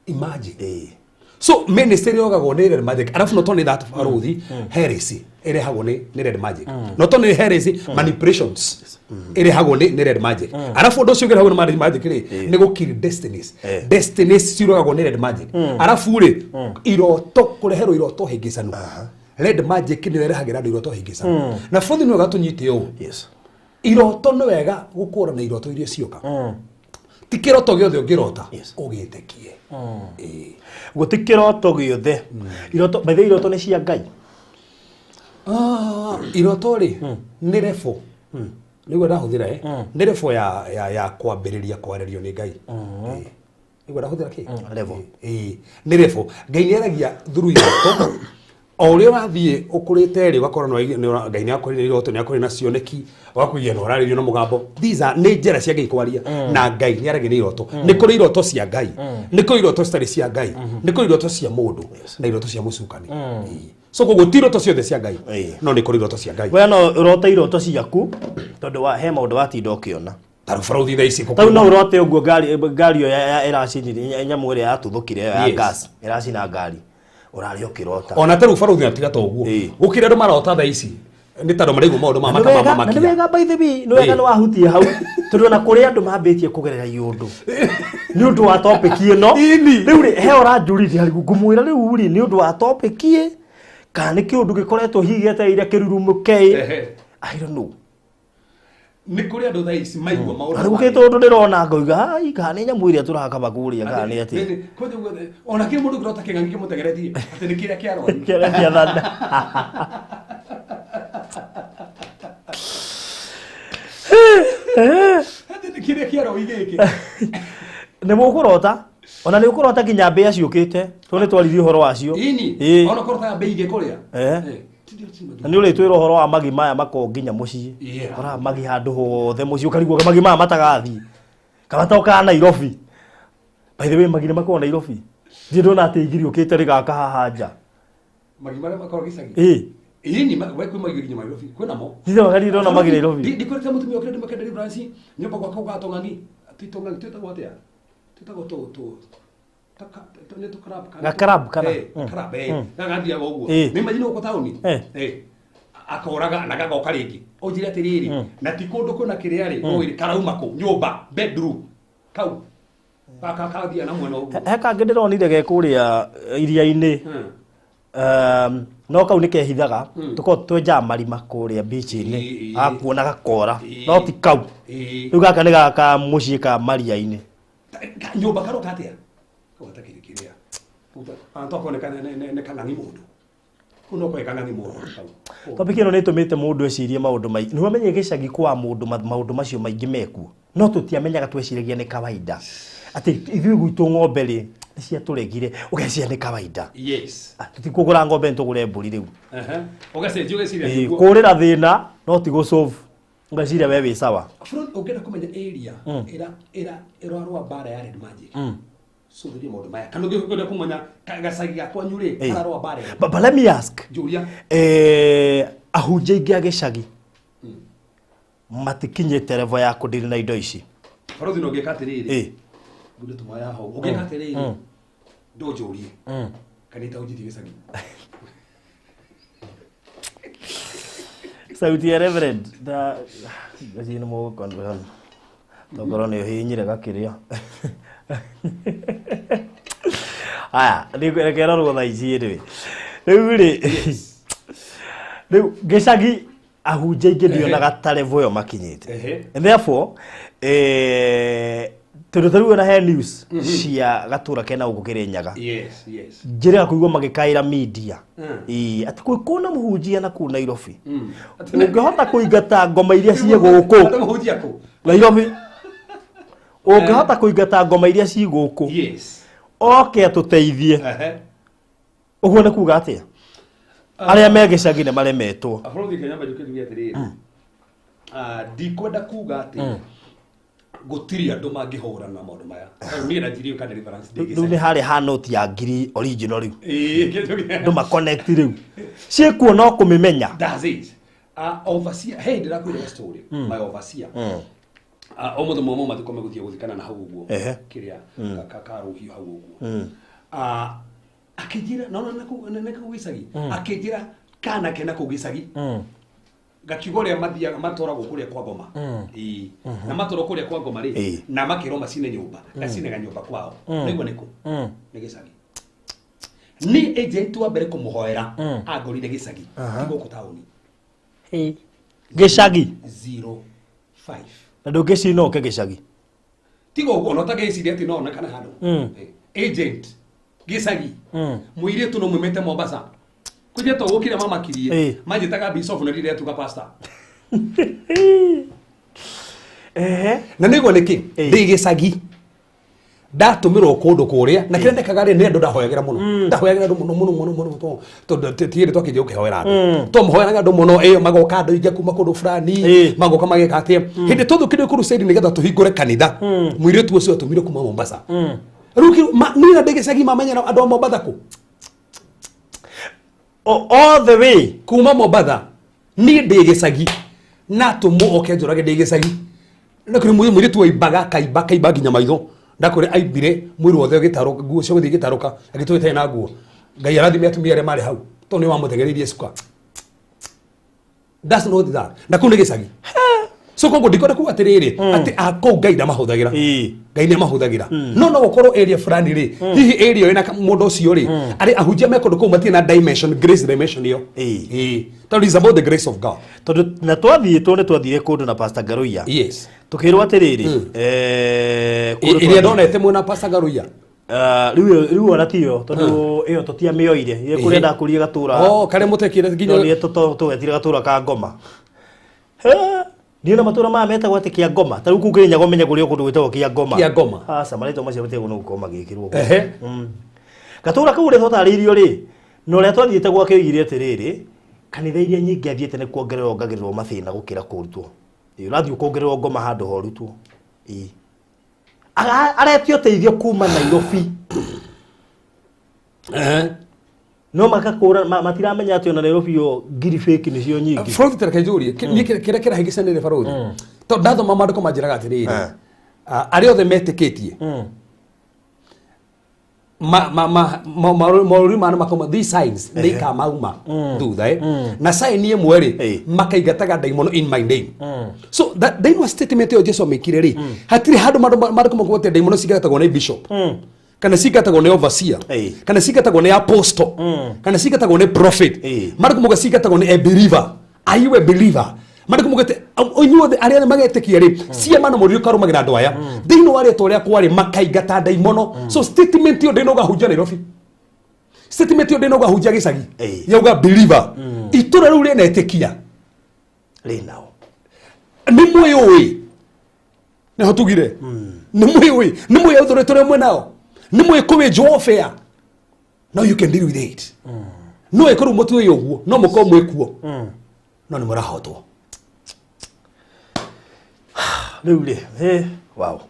Imagine. So ministry yogagwo ni Red Magic. Arafu no toni that faruthi heresy irehagwo ni Red Magic. No toni heresy manipulations irehagwo ni Red Magic. Arafu ndo cio geragwo ni Red Magic ri ni gukiri destinies. Destinies cirogagwo ni Red Magic. Arafu ri iroto kureherwo iroto hingicanu. Red Magic ni irehagira andu iroto hingicanu. Na futhi ni gatunyite yo. Yes. Iroto ni wega gukura na iroto iria cioka. Ti kiroto giothe ungirota ugitekie. Gutikira to giothe. Iroto bethe iroto ni cia Ngai. Iroto ri ni refo. Niguo ndahuthira ni refo ya kwambiriria kwarerio ni Ngai. Niguo ndahuthira ki? Level. Ni refo. Ngai ni aragia through iroto. O uria wathie ukurite ri ugakora no Ngai ni akorire iroto ni akorire na cioneki wakugia no raririo na mugambo. These are ni njera cia Ngai kwaria na Ngai ni aragia ni iroto. Ni kuri iroto cia Ngai. Ni kuri iroto citari cia Ngai. Ni kuri iroto cia mundu na iroto cia mucukani. So koguo ti iroto ciothe cia Ngai. No ni kuri iroto cia Ngai. We no urota iroto ciaku tondu wa he maundu watinda ukiona. Taru faruthi tha ici Tau no urote uguo ngari yo iracinire nyamu ria yatuthukire ya gas iracina ngari. Urari ukirota. Ona taru faruthi atiga to uguo. Gukira andu marota tha ici. Ni tando maraigu maundu ma makia. Ni wega by the way, ni wega no ahutie hau. Tondu na kuri andu mambitie kugerera iundu. Ni undu wa topic ino. Riu ri he uranjurithi hari ngumwira riu ri ni undu wa topic kana ni kiundu gikoretwo higete ire kirurumuke. I don't know. Ni kuri andu tha ici maigua maundu. Ari gukito undu ndirona ngoiga ai kana ni nyamu iria turakaba kuria kana ni ati. Koje ona ki mundu kirota kingangi kimutegeretie ati ni kiria kiarwa. Kiria thanda. Ati kiria kiarwa igiki. Ni mukurota ona ni ukurota kinya mbia ciukite tone twarithi uhoro wacio. Ini ona kurota mbia ige kuria. Na ni uri twiro horo wa magi maya mako nginya mucii. Ora magi handu hothe mucii ukarigwo magi maya matagathi. Kabatoka Nairobi. By the way magi ni mako Nairobi. Ndona ati igiri ukite rigaka haha nja. Magi mara mako gicagi. Ini we kwima igiri nyama Nairobi kwina mo. Ndizo magari ndona magi Nairobi. Ndikorete mutumia ukire ndimake Branci nyumba kwa kauga tongani. Titongani twitagwo atia? Twitagwo to ne to crab kana crab kana crab gagandia goguo ni majini uko tauni akoraga na gagoka ringi unjire atiriri na ti kundu kuna kiria ri oiri karauma ku nyumba bedroom kau kathia na mwena uguo he kangi ndironire ge kuria iria-ini no kau ni kehithaga tuko twenja marima kuria beach-ini akuona gakora no ti kau riu gaka ni gaka mucii ka maria-ini nyumba karoka atia wata kirikiria antoko ne kanangi mundu kuno kwa kanangi mundu topic ino ni tumite mundu ecirie maundu mai ni wamenye gicagi kwa mundu maundu macio maingi meku no tutiamenyaga tweciragia ni kawaida ati ithui gwitu ng'ombe ri ni cia turegire ugeciria ni kawaida yes tutikugura ng'ombe ntugure mburi riu ugacenjia ugeciria kurira thina no ti go solve ugeciria we wi sawa ungenda kumenya area ira bara ya Red Magic so the maundu maya kana ngikunda kumenya gacagi gakwa nyure kararwa bare but let me ask Julia ahunjia ingi a gicagi matikinyite level ya kudiri na indo ici faruthi no ngika atiriri gude tumaya ho ungika atiriri ndo jurie kanita ujiti gicagi sauti ya reverend da gacina mo konversation tokoro ni hinyire gakiria aya rekera rugo tha ici ri riu gicagi ahunjia ingi ndionaga ta level yo makinyite and therefore tondu tariu na he news cia gatura kena ugu Kirinyaga njira kuigwa magikaira media ati kwikona muhunjia na ku Nairobi ungihota kuingata ngoma iria cie guku Nairobi ungihota kuingata ngoma iria cie guku oke atuteithie uguo ni kuga atia aria me gicagi ne maremetwo afuruthi Kenya majukiria atiriri ndikwenda kuga ati gutiri andu mangihurana na maundu maya ni na njiri ka deliverance riu ni hari ha note ya ngiri original riu ndu ma connect riu ciekuo no kumimenya. That's it. Overseer, hey, ndirakwira story my overseer omundo momo mathikome guthie guthikana na hau uguo kiria kakaruhio hau uguo akijira no na kugicagi akijira kana kena kugicagi gakigoria mathia matoragwo kuria kwa Ngoma na matoro kuria kwa Ngoma ri na makiro macine nyumba na cinega nyumba kwao niguo niku ni gicagi ni agent wa mbere kumuhoera agorire gicagi tigo ku tauni gicagi 05 na ndungicina uke gicagi tigo uguo no tageciria ati no kana handu agent gicagi muire tu no mumete Mombasa kuje to gukira mama kirie manjitaga bishop na rire tuga pastor na niguo niki ndi gicagi ndatumirwo kundu kuria na kire ndekaga ri ni andu ndahoyagira muno ndahoyagira andu muno to tiire twakije ukihoera andu to muhoeraga andu muno magoka andu inge kuma kundu fulani magoka mageka atia hindi tuthukire crusade nigetha tuhingure kanitha mwire tu ucio atumire kuma Mombasa ruki ni na ndegecagi mamenya andu Mombasa ku all the way kuma Mombasa ni ndegecagi na tumu okenjurage ndegecagi na kuri mwire tu ibaga kaiba ginya maitho ndakore aibire mwiri wothe gitaruka nguo cio guthie gitaruka agitwite na nguo ngai arathime atumia aria mari hau to ni wamutegeririe suka that's not that ndakune gicagi so kongo ndikore ku atiriri ati ako ngai ndamahuthagira ngai ni mahuthagira no gukorwo area fulani ri hihi area ina mundu ucio ri ari ahujia mekondo ku matie na dimension grace dimension yo that is about the grace of God tondu na twathire kundu na Pastor Garuya yes tukirwa atiriri iria ndonete mwena Pastor Garuya riu ona tio tondu iyo tutiamioire ye kuria ndakurie gatura kare mutekire nginya ni tugetire gatura ka Ngoma Niona matura ma meta gwate kia Ngoma. Taru ku Kenya gomenya kurio kundu gwitagwo kia Ngoma. Kia Ngoma. Asa marito macio gutego no gukoma gikirwo. Gatura kau ri thotaririo ri. No ria twathiite gwake igire atiriri. Kanitha iria nyingi athiete ne kuongererwo ngagirwo mathina gukira kurutwo. Urathi ukongererwo Ngoma handu horutwo. Aretio teithio kuma Nairobi. No makakura matiramenya ati ona Nairobi yo ngiri fake nicio nyingi. Fraud tarakanjuri ni kira higisanire fraud. To ndatho mamandiko manjiraga atiriri. Ari othe metiketie. Mauri mana makoma these signs they come out thutha na sign imwe ri makaigataga daimono in my name. So that they was statement yo Jesu mekire ri hatiri handu mandiko makote daimono sigatagwo na bishop. Kana sigatagwo ni overseer kana sigatagwo ni apostle kana sigatagwo ni prophet mariko muga sigatagwo ni a believer. Are you a believer? Mariko mugate onyuothe aria magetekia ri ciema no muri ukarumagira andu aya thiino wari toria kwari makaigata daimono. So statement yo ndino gahunja Nairobi, statement yo ndino gahunja gicagi yauga believer itura riu ri netekia ri nao ni mwe ne hotugire ni mwe uthore tore mwe nao ni mwe kuwe warfare. Now you can deal with it. No ekoru mutu yo guo no muko mwekuo no ni murahotwo riu ri wow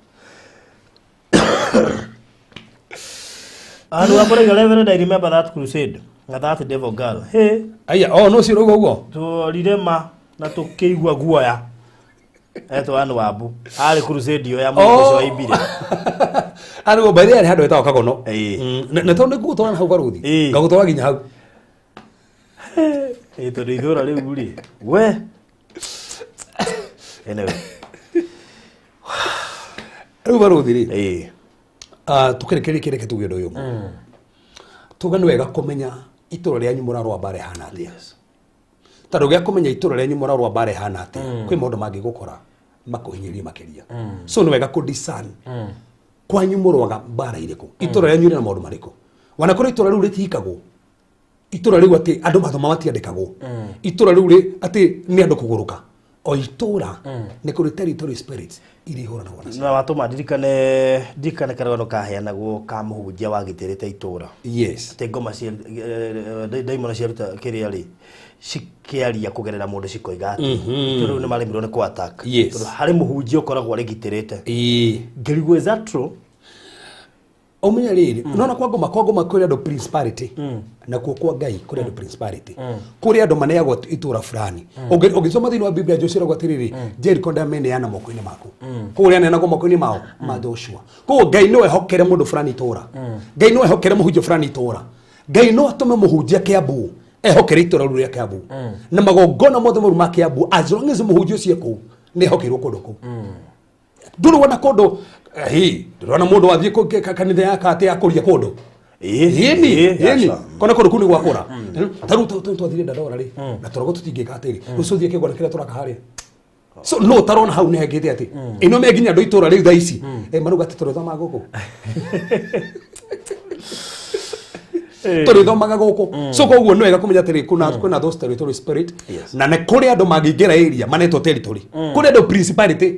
anu akore Reverend, I remember that crusade that devil girl aya no si rogo guo to rirema na tukiigua guoya eto anu wabu ari crusade yo ya mungu cio ibire ari go bari ari hado eta kagono na to ngu to na hau baruthi ngagutwa ginya hau to ridora riu ri we anyway riu baruthi ri tukere kire tuge ndo yo tuganu wega kumenya itoro ria nyumura rwa bare hana atia taro gya kumenya itoro ria nyumura rwa bare hana atia kwi maundu mangigukora makuhinyiria makiria so no wega ku discern kwa nyumurwaga bara iriko itoro ria nyuri na maundu mariko wana kuri itoro riu ritihikagwo itoro riu ati andu mathoma matiandikagwo itoro riu ri ati ni andu kuguruka o itura nĩ kũrĩ territory spirits iria ihũranagwo nacio. Na watũma ndirikane karũgano kaheanagwo ka mũhunjia wagitĩrĩte itũra. Yes. Atĩ ngoma cia ndaimono ciaruta kĩrĩa rĩ cikĩaria kũgerera mũndũ cikoiga atĩ itũra nĩ maremirwo nĩ kũ-attack. Yes. Harĩ mũhunjia ũkoragwo arĩgitĩrĩte. Ngĩrigwo is that true? Omenya rĩrĩ nona kwa ngoma kũrĩ andũ principality na kwa Ngai kũrĩ andũ principality kũrĩ andũ maneagwo itũra fulani ũngĩsoma thĩinĩ wa Biblia Joshua gwa tiriri Jericho ndameneana moko-inĩ maku kũrĩa aneanagwo moko-inĩ mao ma Joshua koguo Ngai no ehokere mũndũ fulani itũra Ngai no ehokere mũhunjia fulani itũra Ngai no atũme mũhunjia Kiambu ehokere itũra rĩu rĩa Kiambu na magongona mothe moru ma Kiambu as long as mũhunjia ũcio kũu nĩ ehokeirwo kũndũ kũu ndũrĩ wona kũndũ ndĩrona mũndũ wathiĩ kanitha ya kate yakũria kũndũ ĩni kona kũndũ kũu nĩ gwakũra tarĩu twathire Dandora rĩ na tũrogo tũtingĩka atĩrĩ rũciũ thiĩ kĩgwana kĩrĩa tũraka harĩa so no tarona hau nĩ hengĩte atĩ ĩno menginya andũ itũra rĩu thaa ici marauga atĩ tũrĩthoma gũkũ tũrĩthomaga gũkũ so koguo nĩ wega kũmenya atĩrĩ kwĩna those territory spirit na nĩ kũrĩ andũ mangĩingĩra area manetwo territory kũrĩ andũ principality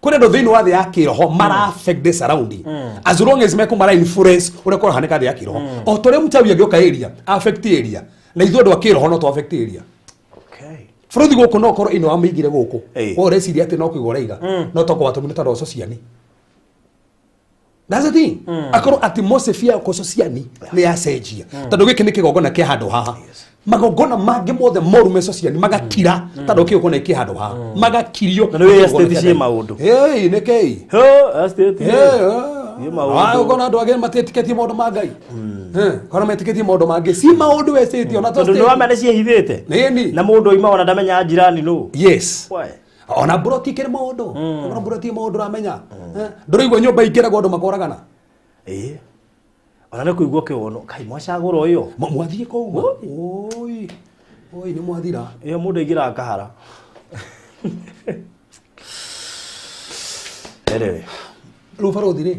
kũrĩ andũ thĩinĩ wa thĩ ya kĩroho mara affect the surrounding as long as meko mara influence ũrĩa kũrahanĩka thĩ ya kĩroho o torĩa mchawi angĩoka area affect area na ithuĩ andũ a kĩroho no tũ affect area bũrũri gũkũ no korwo ino amĩigire gũkũ ũreciria atĩ no kũigwo reiga no toko watũmire ta roco ciani that's the thing akorwo atĩ Mosefia koco ciani nĩ yacenjia tondũ gĩkĩ nĩ kĩgongona kĩa handũ haha magongona mangĩ mothe moru meco ciani magakira tondũ kĩgongona kĩ handũ haha magakirio na nĩ estate cia maũndũ nĩ kei estate gona andũ agĩ matietĩkĩtie maũndũ ma Ngai kana metĩkĩtie maũndũ mangĩ si maũndũ estate ona tondũ nĩ wamene ciehithĩte na mũndũ oima ona ndamenya njirani nũ yes ona buroti kĩrĩ maũndũ ona buroti maũndũ ramenya ndũrĩigua nyũmba ingĩragwo andũ makoragana ona nĩ kũigua kĩwono kai mwacagũra ũyũ mwathiĩ kouma oi nĩ mwathira ĩyo mũndũ aingĩraga kahara rĩu barothi rĩ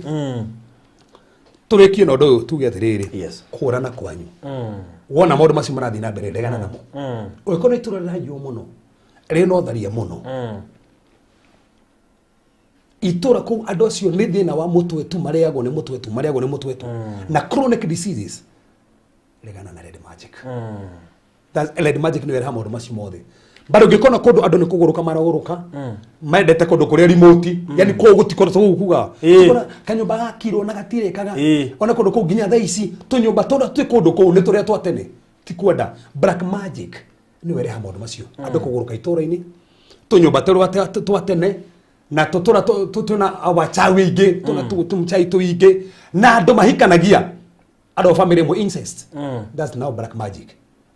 tũrĩkie na ũndũ ũyũ tuge atĩrĩrĩ kũrana kwanyu wona maũndũ macio marathiĩ na mbere ndegana namo ũngĩkorwo nĩ itũra rĩranjwo mũno rĩna ũtharia mũno itũra kũu andũ acio nĩ thĩna wa mũtwetu mareagwo nĩ mũtwetu na chronic diseases regana na red magic red magic nĩ wĩra maũndũ macio mothe bado ũngĩkona kũndũ andũ nĩ kũgũrũka maragũrũka mendete kũndũ kũrĩa remote yani kũu gũtikorwo kuga kanyũmba gakirwo na gatirĩkaga ona kũndũ kũu nginya thaa ici tũnyũmba tũrĩa twĩ kũndũ kũu nĩ tũrĩa twa tene ti kwenda black magic nĩ wĩra maũndũ macio andũ kũgũrũka itũra-inĩ tũnyũmba twa tene na tũtũra tũna wachawi ingĩ tũna tũmchai tũingĩ na andũ mahikanagia andũ family mo incest that's now black magic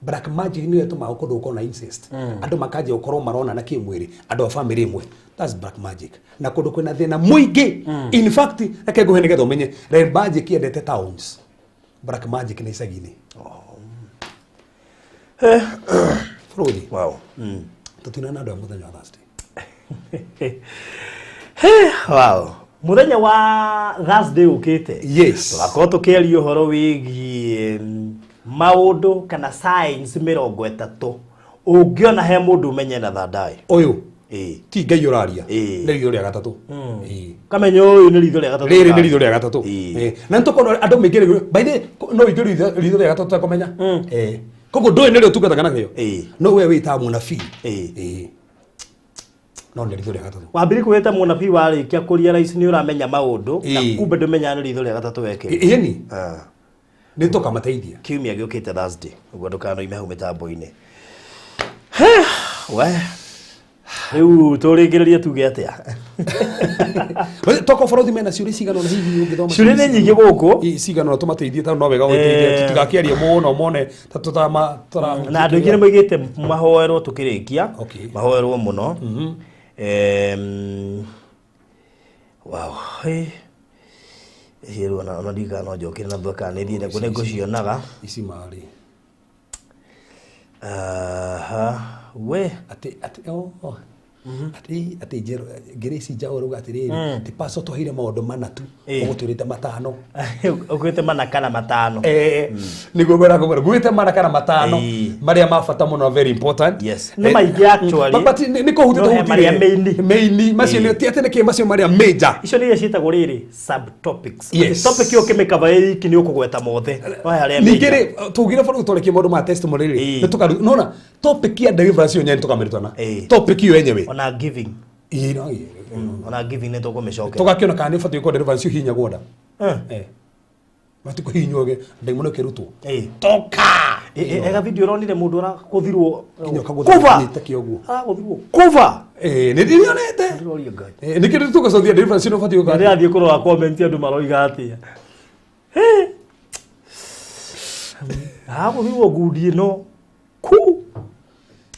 nĩ ĩtũmaga kũndũ gũkorwo na incest andũ makanjia gũkorwo marona na kĩmwĩrĩ andũ a family ĩmwe that's black magic na kũndũ kwĩna thĩna mũingĩ in fact reke ngũhe nĩgetha ũmenye red magic yendete towns black magic nĩ icagi-inĩ bũrũri tũtinana andũ a mũthenya wa Thursday muthenya wa Thursday ukite tugakorwo tukiaria uhoro wigie maundu kana signs 30 ungiona he mundu umenye na thandai uyu ti Ngai uraria nĩ ritho rĩa gatatũ kamenyo uyu nĩ ritho rĩa gatatũ rĩrĩ nĩ ritho rĩa gatatũ na nĩtũkona andũ maingĩ by the no ithu ritho rĩa gatatũ takomenya koguo ndũĩ nĩrĩo tungataga nakĩo no we wĩta mũnabii no nĩ ritho rĩa gatatũ wambiri kwĩta mũnabii warĩkia kũria rais nĩ ũramenya maũndũ na kumbe ndũmenya nĩ ritho rĩa gatatũ wekĩrĩ ĩni nĩ tũkamateithia kiumia gĩũkĩte Thursday ũguo ndũkanoime hau mĩtambo-inĩ we rĩu tũrĩngĩrĩrie tuge atĩa toko bũrũri mena ciũria cigana na hihi ũngĩthoma ciũria nĩ nyingĩ gũkũ cigana tũmateithie tondũ no wega gũteithia tũtigakĩaria mũno mone ta tũtama na andũ aingĩ nĩ moigĩte mahoerwo tũkĩrĩkia mahoerwo mũno wow hiero ona ndiga no njokire na thũka nĩ thiĩ nĩ ngũcionaga ici marĩ we atĩ ati jero Grace Njau ruga atiriri ti paso twahire maundu mana tu ugutwirite matano ugwite mana kana matano niguo ngora ngwite mana kana matano maria mabata muno very important yes ni maingi actually but ni kuhutite maria main macio ni ti ati niki macio maria major icio ni ciitagwo riri subtopics topic yo kimekava iki ni ukugweta mothe waya ria ningiri tugire bado turekie maundu ma testimony riri ni tukaru nona topic ya deliverance yo nyani tukamirutana topic yo yenyewe ona giving ona giving ne to komeshoke tugakiona kana ni fatu ko deliverance yo hinya goda matu ko hinyoge ndaimono kerutwo toka ega video ronire mundu ora kuthirwo kuva takioguo kuthirwo kuva ni ndionete ndiroria ngai ni kindu tugacothia deliverance no fatu ko ndi athie kurora comment andu maroiga atia kuthirwo gudi no ku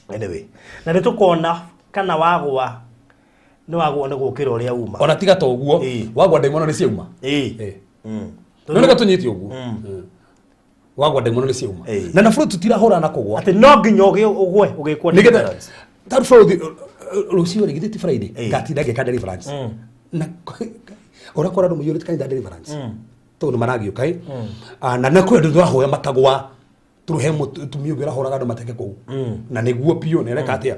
anyway na nitukona kana wagwa ni wagwa ne gukira uria uma ona tiga to uguo wagwa ndaimono ni ciuma none gatunyiti uguo wagwa ndaimono ni ciuma na na fruit tutirahura na kugwa ati no nginya ugwe ugikwa nigetha that fruit lucio ri githiti Friday gatinda ge deliverance na urakora ndo muyuri kanitha deliverance to no maragio kai na nakwe ndu twahoya matagwa turuhe mutumio gira horaga ndo mateke ku na niguo pio ne reka atia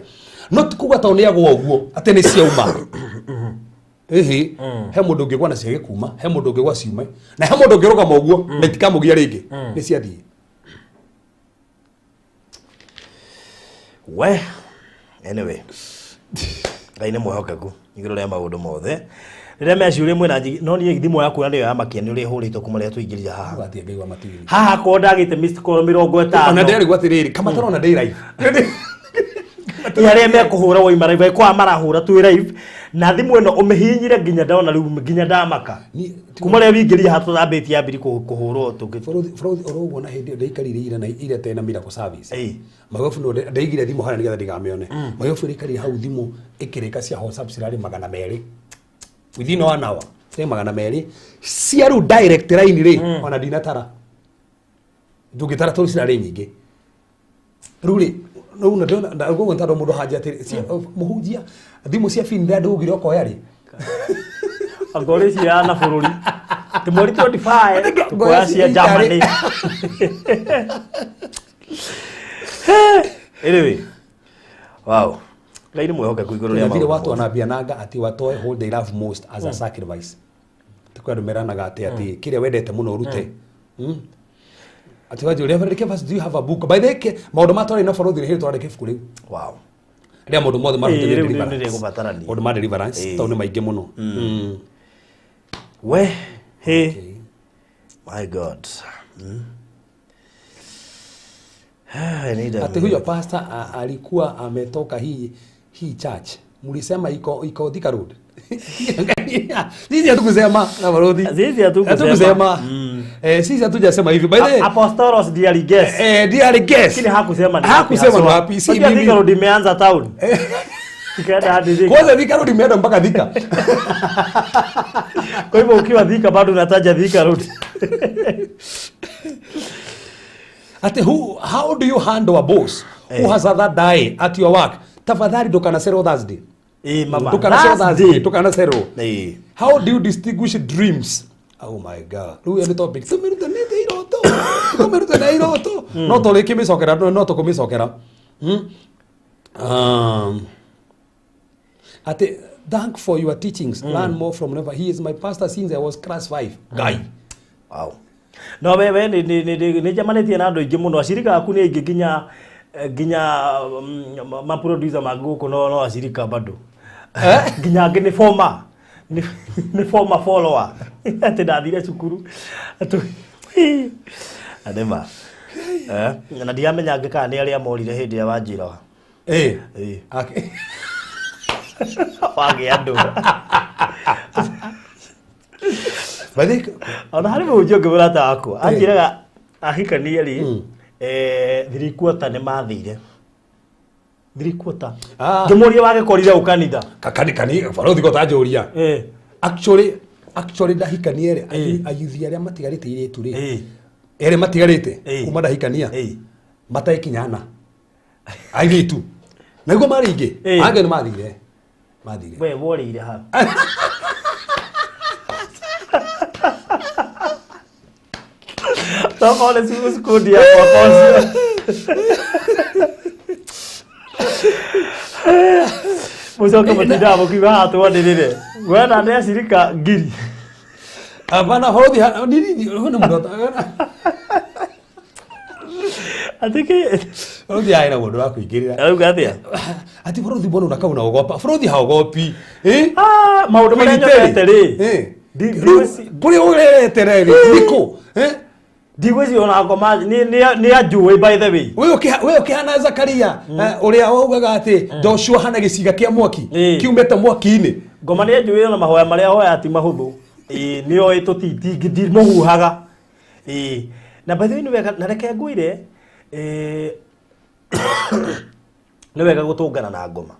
no tukuga to ne agwo uguo ate ni ciauma he mundu ngigwa na ciage kuma he mundu ngigwa ciume na he mundu ngiruga moguo na itikamugia ringi ni ciathie we anyway ngai nĩ mwĩhokeku igũrũ rĩa maũndũ mothe rĩrĩa meciũria mwĩna no niĩ thimũ yaku na nĩyo ya makĩani ũrĩa ĩhũrĩtwo kuma rĩrĩa tũingĩrire haha ũgatia ngai wa matiri haha korwo ndagĩte missed call 50 ona nderigwo atĩrĩrĩ kama tarona ndĩ live arĩa mekũhũra woima live kwa marahũra twĩ live na thimũ ĩno ũmĩhinyire nginya ndona rĩu nginya ndamaka kuma rĩrĩa wingĩria haha tũthambĩtie ambiri kũhũrwo tũngĩ bũrũri orogwo na hĩndĩ ndaikarire ira na ira tena miracle service magofu no ndaigire thimũ hana nĩgetha ndigamĩone magofu rĩkarire hau thimũ ĩkĩrĩka cia WhatsApp cirarĩ 200 within 1 hour cirarĩ 200 cia rĩu direct line rĩ ona ndinatara ndũngĩtara tondũ cirarĩ nyingĩ rĩu rĩ no na ndona ngo ntaro mundu haja ati muhujia thimu cia finda ndugire okoya ri agore cia na bururi ti mweri 25 tukoya cia Germany anyway wow ngai ni mwehokeku iguru ria vile watu wanabianaga ati watoe hold they love most as a sacrifice tukwa ndumeranaga ati kile wendete muno urute ati waje uria vereke fast do you have a book by the way maundu matwari na borothi ni hitwa reke fuku riu wow ria maundu mothe marute deliverance maundu ma deliverance tau ni maingi muno we hey my god ati huyo pastor alikuwa ametoka hii church mulisema iko Thika Road sisi hatukusema na borothi sisi hatukusema sisi hatujasema hivi by the way apostolos dear guest dear guest kile hakusema ni wapi si mimi Thika Road imeanza town kikaenda hadi Thika kwanza Thika Road imeenda mpaka Thika kwa hivyo ukiwa Thika bado unataja Thika Road ati how do you handle a boss who has that day at your work tafadhali dokana zero Thursday mama dokana zero how do you distinguish dreams oh my god ruya ni topic tumeruta na iroto no to leke misokera no to komisokera ati thank for your teachings learn more from never he is my pastor since I was class 5 guy wow no wewe ni jamani na andu ingi muno ashirika aku ni ingi ginya ma producer maguko no ashirika bado ginya ngini former ni former follower ati ndathire cukuru adema na ndiamenya ngika ni aria morire hindi ya wanjira wage andu badika ona hari mujo ngibura wako anjiraga ahikania ri 3 quarter ni mathire 3 quarter ngimuria wage korire ukanitha kakani borothi gotanjuria actually ndahikania ri ayuthi aria matigarite iritu ri ere matigarite kuma ndahikania mataikinyana airitu naiguo mari ingi age ni mathire mathire we worĩire ha tokole sikundi ya kwa kosi mucoke mutinda mukiuga hatwanĩrĩre wena nĩ acirika ngiri abana hodi nini hona mudota atike hodi aina mundu wa kuingirira auga atia ati borothi bono nakauna ogopa borothi haogopi maundu maria nyonete ri kuri urete reri niko ndigwezi ona ngoma ni ajui by the way we ukihana Zakaria uria waugaga ati Joshua hana giciga kia mwaki kiumete mwaki-ini ngoma ni ajui ona mahoya maria hoya ati mahuthu nio itutiti ngidi muhuhaga na by the way ni wega na reke nguire ni wega gutungana na ngoma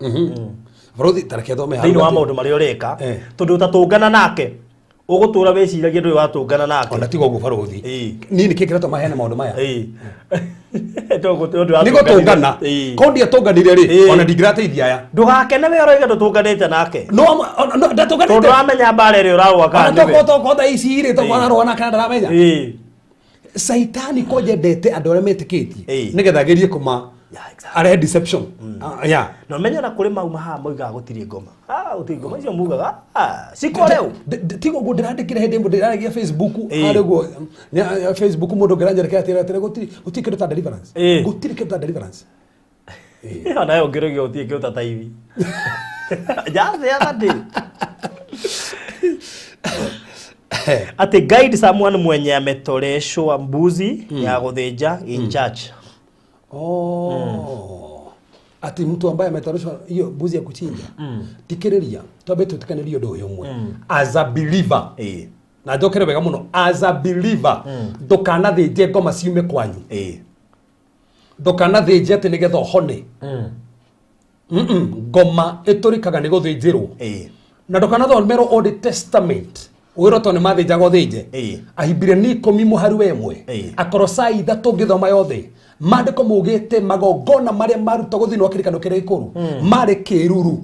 borothi tareke thome thini wa maundu maria ureka tondu utatungana nake ugutura weciragia ndui watungana nake ona tigo gubarothi nini kikirato mahena maundu maya nigo tungana kondi atunganire ri ona ndingirateithia aya ndugakene we uroiga ndutunganite nake no ndatunganite tondu amenya mbara ri urarwa kana niwe toko ici ri toko rwana kana ndaramenya Saitani ko jendete andu aria metikitie nigetha gerie kuma are deception no menya na kuri mauma ha moiga gutiri ngoma gutiri ngoma icio mugaga siko leo tigo go ndirandikira hindi mundu ndiragia Facebook arego Facebook mundu ngiranjereka atira gutiri kindu ta deliverance gutiri kindu ta deliverance ona yo ngirogio utie kindu ta hivi jaze abadi ati guide someone mwenye ametoreshwa mbuzi ya guthinja in church. Ati mtu ambaye ametoreshwa hiyo mbuzi ya kuchinja tikiriria twabe tutikanirio ndo uyu mwe as a believer na ndokere wega muno as a believer ndukana thinje ngoma ciume kwanyu ndukana thinje ati nigetha hone ngoma iturikaga ni guthinjirwo na ndukana thomero Old Testament wiroto ni mathinjaga thinje Ahibirania 10 muhari wemwe Akolosai 3 ngithoma yothe mandiko mugite magongona maria maruta guthinwa kirikano kiria ikuru mari kiruru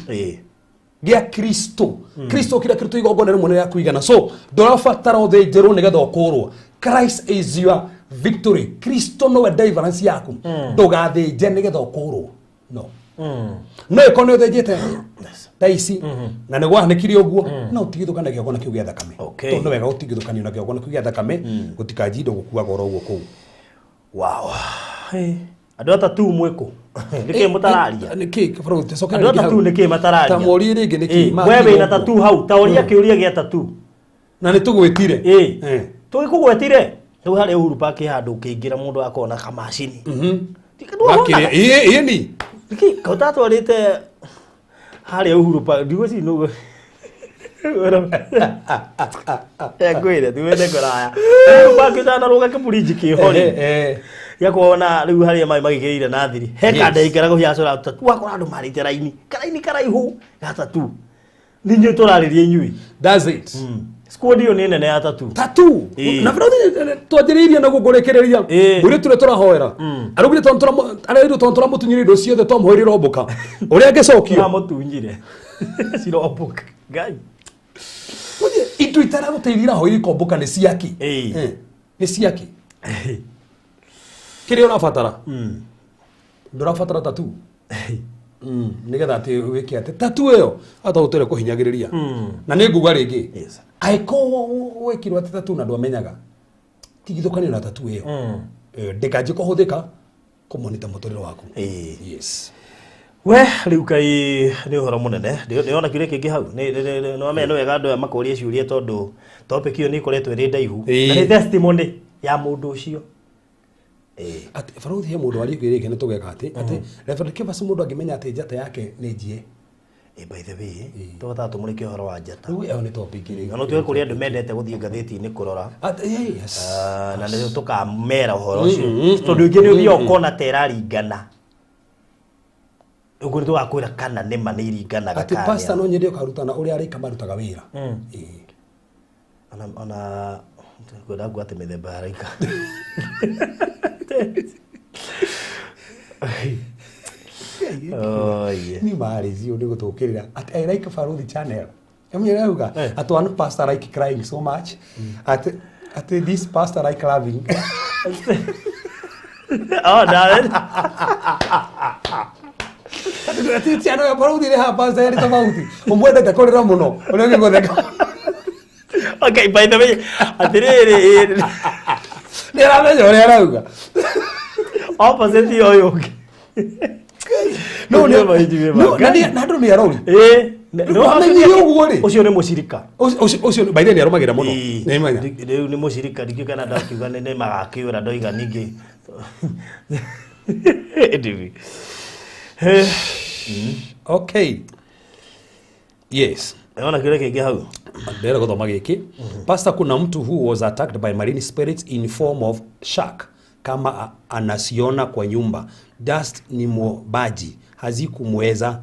gia Kristo Kristo kira Kristo igongona rimwe ya kuigana so ndurabatara uthinjirwo nigetha ukurwo Christ is your victory Kristo no deliverance yaku ndugathinje nigetha ukurwo no ikono uthinjite taisi na ne gwahanekire oguo na utigithukanagia gona kiu gia thakame tondu wega utigithukania na gona kiu gia thakame gutikajindo gukua goro oguo ku wow andu atatu mwiko niki mutararia niki bro tesoka andu atatu niki matararia ta mori ringi niki wewe ina tatu hau taoria kiuria gia tatu na nitugwitire tugikugwetire tu hari Uhuru Park handu kingira mundu akona kamacini bakire ni niki kautatwarite hari Uhuru Park ndigweci no ngwire tuwende kuraya Uhuru Park tana roga kiburiji kihori ya kuona riu hari mai magikirire na thiri heka ndeikera guhiacura tatu akora andu marite raini karaihu gatatu ninyo turaririe inyui does it squad yo ni nene ya tatu na bro twajiriria na gugurekereria muri ture turahoera arugire tontora arairu tontora mutunyiri ndo ciothe tomhoiri roboka uria ngecokio mutunyire ciroboka ngai oje itu itara guteithira hoiri komboka ni ciaki ni ciaki kiri urabatara ndurabatara tatu nigetha ati wiki ati tatu iyo ata utere kuhinyagiriria na ni nguga ringi aiko wekirwa ati tatu na ndwamenyaga tigithukani na tatu iyo ndikaje kuhuthika kumonita muturire waku yes we riu kai ni uhoro munene ndiona kire kingi hau no ameno wega andu makoria ciuria tondu topic iyo ni koretwo iri ndaihu na ni testimony ya mundu ucio ati faruthi he mundu ari kwire kene tugeka ati reverend Kivas mundu angimenya ati njata yake ni njie by the way tugatha tumurike uhoro wa njata riu ni topic iri no tuwe kuria andu mendete guthie ngatheti ni kurora yes na ni tukamera uhoro ucio tondu ingi ni uthio kona teraringana uguo tugakwira kana ni maniringanaga ati pastor no nyende ukarutana uria ari kamarutaga wira ona kwenda gwate mithemba araika ni marĩcio nĩ gũtũkĩrĩra at I like Baruthi channel emnyere uga at one pastor like crying so much at this pastor like laughing David. ati channel ya Baruthi ile hapa pastor ni tofauti umwendete kũrĩra mũno ũrĩa ũgĩgũtheka. Okay, by the way, atiriri nĩ aramenya ũrĩa arauga opposite yoyo. No nandũ nĩ arori ucio nĩ mũcirika ũcio by the way nĩ arũmagĩra mũno nĩmenya rĩu nĩ mũcirika ndikĩ kana ndakiuga nĩ magakĩũra ndoiga ningĩ okay yes ona kile kingĩ hau ndĩrenda gũthoma gĩkĩ. Pastor, kuna mtu who was attacked by marine spirits in form of shark kama anasiona kwa nyumba, dust ni mobaji hazikumweza,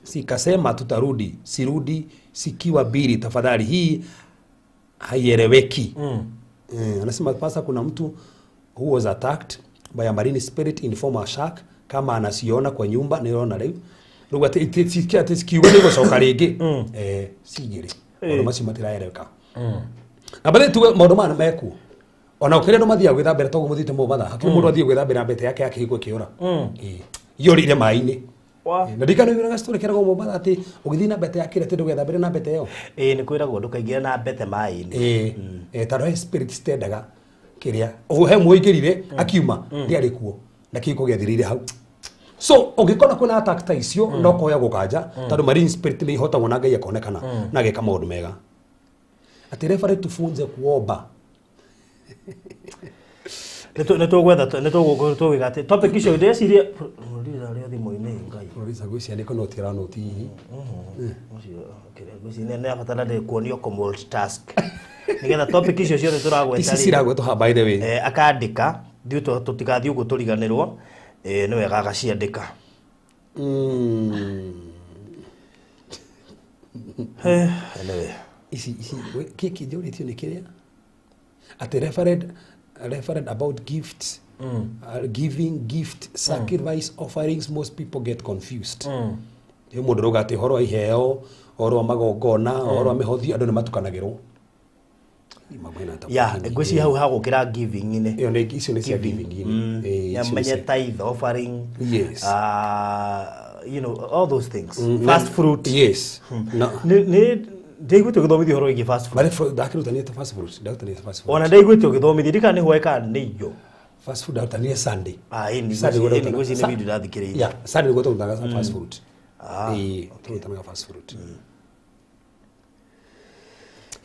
sikasema tutarudi, sirudi sikiwa biri tafadhali, hii haieleweki. Anasema Pastor, kuna mtu who was attacked by a marine spirit in form of shark kama anasiona kwa nyumba, niona leo rũgwa ati sikiuga nĩ gũcoka rĩngĩ sigire ona macio matiraereka na bale tuwe maũndũ maya meku ona ũkĩrĩa no mathiaga gwĩthambĩra toguo mũthite mũmatha hakiri mũndũ athiĩ gwĩthambĩra mbete yake akĩhingwo kĩũra yorire maĩ-inĩ na ndikanaiguaga story kĩragwo mũmatha atĩ ũgĩthiĩ na mbete yake atĩ ndũgethambĩre na mbete ĩyo nĩ kwĩragwo ndũkaingĩre na mbete maĩ-inĩ tondũ he spirit stendaga kĩrĩa he mũingĩrire akiuma ndiarĩ kuo na kĩko gĩathirĩire hau. So ungikona kuna attack ta icio no koya gukanja tondu marine spirit ni ihota wona Ngai akonekana na ageka maundu mega. Ati referee tufunze kuomba. Neto gwetha topic icio ndeciria rira ria thimo-ini Ngai. Risa gwĩcia nĩ kono tira no ti. Gwĩcia nĩ abatara de kuonio ko multitask. Nigetha topic icio ciothe turagweta. Ici ciragwetwo ha by the way. Akandika ndiu tutigathii uguo turiganirwo. No wega agaciandika. Anyway, isi kiki njũrĩtio nĩ kĩrĩa at referred about gifts, giving gift sacrifice offerings, most people get confused. Nĩ mũndũ rauga atĩ horo iheo horo magongona horo mĩhothi andũ nĩ matukanagĩrwo. Yeah, ngwĩci hau hagũkĩra giving ine. Iyo nĩ icio nĩ cia giving ine. Yamenye tithe offering. Yes. You know all those things. Fast fruit. Yes. Ndaiguĩte ũgĩthomithio horo wĩgiĩ fast food. But ndakĩrutania ta fast food. Ndakĩrutania ta fast food. Ona ndaiguĩte ũgĩthomithio ndika nĩ hwaĩka nĩ iyo. Fast food ndakĩrutania Sunday. Ngwĩci nĩ video ndathikĩrĩirie. Yeah, Sunday nĩguo tũrutaga fast food. Tũrutaga fast food.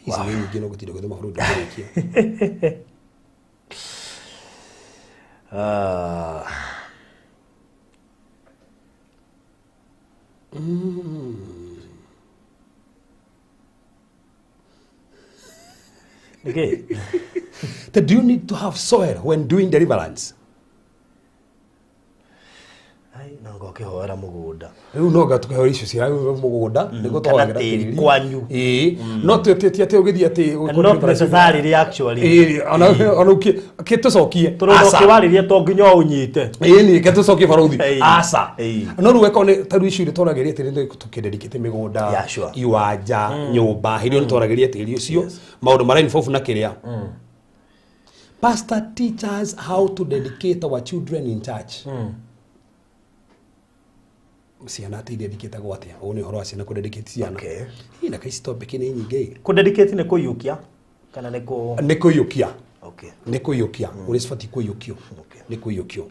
Ici nĩ nyingĩ no gũtinda gũthoma bũrũri ndũrĩkia. Okay. Do you need to have soil when doing deliverance? Nango kĩhoera mũgũnda. Rĩu no gatukehoera icio cia mũgũnda nĩguo twagĩra tĩri kwanyu. No twĩtĩtie atĩ ũgĩthiĩ atĩ not necessarily actually. Ona kĩtũcokie. Tũrũkĩwarĩria to nginya ũnyite. Nĩ kĩtũcokie Baruthi. Aca. No rĩu weka nĩ ta rĩu icio tũragĩria tĩri nĩ tũkĩndedicate mĩgũnda, iwanja, nyũmba, hĩndĩ ĩyo tũragĩria tĩri ũcio. Maũndũ marĩa involve na kĩrĩa. Pastor, teach us how to dedicate our children in church. Ciana atĩ dedicate-agwo atĩa? Ũũ nĩ ũhoro wa ciana kũ-dedicate ciana. Na kaisi topic nĩ nyingĩ. Kũ-dedicate nĩ kũiyũkia kana nĩ kũiyũkia. Okay. Nĩ kũiyũkia. Ũrĩa cibatiĩ kũiyũkio. Nĩ kũiyũkio.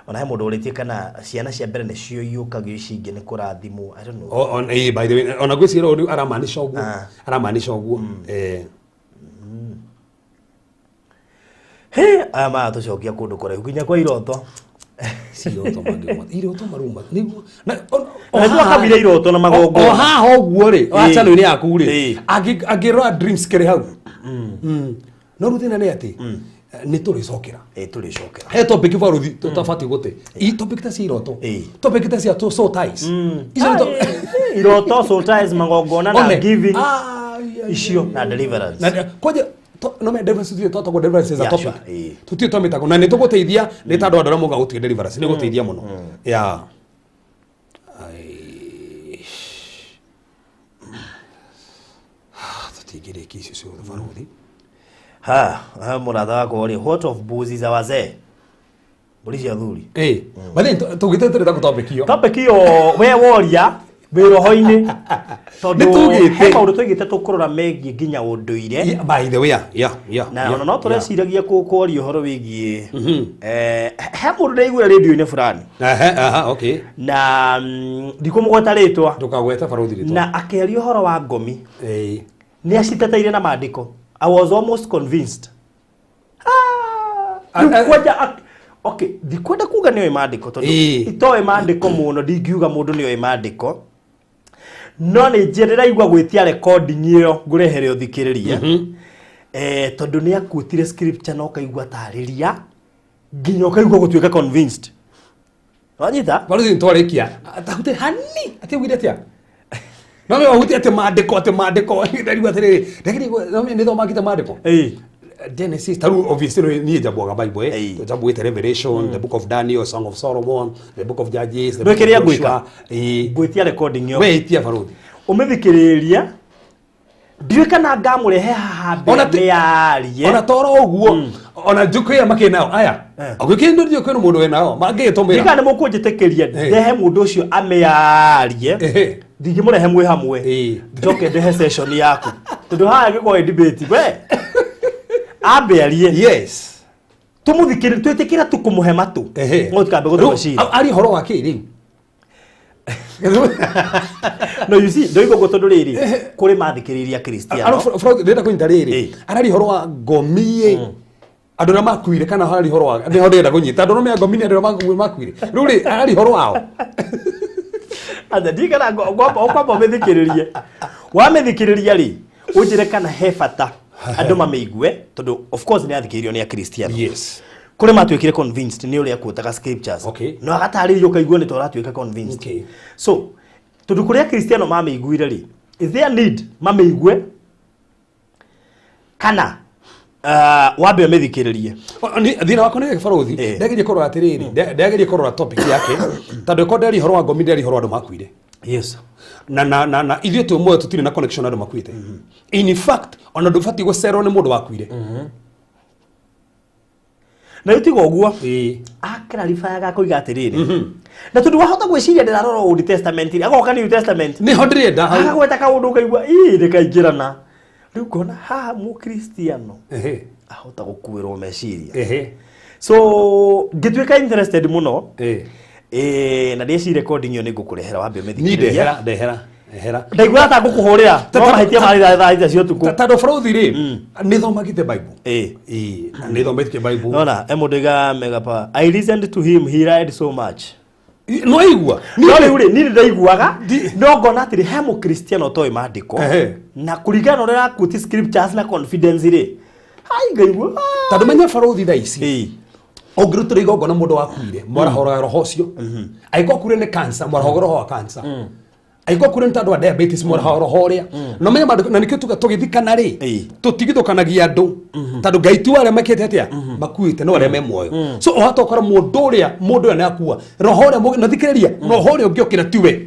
Ona he mũndũ ũrĩtie kana ciana cia mbere nĩcio iyũkagio ici ingĩ nĩ kũrathimwo. I don't know. By the way, ona gwĩciria ũrĩa aramaanisha ũguo. Aramaanisha ũguo. Aya maya tũcokia kũndũ kũraihu nginya kwa iroto. Iroto mangĩgoma. Iroto maruma. Nĩguo. Nĩguo akabire iroto na magongona. O haha ũguo rĩ, wa channel-inĩ yaku rĩ, angĩrora dreams kĩrĩ hau. No rĩu thĩna nĩ atĩ nĩ tũrĩcokera. Tũrĩcokera. He topic Baruthi tũtabatiĩ gũte. Topic ta cia iroto. Topic ta cia soul ties. Iroto, soul ties, magongona na giving. Icio na deliverance. Kwaje no me deliverance to to deliverance is a Yeah, topic sure. tuti to mitago na nituguteithia ni ta andu arĩa moga gutige deliverance ni guteithia muno yeah tutigire kisi sio varuthi muratha wako ri what of mbuzi za wazee mburi cia thuri bathi tugite tureta ku topic iyo we woria biroho-ini Nitugite. he maundu twigite tukurora megie nginya unduire by the way yeah na no tureciragia kuoria uhoro wigie he mundu ndaigua radio-ini fulani okay na ndikumugweta ritwa ndukagweta baruthi ritwa na akeria uhoro wa ngomi ni aciteteire na maandiko. I was almost convinced. Okay, ndikwenda kuga niyo maandiko tondu itoe maandiko muno ndingiuga mundu niyo maandiko no ni njerera igwa gwitia recording iyo ngurehere uthikiriria tondu ni akutire scripture no kaigwa tariria nginya ukaigwa gutuika convinced wanyita baruthi ntwarikia atahute hani atiwire atia no me wahuti ate maandiko ndarigwa atiriri ndakiri no me nithoma kita maandiko Genesis taru obviously ni jabwaga Bible jabwete Revelation the book of Daniel, Song of Solomon, the book of Judges, the book of Joshua gwitia recording yo we itia baruthi umithikiriria ndiwe kana ngamurehe haha mbere yarie ona toro uguo ona njuku ya makinao aya agwikindu ndio kwino mundu wenao mangitumira ndika ni mukunjitekeria ndehe mundu ucio amearie ndigimurehe mwe hamwe njoke ndehe session yaku tondu haha giko debate we abearie yes tumuthikire twetekira tukumuhe matu ngo tukambe guthocira ari horo wa kiri no you see ndoigo gotondo riri kuri mathikiriria Kristiano Frog ndenda kunyita riri arari horo wa ngomie andu na makuire kana harari horo wa ndi ndenda kunyita andu no me ngomie andu na makuire ruri arari horo wao anda ndikana ngwapa methikiririe wa methikiriria ri unjire kana he bata andu mameigue tondu of course ni athikiririo ni Kristiano yes kuri matwikire convinced ni uri akutaga scriptures no agataririo kaigua ni tora twika convinced so tondu kuri Kristiano mameiguire ri is there need mameigue kana wabe methikiririe thina wako ni baruthi ndagerie korora atiriri ndagerie korora topic yake tondu ko ndari horo wa ngomi ndari horo andu makuire yes na ithuĩ twĩ muoyo tũtirĩ na connection na andũ makuĩte in fact ona ndũbatiĩ gũcerwo nĩ mũndũ wakuire na itigo guo akira rifaya gako iga atiriri na tundu wahota gwiciria ndirarora Old Testament ri agoka New Testament ni ho ndirenda agweta kaundu kaigua ndikaingirana riu kona ha mu Kristiano ahota gukuirwo meciria so ngitwika interested muno na ndeci recording yo nigukurehera wambe methikiriria ndehera ndaigua ta gukuhurira no mahitia mari thaa cio tuku tando baruthi ri ni thomagite Bible ni thomagite Bible nona emudiga megapa I listened to him, he read so much no igua no uri ni ndaiguaga no ngona atiri he mu Kristiano toy maandiko na kurigana ora kuti scriptures na confidence ri hai ngaigua tando menya baruthi thaa ici ongirutire igongona mundu wakuire mwarahora roho cio aiko kure ni cancer mwarahora roho wa cancer aiko kure ni tandu wa diabetes mwarahora roho ria no menya maandiko na nikio tugithikana ri tutigithukanagia andu tandu Ngai tu aria makete atia makuite no aria me muoyo so ohata ukora mundu uria ni akua roho ria na thikiriria roho ria ungiokira tiwe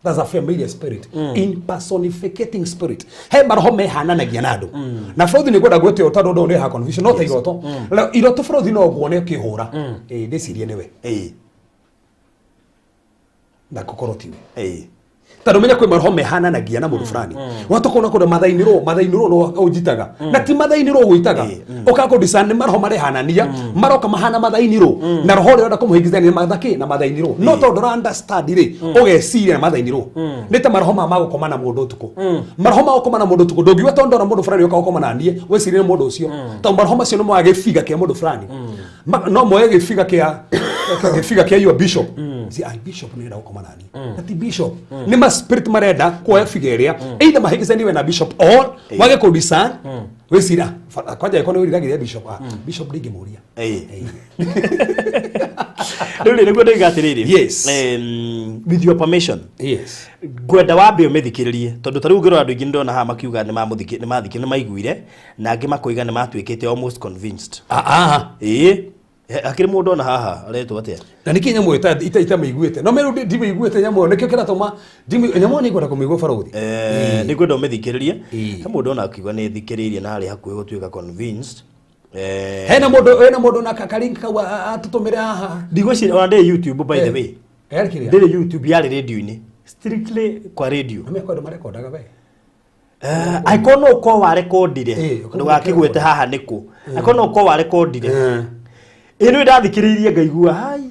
that's a familiar spirit impersonificating spirit he maroho mehananagia na andu na Frauthi ni gwenda gwete utandu ndo ni ha confusion no ta iroto iroto Frauthi no guone kihura ndicirie niwe na kokoro tiwe tando menya kwe maroho mehananagia na mundu fulani watu kona kuna mathaini ro no ujitaga na ti mathaini ro guitaga ukako disane maroho marehanania maroka mahana mathaini ro na roho ri oda kumuhingithania mathaki na mathaini ro no to ndo understand ri ugeciria na mathaini ro nita maroho magukoma na mundu tuko maroho magukoma na mundu tuko ndongiwa to ndo na mundu fulani ukakoma na nie wecirie mundu ucio to maroho macio no mwagifiga kia mundu fulani no moye gifiga kia your bishop si ai bishop ni ndakoma nani ati bishop ni ma spirit marenda kwa figeria either mahigizaniwe na bishop or wage ko discern wecira kwaja ikono uri gagiria bishop bishop ndingimuria Rĩu nĩguo ndĩgatirĩrĩ. Yes. With your permission. Yes. Gwenda wambe ũmĩthikĩrĩrie tondũ tarĩu ngĩrora andũ aingĩ ndona haha makiuga nĩ maiguire na angĩ makoiga nĩ matuĩkĩte almost convinced. Akĩrĩ mũndũ ona haha aretwo atĩa. Na nĩkĩ nyamũ itameiguĩte. No meru ndimĩiguĩte nyamũ nĩkĩo kĩratũma nyamũ nĩ ngwenda kũmĩigua Barothi. Nĩ ngwenda ũmĩthikĩrĩrie. He mũndũ ona akiuga nĩ thikĩrĩirie na harĩ hakuhĩ gũtuĩka convinced. Hena mũndũ na kakarink kau atũtũmĩre haha. Ndigwĩciria ona ndĩ YouTube by the way. Ndĩ YouTube yarĩ radio-inĩ. Strictly kwa radio. Na mekwa marekondaga we. Aikono uko wa rekondire. Ndugakĩgwete haha nĩkũ. Aikono uko wa rekondire. Ĩno ndathikĩrĩirie ngaigua hai.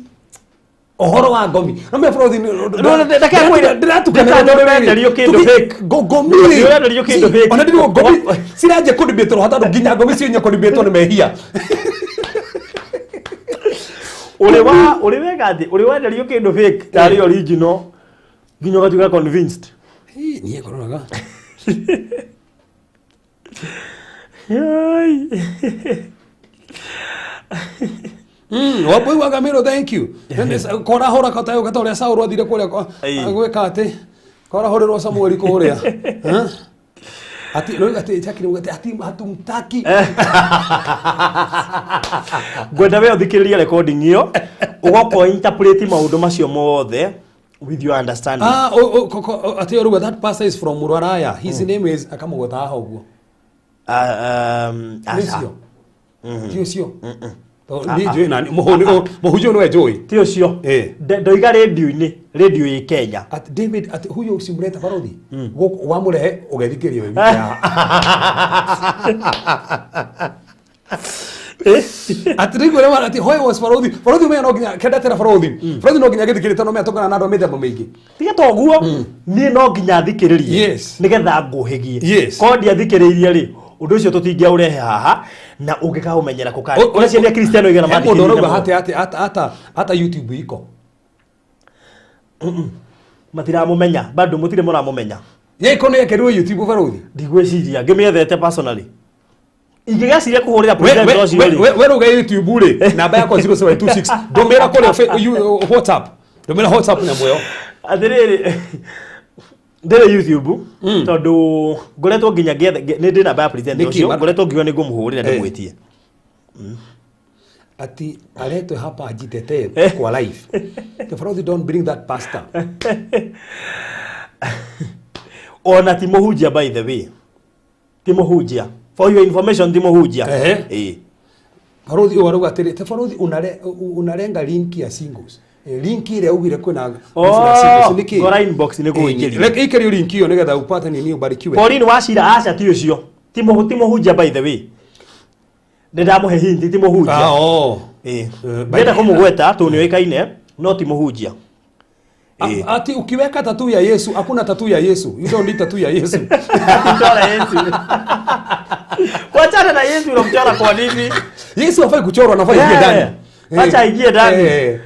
Ohoro wa ngomi. No me Barothi ndiratukana nderio kĩndũ fake. Ngomi. Nderio kĩndũ fake. Ona ndirwo ngomi. Siraje kũdibĩtwo hatarũ nginya ngomi cienye kũdibĩtwo nĩ mehia. Uri wega nderio kĩndũ fake tari original. Nginya gatuĩka convinced. Niĩ kororaga. Wapoi wa Gamero, thank you. Kora hora katayo katore Sauro athire kuria gweka ati. Kora horerwo Samuel kuria. Ati chakiri ati hatumtaki. Gwenda we uthikiriria recording iyo ugoko interpret maundu macio mothe with your understanding. Ati oruga that pastor is from Muraraya. His name is akamugota haha uguo. Asa. Tio. Ni joy nani muhujo no joy. Tio cio. Ndoiga radio-inĩ, radio ya Kenya. At David at huyo usimleta Barothi. Wamurehe ugethikĩria we At rigo lewa ati hoyo was Barothi. Barothi me no ginya kedetera Barothi. Barothi no ginya githikĩrĩte no me atokana na andũ mĩthemba mĩingĩ. Tiga toguo ni no ginya thikĩrĩrie. Nigetha ngũhĩgie. Kodi athikĩrĩirie ri. Undu ucio tutingia urehe haha na ungika umenyera kukani. Ona ciana Kristiano igana mathi. Mundu uruga hata YouTube iko. Matiramumenya, bado mutire muramumenya. Ye iko ne yekerwo YouTube Barothi. Ndigwiciria ngimiethete personally. Ingigaciria kuhurira president ucio ri. We ruga YouTube ri. Namba yako 0726. Domera kule WhatsApp. Domera WhatsApp na moyo. Athiriri ndere YouTube tondu ngoretwo nginya ni ndi namba ya president ucio ngoretwo ngiwa ni ngumuhurira ndimwitie. Ati aletwe hapa ajitete kwa live. The Barothi don't bring that pastor. Ona Timohujia by the way. Timohujia. For your information Timohujia. Barothi waruga atiri te Barothi unarenga link ya singles. Link ile ugire kwina niki gora inbox ni kuingiria like ikeri link hiyo nigetha upate nini ubarikiwe. Pauline washira acha ti ucio Timohujia by the way ndamuhe hint Timohujia ndenda kumugweta tu ni oikaine no Timohujia ati ukiweka tatu ya Yesu hakuna tatu ya Yesu, you don't need tatu ya Yesu. Chora Yesu wachana na Yesu unamchora kwa nini? Yesu hafai kuchorwa, anafai ingie ndani. Acha ingie ndani.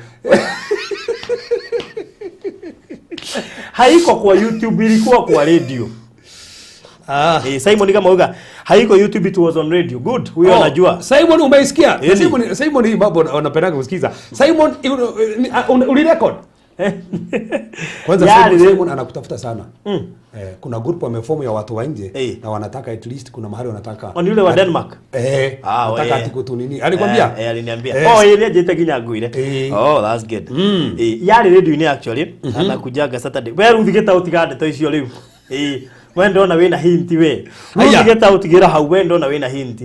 Haiko kwa YouTube, ilikuwa kwa radio. Simon kama uga haiko YouTube, it was on radio. Good, huyo anajua. Simon umeisikia? Simon hii mambo wanapenda kusikiza. Simon ulirecord? Kwanza Simon anakutafuta sana. Kuna group wameform ya watu wa nje na wanataka at least kuna mahali wanataka. Ni yule wa Denmark. Nataka atikutu nini? Alikwambia? Aliniambia. Ile jeta ginya nguire. That's good. Yari radio ni actually anakujaga Saturday. Wewe uthigeta utigande to icio riu. We ndona wina hint we. Uthigeta utigira hau we ndona wina hint.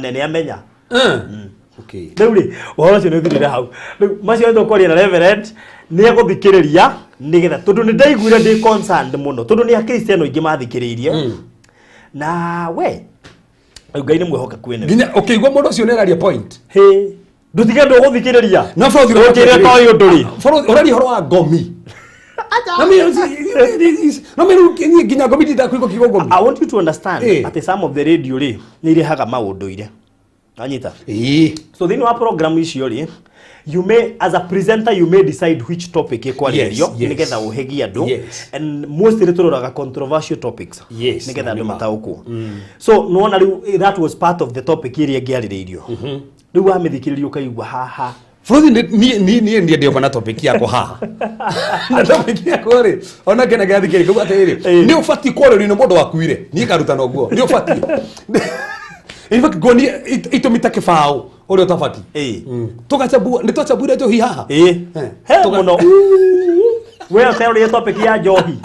Nene amenya. Okay. Rĩu wahora cio nĩ thirire hau. Rĩu macio ndo kwaria na reverend nĩ egũthikĩrĩria nigetha tondu nĩ ndaiguire ndĩ concerned muno tondu nĩ akristiano aingĩ mathikĩrĩirie na we Ngai nĩ mwehoka kwene. Nginya ukĩigua mũndũ ũcio nĩ araria point. Ndutige ndũ gũthikĩrĩria. Na Barothi ũkĩrĩa toĩ ũndũ ri. Barothi ũrari horo wa ngomi. Nginya ngomi ndĩndakũigua kiugo ngomi. I want you to understand at some of the radio ri nĩ irehaga maũndũ ire. Anyita. So then our program icio ri you may as a presenter you may decide which topic ekwaririo nigetha uhegia andu and mostly turoraga controversial topics nigetha andu mataukwo. So no one that was part of the topic area ngiariririo. Riu amithikiririo kaigwa haha Flozi ni ndio bana topic yako haha. Na topic yako ri ona kena gathi kiri kuba tiri. Ni ufati kwa ri no modo wakuire. Ni karuta no guo. Ni ufati. Ifa goni itumita kifao. Uri utafati. Tukachabua ni twachabura njohi haha. He muno. Wewe tayari topic ya njohi.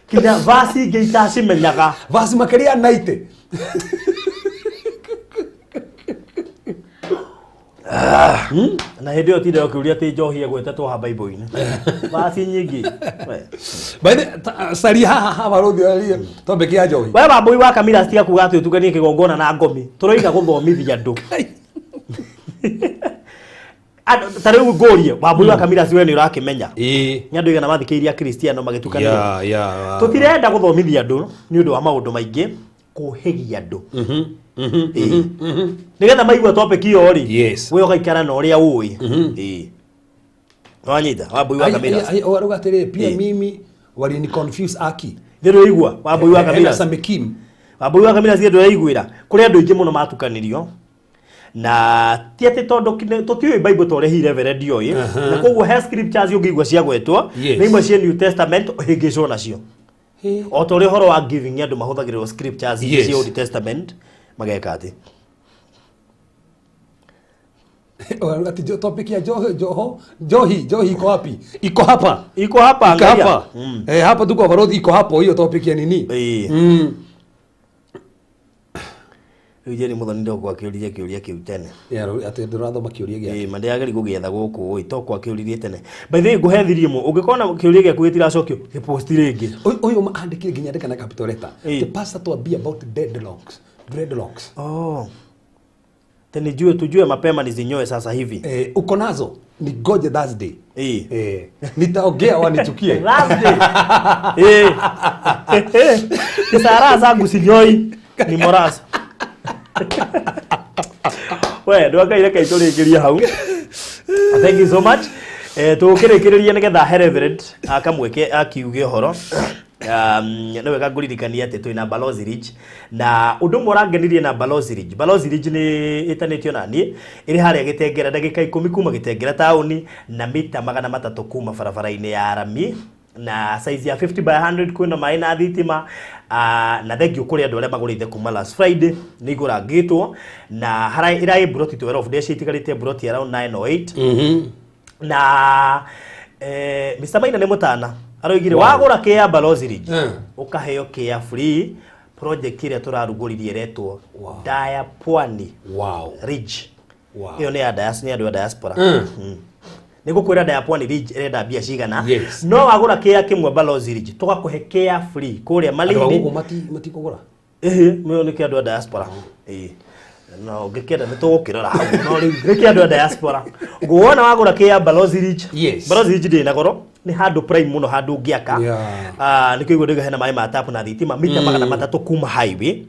Kina vasi geita cimenyaga. Vasi makeria naite. Na hindi yo tinde ukiuria ti njohi egwetetwo ha Bible-ini. Vasi nyingi. By the sari haha baruthi ari topic ya njohi. Wewe Wambui wa Kamila stia kuga ati utuganie kigongona na ngomi. Turoiga guthomithia andu. Tariu ngorie Wambui wa Kamila siwe ni urakimenya. Nyandu igana mathikiria Kristiano magitukania. Tutirenda guthomithia andu ni undu wa maundu maingi kuhigia andu. Nigetha maigua topic iyo ri we ugaikara na uria ui wanyita Wambui wa Kamila waruga atiri pia mimi wali ni confuse aki ndiru igua Wambui wa Kamila Samekim Wambui wa Kamila cie ndiraiguira kuri andu ingi muno matukanirio na tiete tondu tutiui Bible torehi reverend yoi na koguo he scriptures yungigwa cia gwetwo na imwe cia New Testament uhingicwo nacio o tori horo wa giving andu mahuthagirirwo scriptures cia Old Testament mageka ati ati topic ya Johi iko wapi? Iko hapa angalia hapa tuko barodhi iko hapo hiyo topic ya nini Uje ni muthoni ndo kwa kiuria kiu tene ati ndirathoma kiuria giake mande yageri gugietha guku to kwa kiuririe tene by the way nguhethirie mu ungikona kiuria giaku gitiracokio giposti ringi uyu maandikire nginya ndeka na capital letter the pastor to be about dreadlocks tena tujue mapema nizinyoe sasa hivi uko nazo ni goje Thursday nitaongea wanichukie Thursday sara zangu sinyoi ni morasa we ndo akaire kai turikiria hau thank you so much tukirikiria nigetha Reverend akamweke akiuge horo no wega nguririkania ati twina Balozi Ridge na undu morangenirie na Balozi Ridge ni itanitio nani iri haria Gitengera ndagika 10 kuma Gitengera tauni na mita 300 kuma barabara-ini ya Arami na size ya 50 by 100 kwina maina thitima na thengio kuri andu aria magurite kuma last Friday ni igurangitwo na hara irai broti 12 days itigarite broti around 908 na Mr. Maina ni mutana aroigire wagura kia Balozi Ridge ukaheo kia free project ile turaruguririe retwo Daya Pwani Ridge iyo ni ya diaspora nigukwira Daya Pwani Ridge irenda bia cigana no wagura kia kimwe Balozi Ridge tugakuhe kia free kuria Malindi mati kugura mwe ni kia andu diaspora no ngikenda nitugukirora hau no riu kia andu diaspora nguona wagura kia Balozi Ridge Balozi Ridge ndi na goro ni handu prime muno handu ngiaka nikiguo ndiga hena mai ma tap na thitima mita 300 kuma highway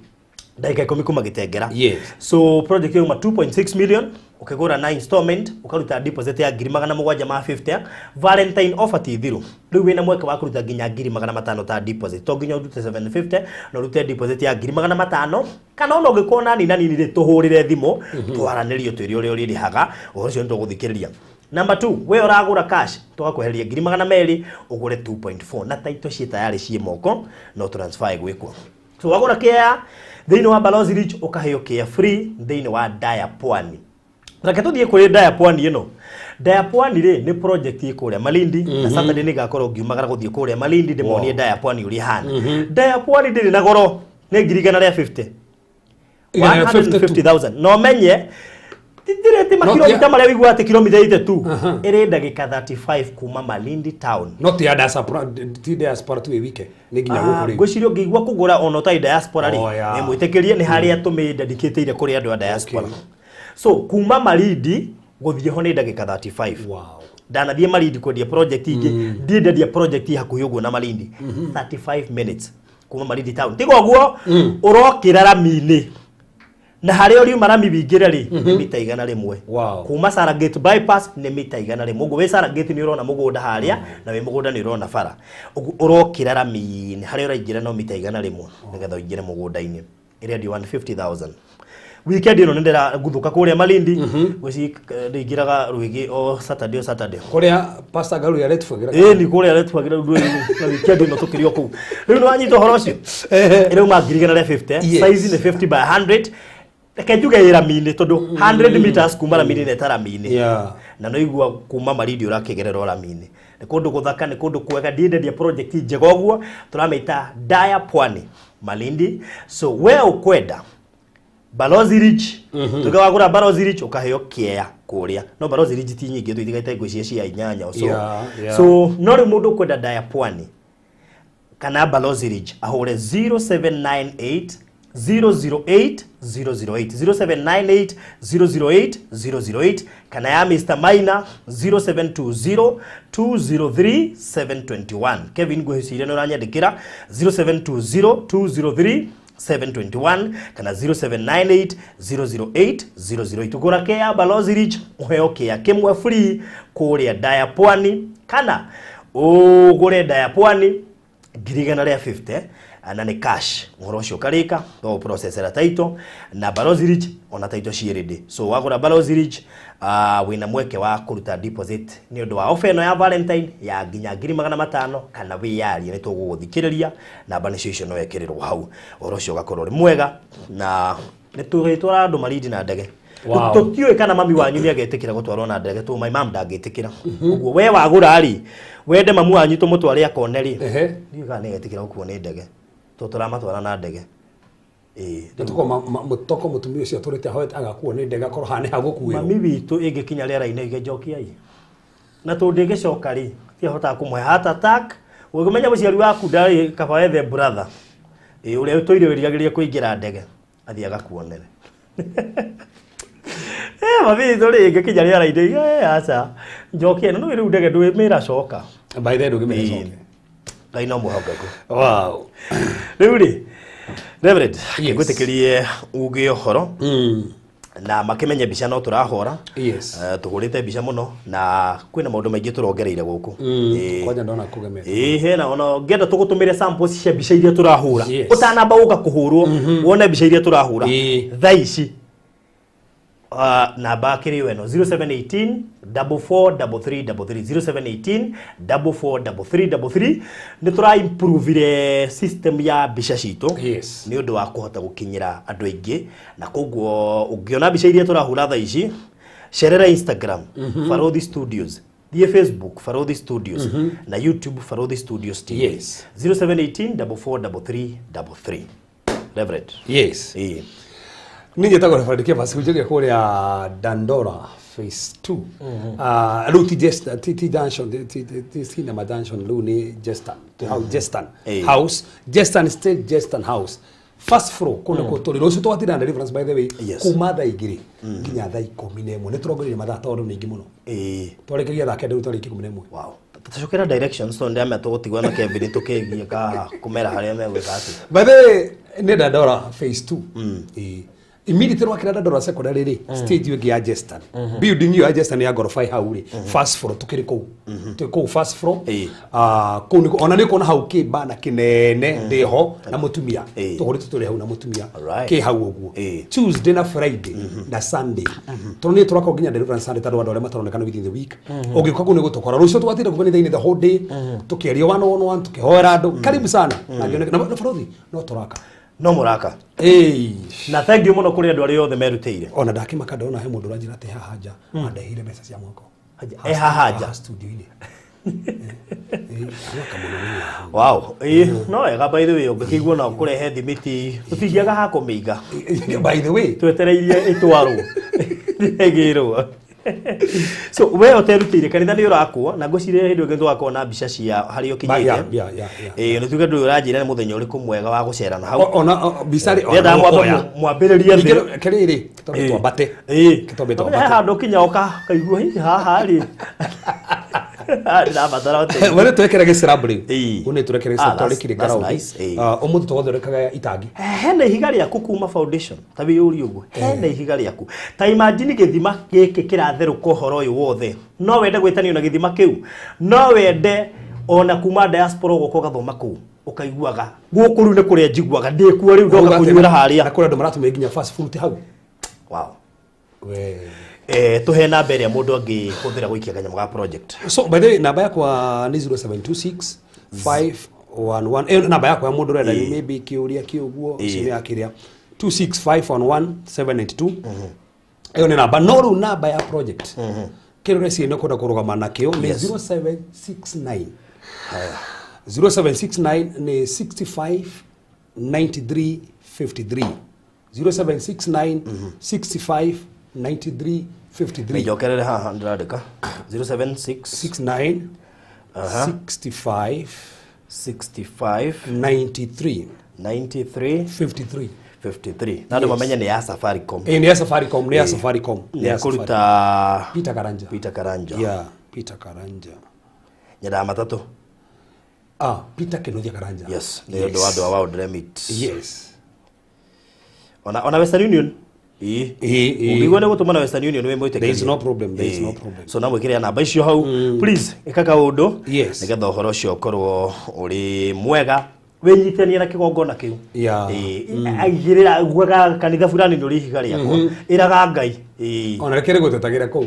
ndagika 10 kuma Gitengera so project yo 2.6 million ukigura 9 installment ukaruta deposit ya 750 Valentine offer ti thiru riu wina mweke wa kuruta nginya 500 ta deposit to nginya urute 750 na urute deposit ya 500 kana ono ngikona nini ri tuhurire thimo twaranirio twiri uri uri haga ucio ndo guthikiriria Number 2, we uragura cash tugakuheria 200 ugure 2.4 na title sheet tayari cie moko no transfer gwikwo. So wagura kia thiini wa Balozi Ridge ukaheo kia free thiini wa Daya Pwani. Reke tuthie kuri Daya Pwani ino. Daya Pwani ri ni project ikuria Malindi na Saturday ni gakorwo ngiumagara guthie kuria Malindi ndimonie Daya Pwani uri hana. Daya Pwani ndiri na goro ni 150. 150,000. No menye Direte makilomita maria wigua ati kilomita 82 iri ndagika 35 kuma Malindi town not ya diaspora tu wike ni ginya guku ri gwicirio ngigua kugura ono ta diaspora ri ni mwitikirie ni haria tumi dedicate ire kuri andu a diaspora so kuma Malindi guthie ho ni ndagika 35 ndanathie Malindi kwendia project ingi ndiendia project hakuhi uguo na Malindi 35 minutes kuma Malindi town tigo guo urokira Ramini na haria uri marami bingire ri mita 100 kuma Saragate bypass ni mita 100 mugo we Saragate ni urona mugunda haria na we mugunda ni urona bara urokira Ramini haria uraingira no mita 100 nigetha uingire mugunda-ini iri ndi 150,000 weekend ino ndera guthuka kuria Malindi guci ndingiraga Ruigi o Saturday kuria Pastor Garu ya Letfagira ni kuria Letfagira na weekend ino tukirio ku riu no anyito horo cio riu mangirigana na 50 size ni 50 by 100 Kejuge ira mini tondu 100 meters kuma na mini netara mini na no igua kuma Malindi urakigerera ora mini ni kundu guthaka ni kundu kwega ndienderia project njega uguo turameita Daya Pwani Malindi. So we ukwenda Balozi Ridge tukawagura Balozi Ridge ukaheo kiea kuria no Balozi Ridge ti nyingi tu ithigaite ngwicia cia inyanya so no ri mundu kwenda Daya Pwani kana Balozi Ridge ahure 0798 008 008 0798 008 kana ya Mr. Maina 0720 203 721 Kevin Gohesire no ranyandikira 0720 203 721 kana 0798 008 008 gura ke ya Balozi Ridge uheo kia kimwe free kuria Daya Pwani kana ugure Daya Pwani girigana ria 50 na ni cash ngorosho karika no processor title na Balozi Ridge ona title shiridi. So wagura Balozi Ridge wina mweke wa kuruta deposit ni undu wa offer no ya Valentine ya ginya 500 kana wi yari ni tuguthikiriria na banisho no yekererwo hau orosho gakorwo ri mwega na ni tugitora andu Malindi na ndege. Wow. Tukiwe kana mami wanyu ni agetikira gutwarwo na ndege tu my mom ndagetikira uguo we wagura ari wende mamu wanyu tumutware akoneri ni kana agetikira gukuo ni ndege tuturamatwara na ndege tuko mutoko mutumio cio turite hoet agakuo ni ndege korwo hane hagukuwe mami witu ingikinya rera-ini igejokia na tu ndigicoka ri ti hota kumwe heart attack ugimenya muciari waku ndari kaba the brother uria utoiririagiria kuingira ndege athi agakuonere mami tori ingikinya rera-ini aca njokia no riu ndege ndwi mira coka by the way ndugimira coka Ngai no muhogaku. Wow. Riuri. Reverend, ngutikirie uge horo. Na makimenye bica no turahora. Yes. Tugurite bica muno na kwina maundu maingi turongereire guku. Kwaja ndona kugemera. Hena ona ngenda tugutumire samples cia bica iria turahura. Utanamba uga kuhurwo wone bica iria turahura. Thaici. Namba kiri weno 0718 443333 0718 ni tura improve system ya bica citu ni undu wa kuhota gukinyira andu aingi na koguo ungiona bica iria turahura thaici sherera Instagram Farodhi Studios thie Facebook Farodhi Studios na YouTube Farodhi Studios TV 0718 443333 Reverend ninyi tago referendike basi kujege kuria Dandora phase 2 ruti t junction t cinema junction luni Jestan house Jestan state Jestan house first floor kuna ko rosu to atira difference by the way kuma tha igiri nginya tha 11 niturongorire mathaa tondu ningi muno twarekeria tha kenda rutari 11 wow tutacokera directions so ndame tugutigwa na Kevin tukigie ka kumera haria megwika ati by the way ni Dandora phase 2 immediately wakira Dandora secondary ri stage wegi ya Jestan building you ya Jestan ya gorofa hau ri first floor tukiri ko first floor ko ni ona ni kona hau ki bana kinene ndeho na mutumia tugurite turi hau na mutumia ki hau uguo Tuesday na Friday na Sunday turoni turako ginya deliverance Sunday tadu andore mataronekana within the week ogikuka kune gutokora rucio twatire kubani the whole day tukiaria one tukihoera andu karibu sana na Farodhi no turaka no muraka na thank you muno kuri andu ari othe merutire ona ndakimaka ndona he mundu ranjira te hahaja andehire mbeca cia mwako hahaja studio ile wow no ega by the way ungikigwo na kurehe thimiti tutingiaga ha kumiga by the way twetereirie itwarwo egirwo so we hotelutire kanitha ni urakwo na ngocire hindu ngi twakwo na bica cia hari ukinyite ni tuge ndu uranjira ni muthenya uriku mwega wa gucera na hau ona bicari ona mwambiriria thi kiriri tondu twambate kitombe twambate handu kinyoka kaigua hihi haha ri wale tuwekera gisirabri une turekera gisirabri kire garau umuthi tugothorekaga itangi hena ihiga riaku kuma foundation tabi uri uguo hena ihiga riaku ta imagine githima giki kiratheruka horo uyu wothe no wende gwitanio na githima kiu no wende ona kuma diaspora goko gathoma ku ukaiguaga guku riu ni kuria njiguaga ndikuo riu ndoka kunyura haria na kuria ndo maratu meginya fast food hau Wow. We. Tuhe namba ĩrĩa mũndũ angĩhũthĩra gũikia kanyamũ ga project. So by the way, namba yakwa ni 0726 511. Namba yakwa ya mũndũ renda maybe kiuria kiuguo cime yakiria 26511 782. Ni namba no ru namba ya project. Kero resi no kwenda kurugama nakio ni 0769. 0769 ni 65 93 53. 0769 65 93 53. Jokerere haha ndĩrandĩka 0769 65 65 93 53. Na andũ mamenye nĩ ya Safaricom. Ni ya Safaricom, ni ya Safaricom. Ni ya kũruta Peter Karanja. Yeah, Peter Karanja. Nyenda matatũ. Peter Kinuthia Karanja. Yes, nĩ ũndũ wa andũ a World Remit. Yes. Ona Western Union. Ugigwa nĩ gũtũma na Western Union we mwĩtĩkĩrie. There is no problem. So na mwĩkĩre namba icio hau. Please ĩka kaũndũ. Yes. Nĩgetha ũhoro ũcio ũkorwo ũrĩ mwega. Wĩnyitithanie na kĩgongona kĩu. Aigĩrĩra guaga kanitha fulani nĩ ũrĩhiga rĩakwa. Ĩraga Ngai. Ona kĩrĩ gũtetagĩra kũu.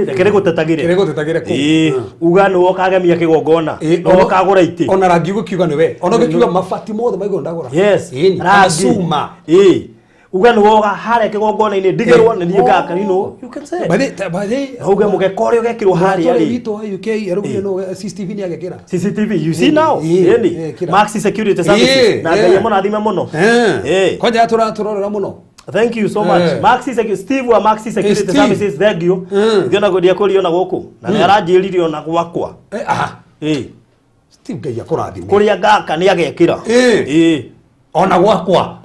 Kĩrĩ gũtetagĩra kũu. Uga nĩ wokagemia kĩgongona. Okagũra itĩ. Ona rangi gũkiuga nĩ we. Ona gũkiuga mabati mothe maigũ ndagũra. Yes. Rangi. Uga nĩ woga harĩa kĩgongona-inĩ ndigĩrwo nĩ niĩ ngaka you can say. By the uga mũgekore ũgekĩrwo harĩa rĩ. Witũ wa UK arũgire no CCTV nĩ agekĩra. CCTV you see now. Maxi Security Services na Ngai mũrathime mũno. Kwanja tũrorera mũno. Thank you so much. Maxi Security Steve wa Maxi Security Services thank you. Ndiona gũthia kũriona gũkũ. Na nĩ aranjĩrire ona gwakwa. Steve Ngai akũrathime. Kũrĩa ngaka nĩ agekĩra. Ona gwakwa.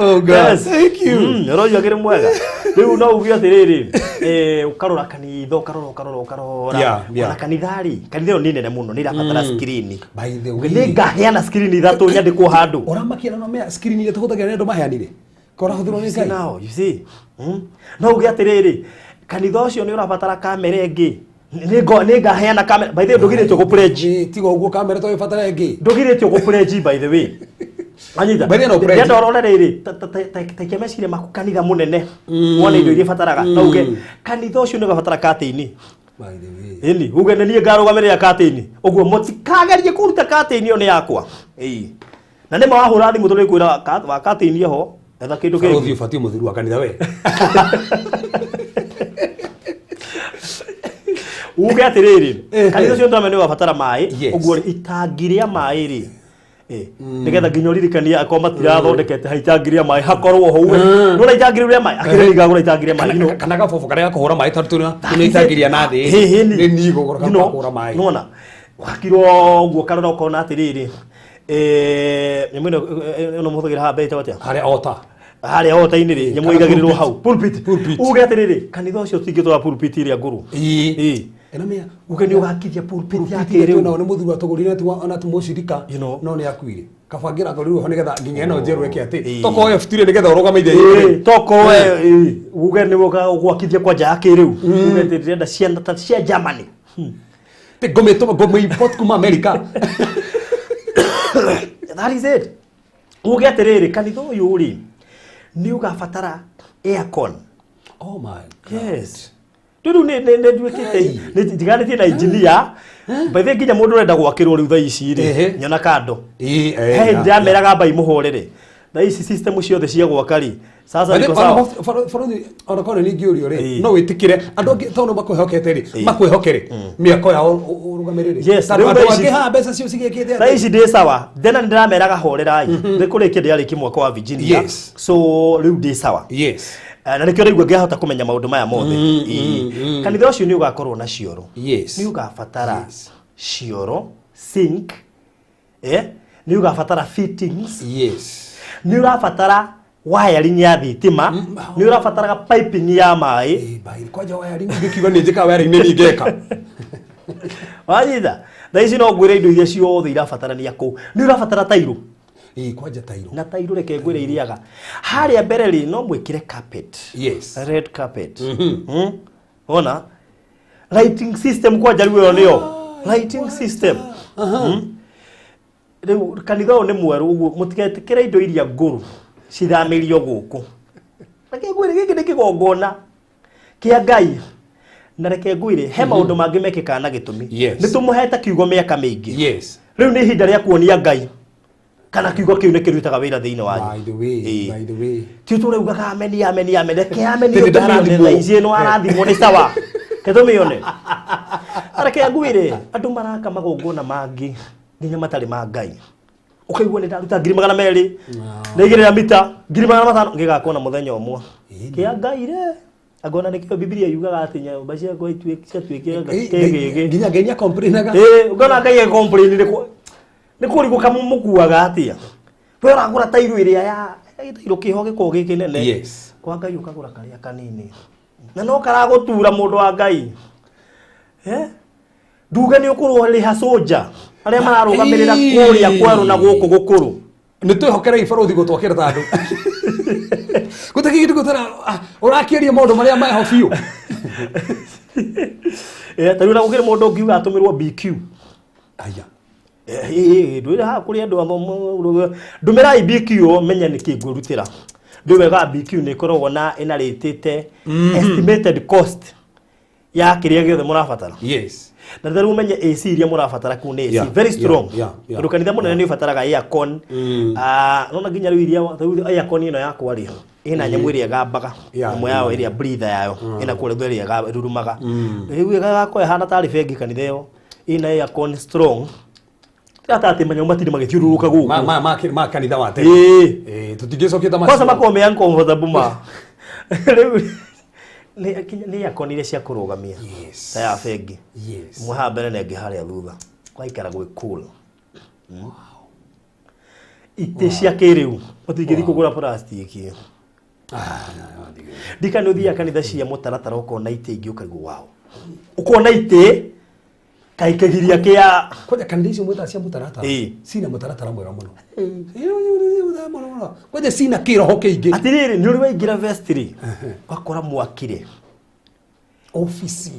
Oh God. Yes. Thank you. Royo agire mwega. Riu no ugia atiriri ukarora kanitha ukarora na kanithari kanitha ni nene muno ni rabatara screen. By the way, ni ngaheana screen ithatu nyandikwo handu uramakia no me screen ile tuhutagira ndo maheanire kora huthiro ni Ngai now you see no ugia atiriri kanitha ucio ni urabatara kamera ingi ni ngaheana kamera by the way ndugiritwo ku pledge tigo uguo kamera to ibatara ingi ndugiritwo ku pledge by the way anyita ndenda ororere ta kemecire makukanitha munene wona indo iria fataraga na uge kanitha ucio ni gabatara kateini by the way ini uge ni ngarugamirira kateini uguo mutikagerie kuruta kateini yo ni yakwa na nĩ mawahũra thimũ tũrĩ kwĩra wa kateini ho etha kĩndũ kĩngĩ ũthiĩ ũbatiĩ mũthiru wa kanitha we uge atiriri kanitha cio ndamene wabatara maĩ uguo itangi rĩa maĩ ri nigetha nginya ririkania akoma tirathondekete haitangi rĩa maĩ hakorwo ho we nona itangi rĩa maĩ akĩrĩ ngagũra itangi rĩa maĩ kana gabobo karĩa kũhũra maĩ tatu nĩ itangi rĩa nathĩ nĩ nigo kũhũra maĩ nona wakirwo uguo karora ukona atiriri nyamũ ĩno mũhũthagĩra haha mbere atia harĩa ota-inĩ rĩ nyamũ igagĩrĩrwo hau pulpit uge atiriri kanitha ũcio tingĩtwara pulpit ĩrĩa ngũrũ enamia uge nĩ ũgakithia pulpit yake rĩu nĩ mũthuri atũgũrire ona tumucirika no nĩ akuire kabangira ngoriru ho nigetha nginya eno njeru eke ati toko we futire nigetha urugame ithĩ toko we uge nĩ ũgakithia kwa nja yake rĩu uge ndĩrenda ciana ta cia Germany te gome import kuma America that is it uge atiriri kanitha ũyũ rĩ nĩ ũgabatara aircon oh my God yes Turu ne duikite ne diganite na engineer by the nginya mundu renda gwakirwo riu tha ici ri nyona kando ndameraga mbai muhorere tha ici system ciothe cia gwakari sasa niko sawa farodi ona kone ni giurio ri no witikire andu angi tono makwihokete ri makwihokere miako ya urugamirire taru angi ha mbeca cio cigikite tha ici ndi sawa ndena ndameraga horerai ndikurikia ndiariki mwako wa Virginia so riu ndi sawa yes na nikio rĩgua ngĩhota kũmenya maũndũ maya mothe kanitha ũcio nĩ ũgakorwo na cioro nĩ ũgabatara cioro sink nĩ ũgabatara fittings nĩ ũrabatara wiring ya thitima nĩ ũrabatara piping ya maĩ kwanja wiring ngĩkiuga nĩ njĩka wiring nĩ ngeka wanyitha thaa ici no ngwĩre indo iria ciothe irabatarania kũu nĩ ũrabatara tairo kwanja tairo na tairo reke ngwire iriaga haria mbere ri no mwikire carpet red carpet ona lighting system kwanja riu yo nio lighting system riu kanitha o ni mweru uguo mutigetikire indo iria nguru cithamirio guku reke ngwire giki ni kigongona kia Ngai na reke ngwire he maundu mangi mekika na gitumi ni tumuheta kiugo miaka mingi riu ni ihinda ria kuonia Ngai kana kiugo kiu ni kirutaga wira thiini wanyu by the way ti turauga amen reke amen ndarathitha ici no arathimwo ni sawa ketumione reke ngwire andu maraka magongona mangi nginya matari ma Ngai ukaigua ni ndaruta 200 na igirira mita 500 ngigakona muthenya umwe kia Ngai re agona nikio Biblia yugaga ati nyumba cia Ngai tuikira kegege nginya Ngai complainaga ugona Ngai complain ni kuriguka mukuaga atia we uragura tairu iria ya tairu kiho giko gikinene kwa Ngai ukagura karia kanini na no karagutura mundu wa Ngai nduga ni ukurwo riha soja aria mararugamirira kuria kweru na guku gukuru ni twihokera ibaruthi gutwakira tandu gutaki gutara urakiria maundu maria meho biu tariu na gukira mundu ngiuga atumirwo BQ aya ndwira ha kuri andu amwe ndumira BQ menya niki ngurutira ndwega BQ ni korogwo na inaritite estimated cost ya kiria giothe murabatara na tharu menye AC iria murabatara ku ni AC very strong ndukanitha munene ni ubataraga aircon nona nginya riu iria aircon ino yakwa ri ina nyamu iria gambaga nyamu yao iria breather yayo ina kule theri ya rurumaga riu igagakwa hana tari bengi kanitha yo ina aircon strong ati manya matiri magithiururuka guku ma kanitha wate tutingicokia tamasi kwanza makome uncomfortable ma ni akonire cia kurugamia ta ya bengi mwa mbere nenge haria thutha kwaikara gwe cool ite cia kiriu mutingithi kugura plastic dika no thia kanitha cia mutaratara ukona ite ingi ukaigua wao ukona ite kaikagiria kia kwaja kandishi mwita cia mutaratara sina mutaratara mwega muno kwaja sina kiroho kingi atiriri ni uri waingira vestry wakora mwakire office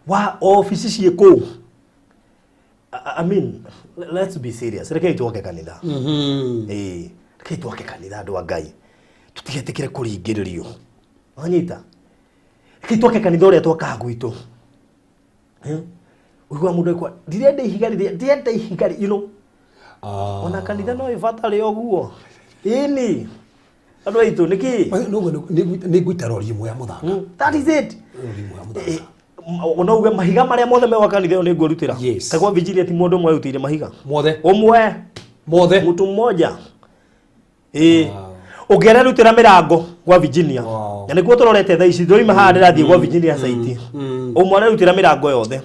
wa office cie ku I mean let's be serious reke tuoke kanitha reke tuoke kanitha andu a Ngai tutigetikire kuringiririo anyita reke tuoke kanitha uria twaka gwitu uigwa mundu kwa ndirenda ihigari you know ona kanitha no ivatari oguo ini andu aitu niki ni guitarori imwe ya muthaka that is it ona uge mahiga maria mothe me wakanitha ni ngurutira kagwa Virginia ti mundu mwe utire mahiga mothe mtu mmoja ugera rutira mirango gwa Virginia na nikuo turorete tha ici thori mahandira thie gwa Virginia site umwe rutira mirango yothe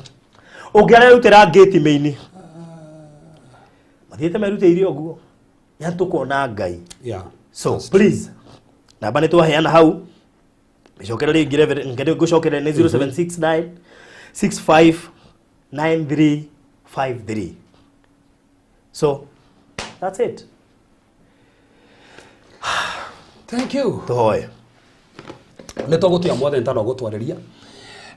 ugera rutira gate main mathiete merute irio guo ya tukona Ngai so please namba ni twaheana hau bicokera ri ngire ngende gucokera ni 0769 659353 so that's it thank you toy ne togutia mwathe ntano gutwariria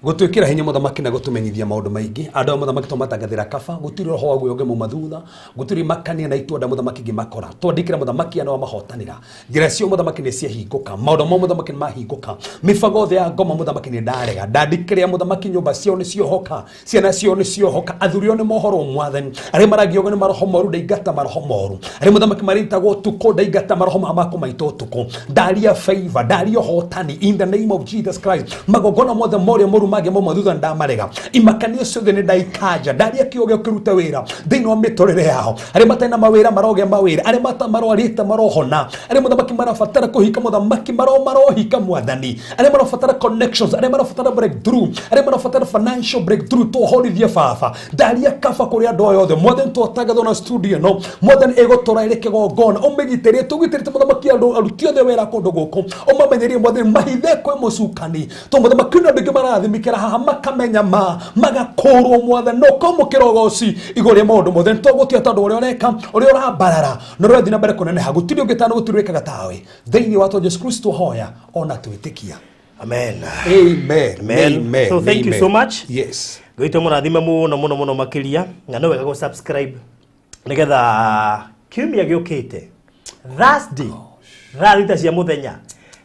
gutwikira hinya muthamaki na gutumenyithia maundu maingi andu muthamaki tumatangathira kaba gutiri roho wa guoge mu mathutha gutiri makania na itwanda muthamaki ngimakora twandikira muthamaki ana mahotanira njira cio muthamaki ni cia hinguka maundu mo muthamaki mahinguka mifago the ya ngoma muthamaki ni ndarega ndandikira muthamaki nyumba cio ni cio hoka ciana cio ni cio hoka athurio ni mohoro mwathani ari maragioga ni maroho moru ndaigata maroho moru ari muthamaki maritagwo tuko ndaigata maroho mako maito tuko ndaria favor ndaria hotani in the name of Jesus Christ magogona mothe moria moru mage mo mathutha ndamarega imakania ciothe ni ndaikaja ndaria kioge kiruta wira thini wa mitorere yao ari matena mawira maroge mawira ari mata marwarite marohona ari muthamaki marafatara kuhika muthamaki marohika mwathani ari marafatara connections ari marafatara breakthrough ari marafatara financial breakthrough to holithia fafa ndaria kafa kuri andu yothe mothe twotagatho na studio no mothe ego toraire kigongona umegiterie tugitirite muthamaki andu aruti othe wira kundu guku umamenyerie mothe mahithe kwe mucukani to muthamaki na ndingi marathimi kera haha makamenya magakorwo mwathani no komo kirogoci igore maundu mothe togutia tandu uri oreka uri urambarara no rwethi na mbere kunene hagutiri ungitano gutirwekaga tawe thiini wa Yesu Kristo hoya ona twitikia amen amen so thank you so much yes goito murathime muno makiria na no wega go subscribe nigetha kiumia giukite Thursday thaa thita cia muthenya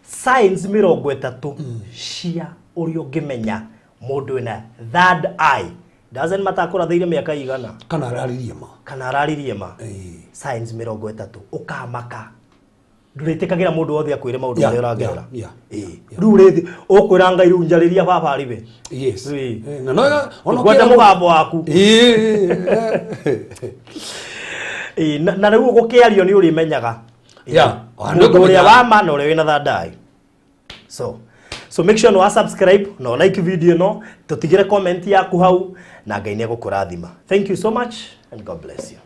signs 30 cia uri ungimenya mundu wina third eye doesn't matter kurathiire miaka igana kana araririe ma signs 30 ukamaka ndurĩtĩkagĩra mũndũ wothe akwĩre maũndũ marĩa ũrangĩra rĩu rĩthĩ ũkwĩra Ngai rĩu njarĩria baba rĩwe na no kwenda mũgambo waku na rĩu gũkĩario nĩ ũrĩmenyaga mũndũ ũrĩa wa ma na ũrĩa wĩna thadai so make sure no subscribe no like video no tutigire comment yaku hau na Ngai nĩ egũkũrathima. Thank you so much and God bless you.